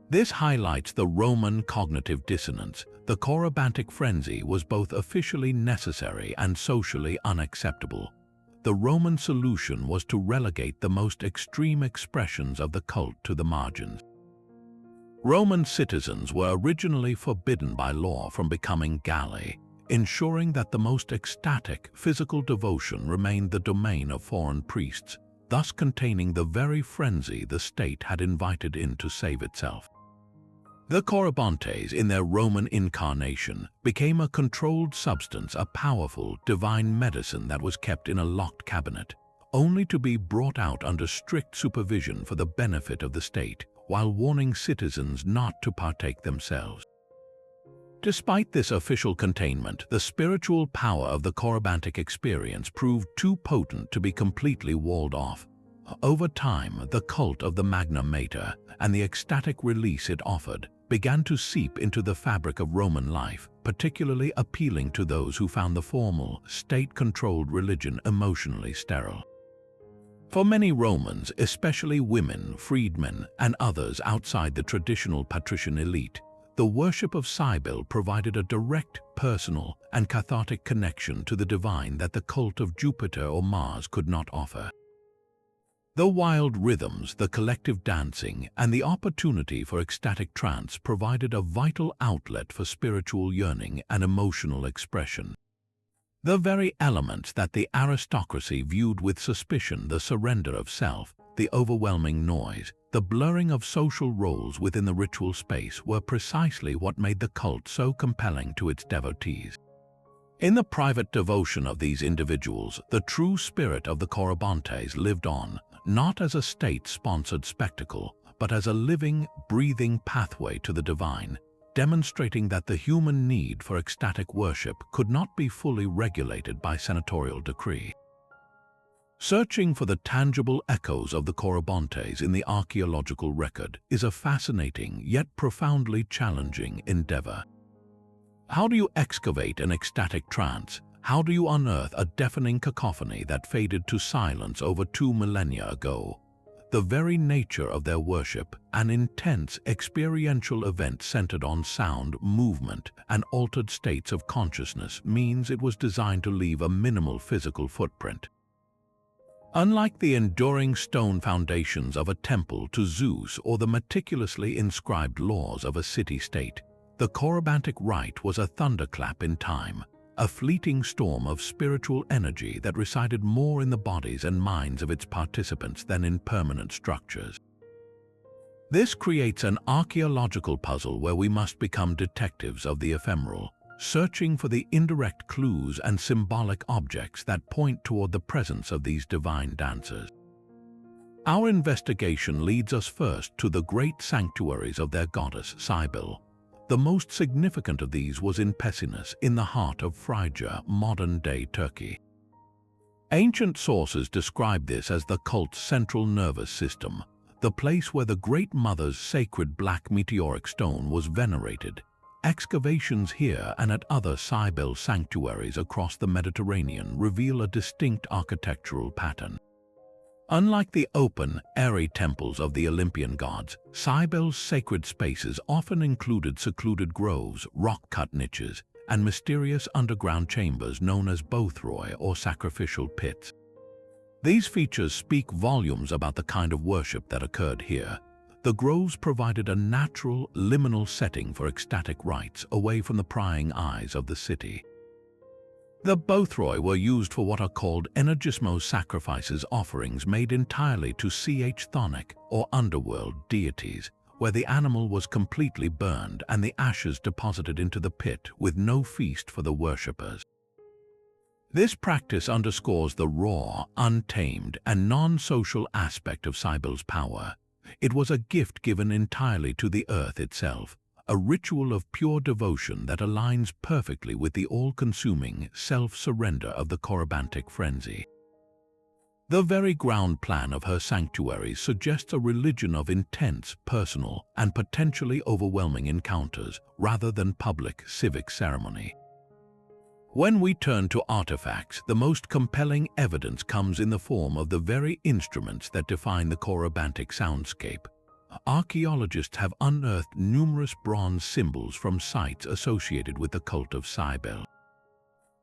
This highlights the Roman cognitive dissonance. The Corybantic frenzy was both officially necessary and socially unacceptable. The Roman solution was to relegate the most extreme expressions of the cult to the margins. Roman citizens were originally forbidden by law from becoming Galli, ensuring that the most ecstatic physical devotion remained the domain of foreign priests, thus containing the very frenzy the state had invited in to save itself. The Corybantes, in their Roman incarnation, became a controlled substance, a powerful, divine medicine that was kept in a locked cabinet, only to be brought out under strict supervision for the benefit of the state, while warning citizens not to partake themselves. Despite this official containment, the spiritual power of the Corybantic experience proved too potent to be completely walled off. Over time, the cult of the Magna Mater and the ecstatic release it offered began to seep into the fabric of Roman life, particularly appealing to those who found the formal, state-controlled religion emotionally sterile. For many Romans, especially women, freedmen, and others outside the traditional patrician elite, the worship of Cybele provided a direct, personal, and cathartic connection to the divine that the cult of Jupiter or Mars could not offer. The wild rhythms, the collective dancing, and the opportunity for ecstatic trance provided a vital outlet for spiritual yearning and emotional expression. The very elements that the aristocracy viewed with suspicion, the surrender of self, the overwhelming noise, the blurring of social roles within the ritual space, were precisely what made the cult so compelling to its devotees. In the private devotion of these individuals, the true spirit of the Corybantes lived on, not as a state-sponsored spectacle, but as a living, breathing pathway to the divine, demonstrating that the human need for ecstatic worship could not be fully regulated by senatorial decree. Searching for the tangible echoes of the Corybantes in the archaeological record is a fascinating yet profoundly challenging endeavor. How do you excavate an ecstatic trance? How do you unearth a deafening cacophony that faded to silence over 2 millennia ago? The very nature of their worship, an intense experiential event centered on sound, movement, and altered states of consciousness, means it was designed to leave a minimal physical footprint. Unlike the enduring stone foundations of a temple to Zeus or the meticulously inscribed laws of a city-state, the Corybantic rite was a thunderclap in time, a fleeting storm of spiritual energy that resided more in the bodies and minds of its participants than in permanent structures. This creates an archaeological puzzle where we must become detectives of the ephemeral, searching for the indirect clues and symbolic objects that point toward the presence of these divine dancers. Our investigation leads us first to the great sanctuaries of their goddess Cybele. The most significant of these was in Pessinus, in the heart of Phrygia, modern-day Turkey. Ancient sources describe this as the cult's central nervous system, the place where the Great Mother's sacred black meteoric stone was venerated. Excavations here and at other Cybele sanctuaries across the Mediterranean reveal a distinct architectural pattern. Unlike the open, airy temples of the Olympian gods, Cybele's sacred spaces often included secluded groves, rock-cut niches, and mysterious underground chambers known as Bothroi or sacrificial pits. These features speak volumes about the kind of worship that occurred here. The groves provided a natural, liminal setting for ecstatic rites away from the prying eyes of the city. The Bothroi were used for what are called energismo sacrifices, offerings made entirely to chthonic or underworld deities, where the animal was completely burned and the ashes deposited into the pit with no feast for the worshippers. This practice underscores the raw, untamed, and non-social aspect of Cybele's power. It was a gift given entirely to the earth itself, a ritual of pure devotion that aligns perfectly with the all-consuming self-surrender of the Corybantic frenzy. The very ground plan of her sanctuaries suggests a religion of intense, personal, and potentially overwhelming encounters rather than public civic ceremony. When we turn to artifacts, the most compelling evidence comes in the form of the very instruments that define the Corybantic soundscape. Archaeologists have unearthed numerous bronze cymbals from sites associated with the cult of Cybele.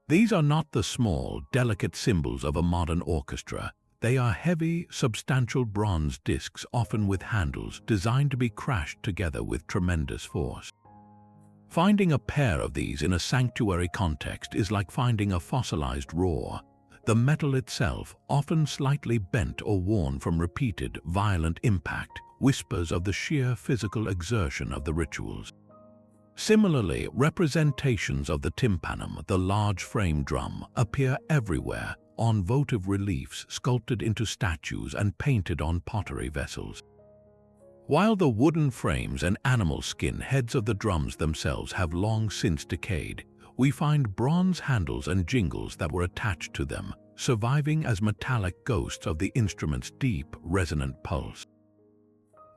These are not the small, delicate cymbals of a modern orchestra. They are heavy, substantial bronze discs, often with handles, designed to be crashed together with tremendous force. Finding a pair of these in a sanctuary context is like finding a fossilized roar. The metal itself, often slightly bent or worn from repeated, violent impact, whispers of the sheer physical exertion of the rituals. Similarly, representations of the tympanum, the large frame drum, appear everywhere on votive reliefs sculpted into statues and painted on pottery vessels. While the wooden frames and animal skin heads of the drums themselves have long since decayed, we find bronze handles and jingles that were attached to them, surviving as metallic ghosts of the instrument's deep, resonant pulse.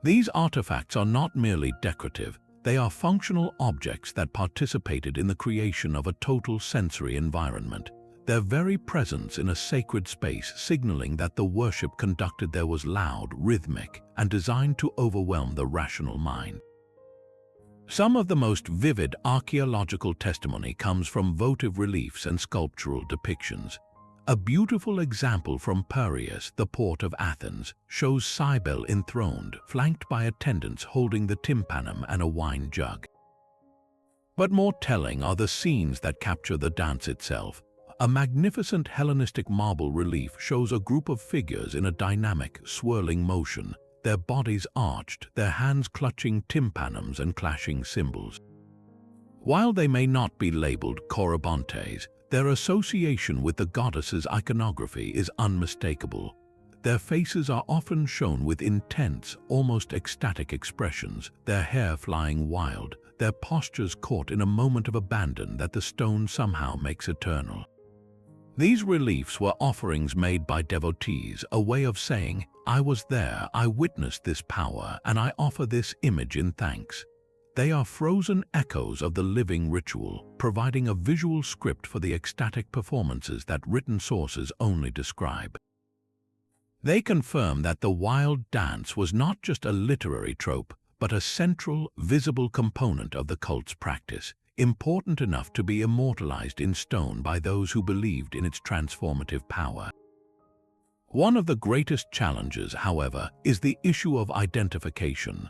These artifacts are not merely decorative, they are functional objects that participated in the creation of a total sensory environment, their very presence in a sacred space signaling that the worship conducted there was loud, rhythmic, and designed to overwhelm the rational mind. Some of the most vivid archaeological testimony comes from votive reliefs and sculptural depictions. A beautiful example from Piraeus, the port of Athens, shows Cybele enthroned, flanked by attendants holding the tympanum and a wine jug. But more telling are the scenes that capture the dance itself. A magnificent Hellenistic marble relief shows a group of figures in a dynamic, swirling motion, their bodies arched, their hands clutching tympanums and clashing cymbals. While they may not be labeled Corybantes, their association with the goddess's iconography is unmistakable. Their faces are often shown with intense, almost ecstatic expressions, their hair flying wild, their postures caught in a moment of abandon that the stone somehow makes eternal. These reliefs were offerings made by devotees, a way of saying, "I was there, I witnessed this power, and I offer this image in thanks." They are frozen echoes of the living ritual, providing a visual script for the ecstatic performances that written sources only describe. They confirm that the wild dance was not just a literary trope, but a central, visible component of the cult's practice, important enough to be immortalized in stone by those who believed in its transformative power. One of the greatest challenges, however, is the issue of identification.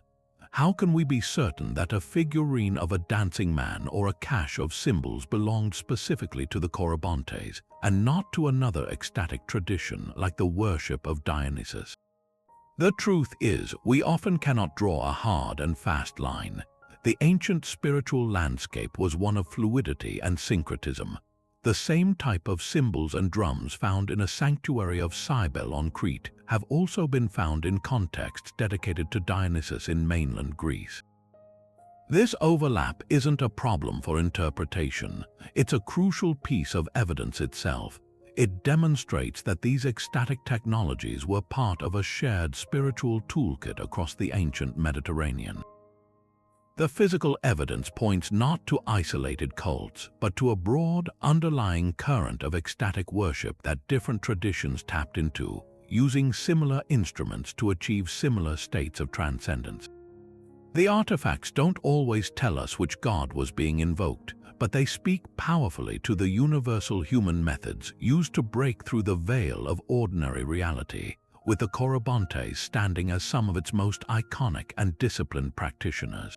how can we be certain that a figurine of a dancing man or a cache of cymbals belonged specifically to the Corybantes and not to another ecstatic tradition like the worship of Dionysus? The truth is, we often cannot draw a hard and fast line. The ancient spiritual landscape was one of fluidity and syncretism. The same type of cymbals and drums found in a sanctuary of Cybele on Crete have also been found in contexts dedicated to Dionysus in mainland Greece. This overlap isn't a problem for interpretation. It's a crucial piece of evidence itself. It demonstrates that these ecstatic technologies were part of a shared spiritual toolkit across the ancient Mediterranean. The physical evidence points not to isolated cults, but to a broad, underlying current of ecstatic worship that different traditions tapped into, using similar instruments to achieve similar states of transcendence. The artifacts don't always tell us which god was being invoked, but they speak powerfully to the universal human methods used to break through the veil of ordinary reality, with the Corybantes standing as some of its most iconic and disciplined practitioners.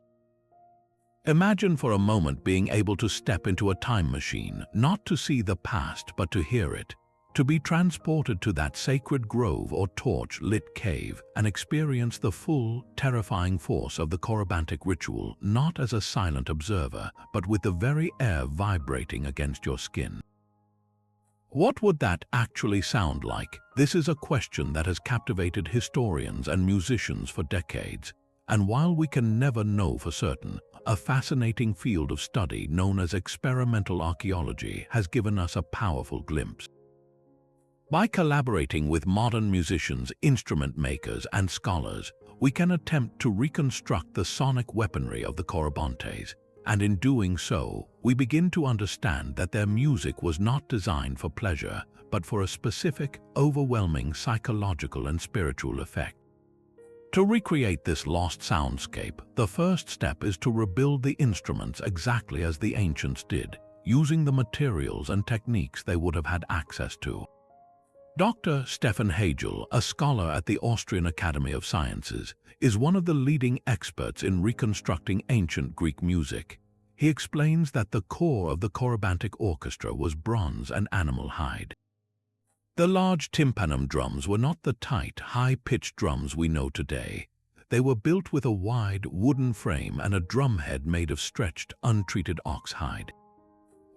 Imagine for a moment being able to step into a time machine, not to see the past but to hear it, to be transported to that sacred grove or torch-lit cave and experience the full, terrifying force of the Corybantic ritual, not as a silent observer, but with the very air vibrating against your skin. What would that actually sound like? This is a question that has captivated historians and musicians for decades, and while we can never know for certain, a fascinating field of study known as experimental archaeology has given us a powerful glimpse. By collaborating with modern musicians, instrument makers, and scholars, we can attempt to reconstruct the sonic weaponry of the Corybantes, and in doing so, we begin to understand that their music was not designed for pleasure, but for a specific, overwhelming psychological and spiritual effect. To recreate this lost soundscape, the first step is to rebuild the instruments exactly as the ancients did, using the materials and techniques they would have had access to. Dr. Stefan Hagel, a scholar at the Austrian Academy of Sciences, is one of the leading experts in reconstructing ancient Greek music. He explains that the core of the Corybantic orchestra was bronze and animal hide. The large tympanum drums were not the tight, high-pitched drums we know today. They were built with a wide, wooden frame and a drumhead made of stretched, untreated ox hide.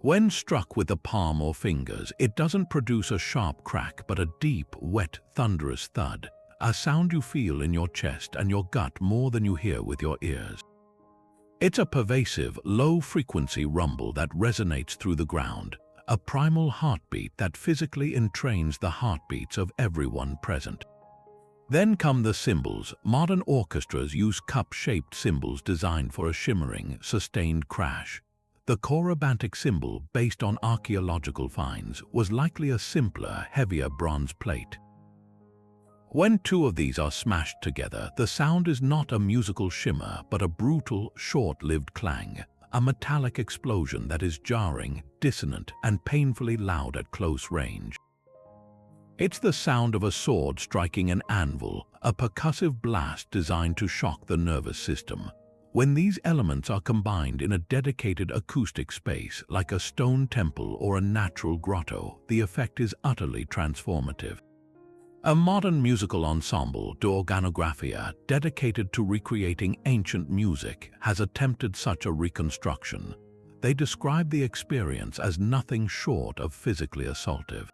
When struck with the palm or fingers, it doesn't produce a sharp crack but a deep, wet, thunderous thud, a sound you feel in your chest and your gut more than you hear with your ears. It's a pervasive, low-frequency rumble that resonates through the ground, a primal heartbeat that physically entrains the heartbeats of everyone present. Then come the cymbals. Modern orchestras use cup-shaped cymbals designed for a shimmering, sustained crash. The Corybantic cymbal, based on archaeological finds, was likely a simpler, heavier bronze plate. When two of these are smashed together, the sound is not a musical shimmer, but a brutal, short-lived clang, a metallic explosion that is jarring, dissonant, and painfully loud at close range. It's the sound of a sword striking an anvil, a percussive blast designed to shock the nervous system. When these elements are combined in a dedicated acoustic space, like a stone temple or a natural grotto, the effect is utterly transformative. A modern musical ensemble, De Organographia, dedicated to recreating ancient music, has attempted such a reconstruction. They describe the experience as nothing short of physically assaultive.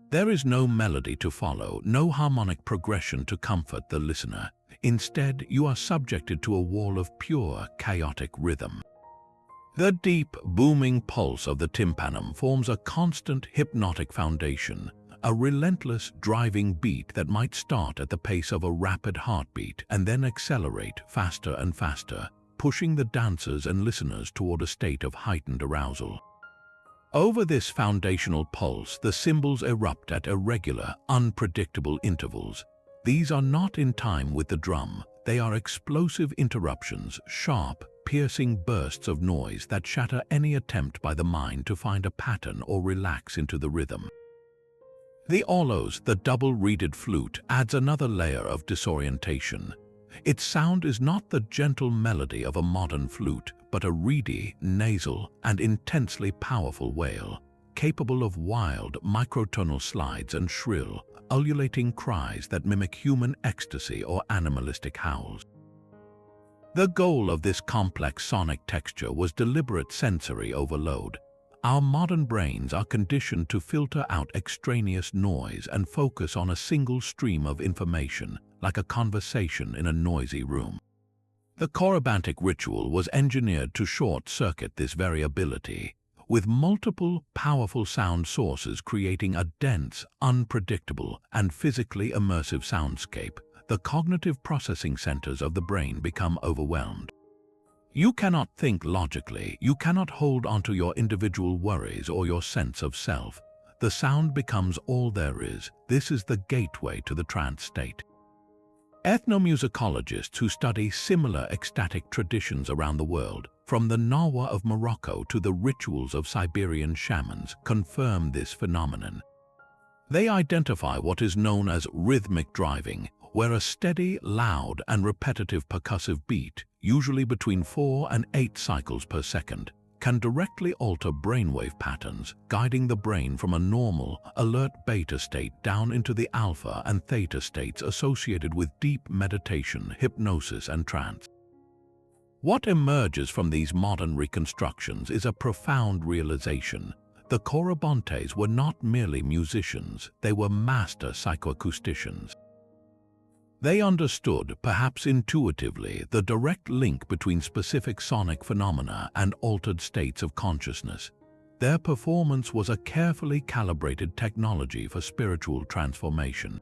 There is no melody to follow, no harmonic progression to comfort the listener. Instead, you are subjected to a wall of pure, chaotic rhythm. The deep, booming pulse of the tympanum forms a constant, hypnotic foundation, a relentless, driving beat that might start at the pace of a rapid heartbeat and then accelerate faster and faster, pushing the dancers and listeners toward a state of heightened arousal. Over this foundational pulse, the cymbals erupt at irregular, unpredictable intervals. These are not in time with the drum. They are explosive interruptions, sharp, piercing bursts of noise that shatter any attempt by the mind to find a pattern or relax into the rhythm. The aulos, the double-reeded flute, adds another layer of disorientation. Its sound is not the gentle melody of a modern flute, but a reedy, nasal, and intensely powerful wail, capable of wild, microtonal slides and shrill, ululating cries that mimic human ecstasy or animalistic howls. The goal of this complex sonic texture was deliberate sensory overload. Our modern brains are conditioned to filter out extraneous noise and focus on a single stream of information, like a conversation in a noisy room. The Corybantic ritual was engineered to short-circuit this variability, with multiple, powerful sound sources creating a dense, unpredictable, and physically immersive soundscape. The cognitive processing centers of the brain become overwhelmed. You cannot think logically, you cannot hold onto your individual worries or your sense of self. The sound becomes all there is. This is the gateway to the trance state. Ethnomusicologists who study similar ecstatic traditions around the world, from the Nawa of Morocco to the rituals of Siberian shamans, confirm this phenomenon. They identify what is known as rhythmic driving, where a steady, loud, and repetitive percussive beat, usually between 4 and 8 cycles per second, can directly alter brainwave patterns, guiding the brain from a normal, alert beta state down into the alpha and theta states associated with deep meditation, hypnosis, and trance. What emerges from these modern reconstructions is a profound realization. The Corybantes were not merely musicians, they were master psychoacousticians. They understood, perhaps intuitively, the direct link between specific sonic phenomena and altered states of consciousness. Their performance was a carefully calibrated technology for spiritual transformation.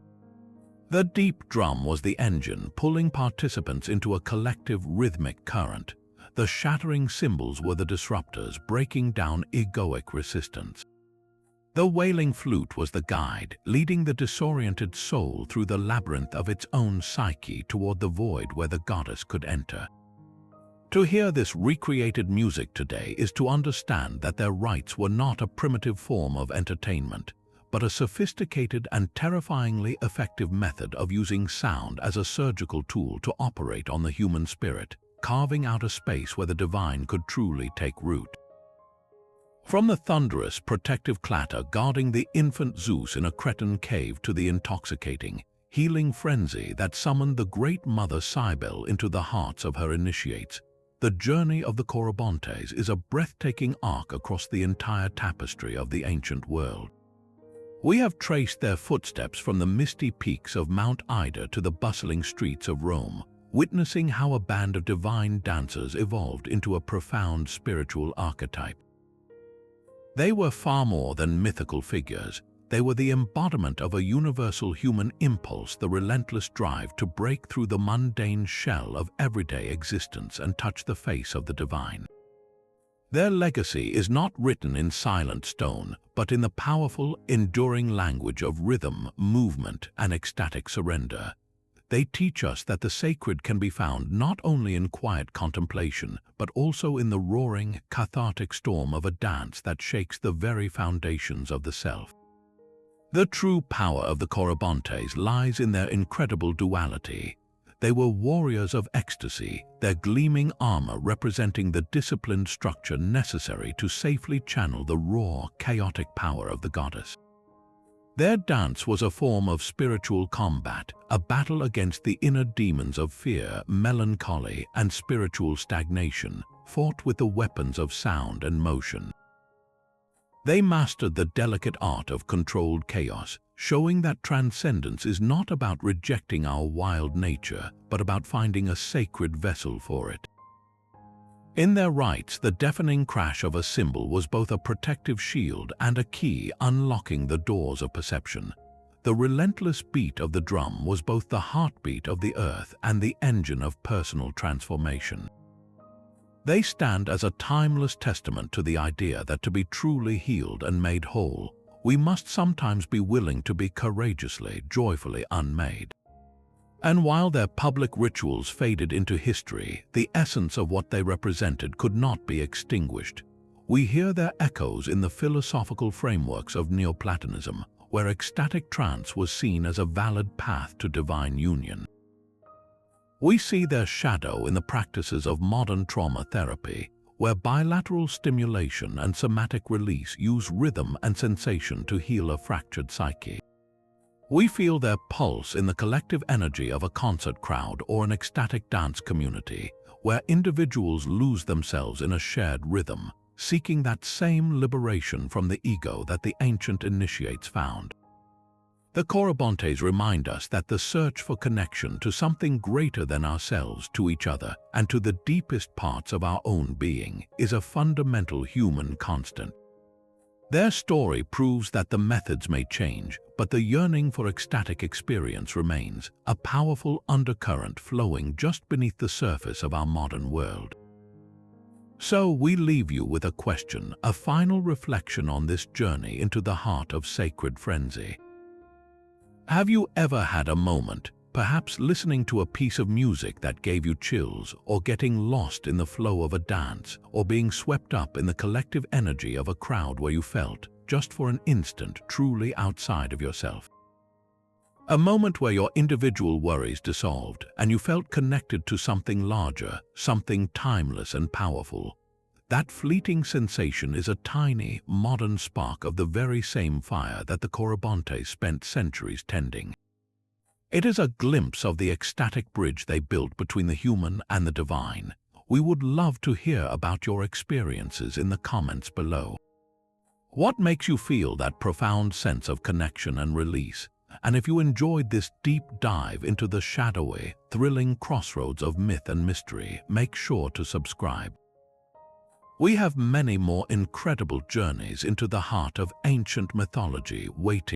The deep drum was the engine, pulling participants into a collective rhythmic current. The shattering cymbals were the disruptors, breaking down egoic resistance. The wailing flute was the guide, leading the disoriented soul through the labyrinth of its own psyche toward the void where the goddess could enter. To hear this recreated music today is to understand that their rites were not a primitive form of entertainment, but a sophisticated and terrifyingly effective method of using sound as a surgical tool to operate on the human spirit, carving out a space where the divine could truly take root. From the thunderous, protective clatter guarding the infant Zeus in a Cretan cave to the intoxicating, healing frenzy that summoned the Great Mother Cybele into the hearts of her initiates, the journey of the Corybantes is a breathtaking arc across the entire tapestry of the ancient world. We have traced their footsteps from the misty peaks of Mount Ida to the bustling streets of Rome, witnessing how a band of divine dancers evolved into a profound spiritual archetype. They were far more than mythical figures. They were the embodiment of a universal human impulse, the relentless drive to break through the mundane shell of everyday existence and touch the face of the divine. Their legacy is not written in silent stone, but in the powerful, enduring language of rhythm, movement, and ecstatic surrender. They teach us that the sacred can be found not only in quiet contemplation, but also in the roaring, cathartic storm of a dance that shakes the very foundations of the self. The true power of the Corybantes lies in their incredible duality. They were warriors of ecstasy, their gleaming armor representing the disciplined structure necessary to safely channel the raw, chaotic power of the goddess. Their dance was a form of spiritual combat, a battle against the inner demons of fear, melancholy, and spiritual stagnation, fought with the weapons of sound and motion. They mastered the delicate art of controlled chaos, showing that transcendence is not about rejecting our wild nature, but about finding a sacred vessel for it. In their rites, the deafening crash of a cymbal was both a protective shield and a key unlocking the doors of perception. The relentless beat of the drum was both the heartbeat of the earth and the engine of personal transformation. They stand as a timeless testament to the idea that to be truly healed and made whole, we must sometimes be willing to be courageously, joyfully unmade. And while their public rituals faded into history, the essence of what they represented could not be extinguished. We hear their echoes in the philosophical frameworks of Neoplatonism, where ecstatic trance was seen as a valid path to divine union. We see their shadow in the practices of modern trauma therapy, where bilateral stimulation and somatic release use rhythm and sensation to heal a fractured psyche. We feel their pulse in the collective energy of a concert crowd or an ecstatic dance community, where individuals lose themselves in a shared rhythm, seeking that same liberation from the ego that the ancient initiates found. The Corybantes remind us that the search for connection to something greater than ourselves, to each other, and to the deepest parts of our own being is a fundamental human constant. Their story proves that the methods may change, but the yearning for ecstatic experience remains, a powerful undercurrent flowing just beneath the surface of our modern world. So we leave you with a question, a final reflection on this journey into the heart of sacred frenzy. Have you ever had a moment, perhaps listening to a piece of music that gave you chills, or getting lost in the flow of a dance, or being swept up in the collective energy of a crowd where you felt, just for an instant, truly outside of yourself? A moment where your individual worries dissolved and you felt connected to something larger, something timeless and powerful. That fleeting sensation is a tiny, modern spark of the very same fire that the Corybantes spent centuries tending. It is a glimpse of the ecstatic bridge they built between the human and the divine. We would love to hear about your experiences in the comments below. What makes you feel that profound sense of connection and release? And if you enjoyed this deep dive into the shadowy, thrilling crossroads of myth and mystery, make sure to subscribe. We have many more incredible journeys into the heart of ancient mythology waiting.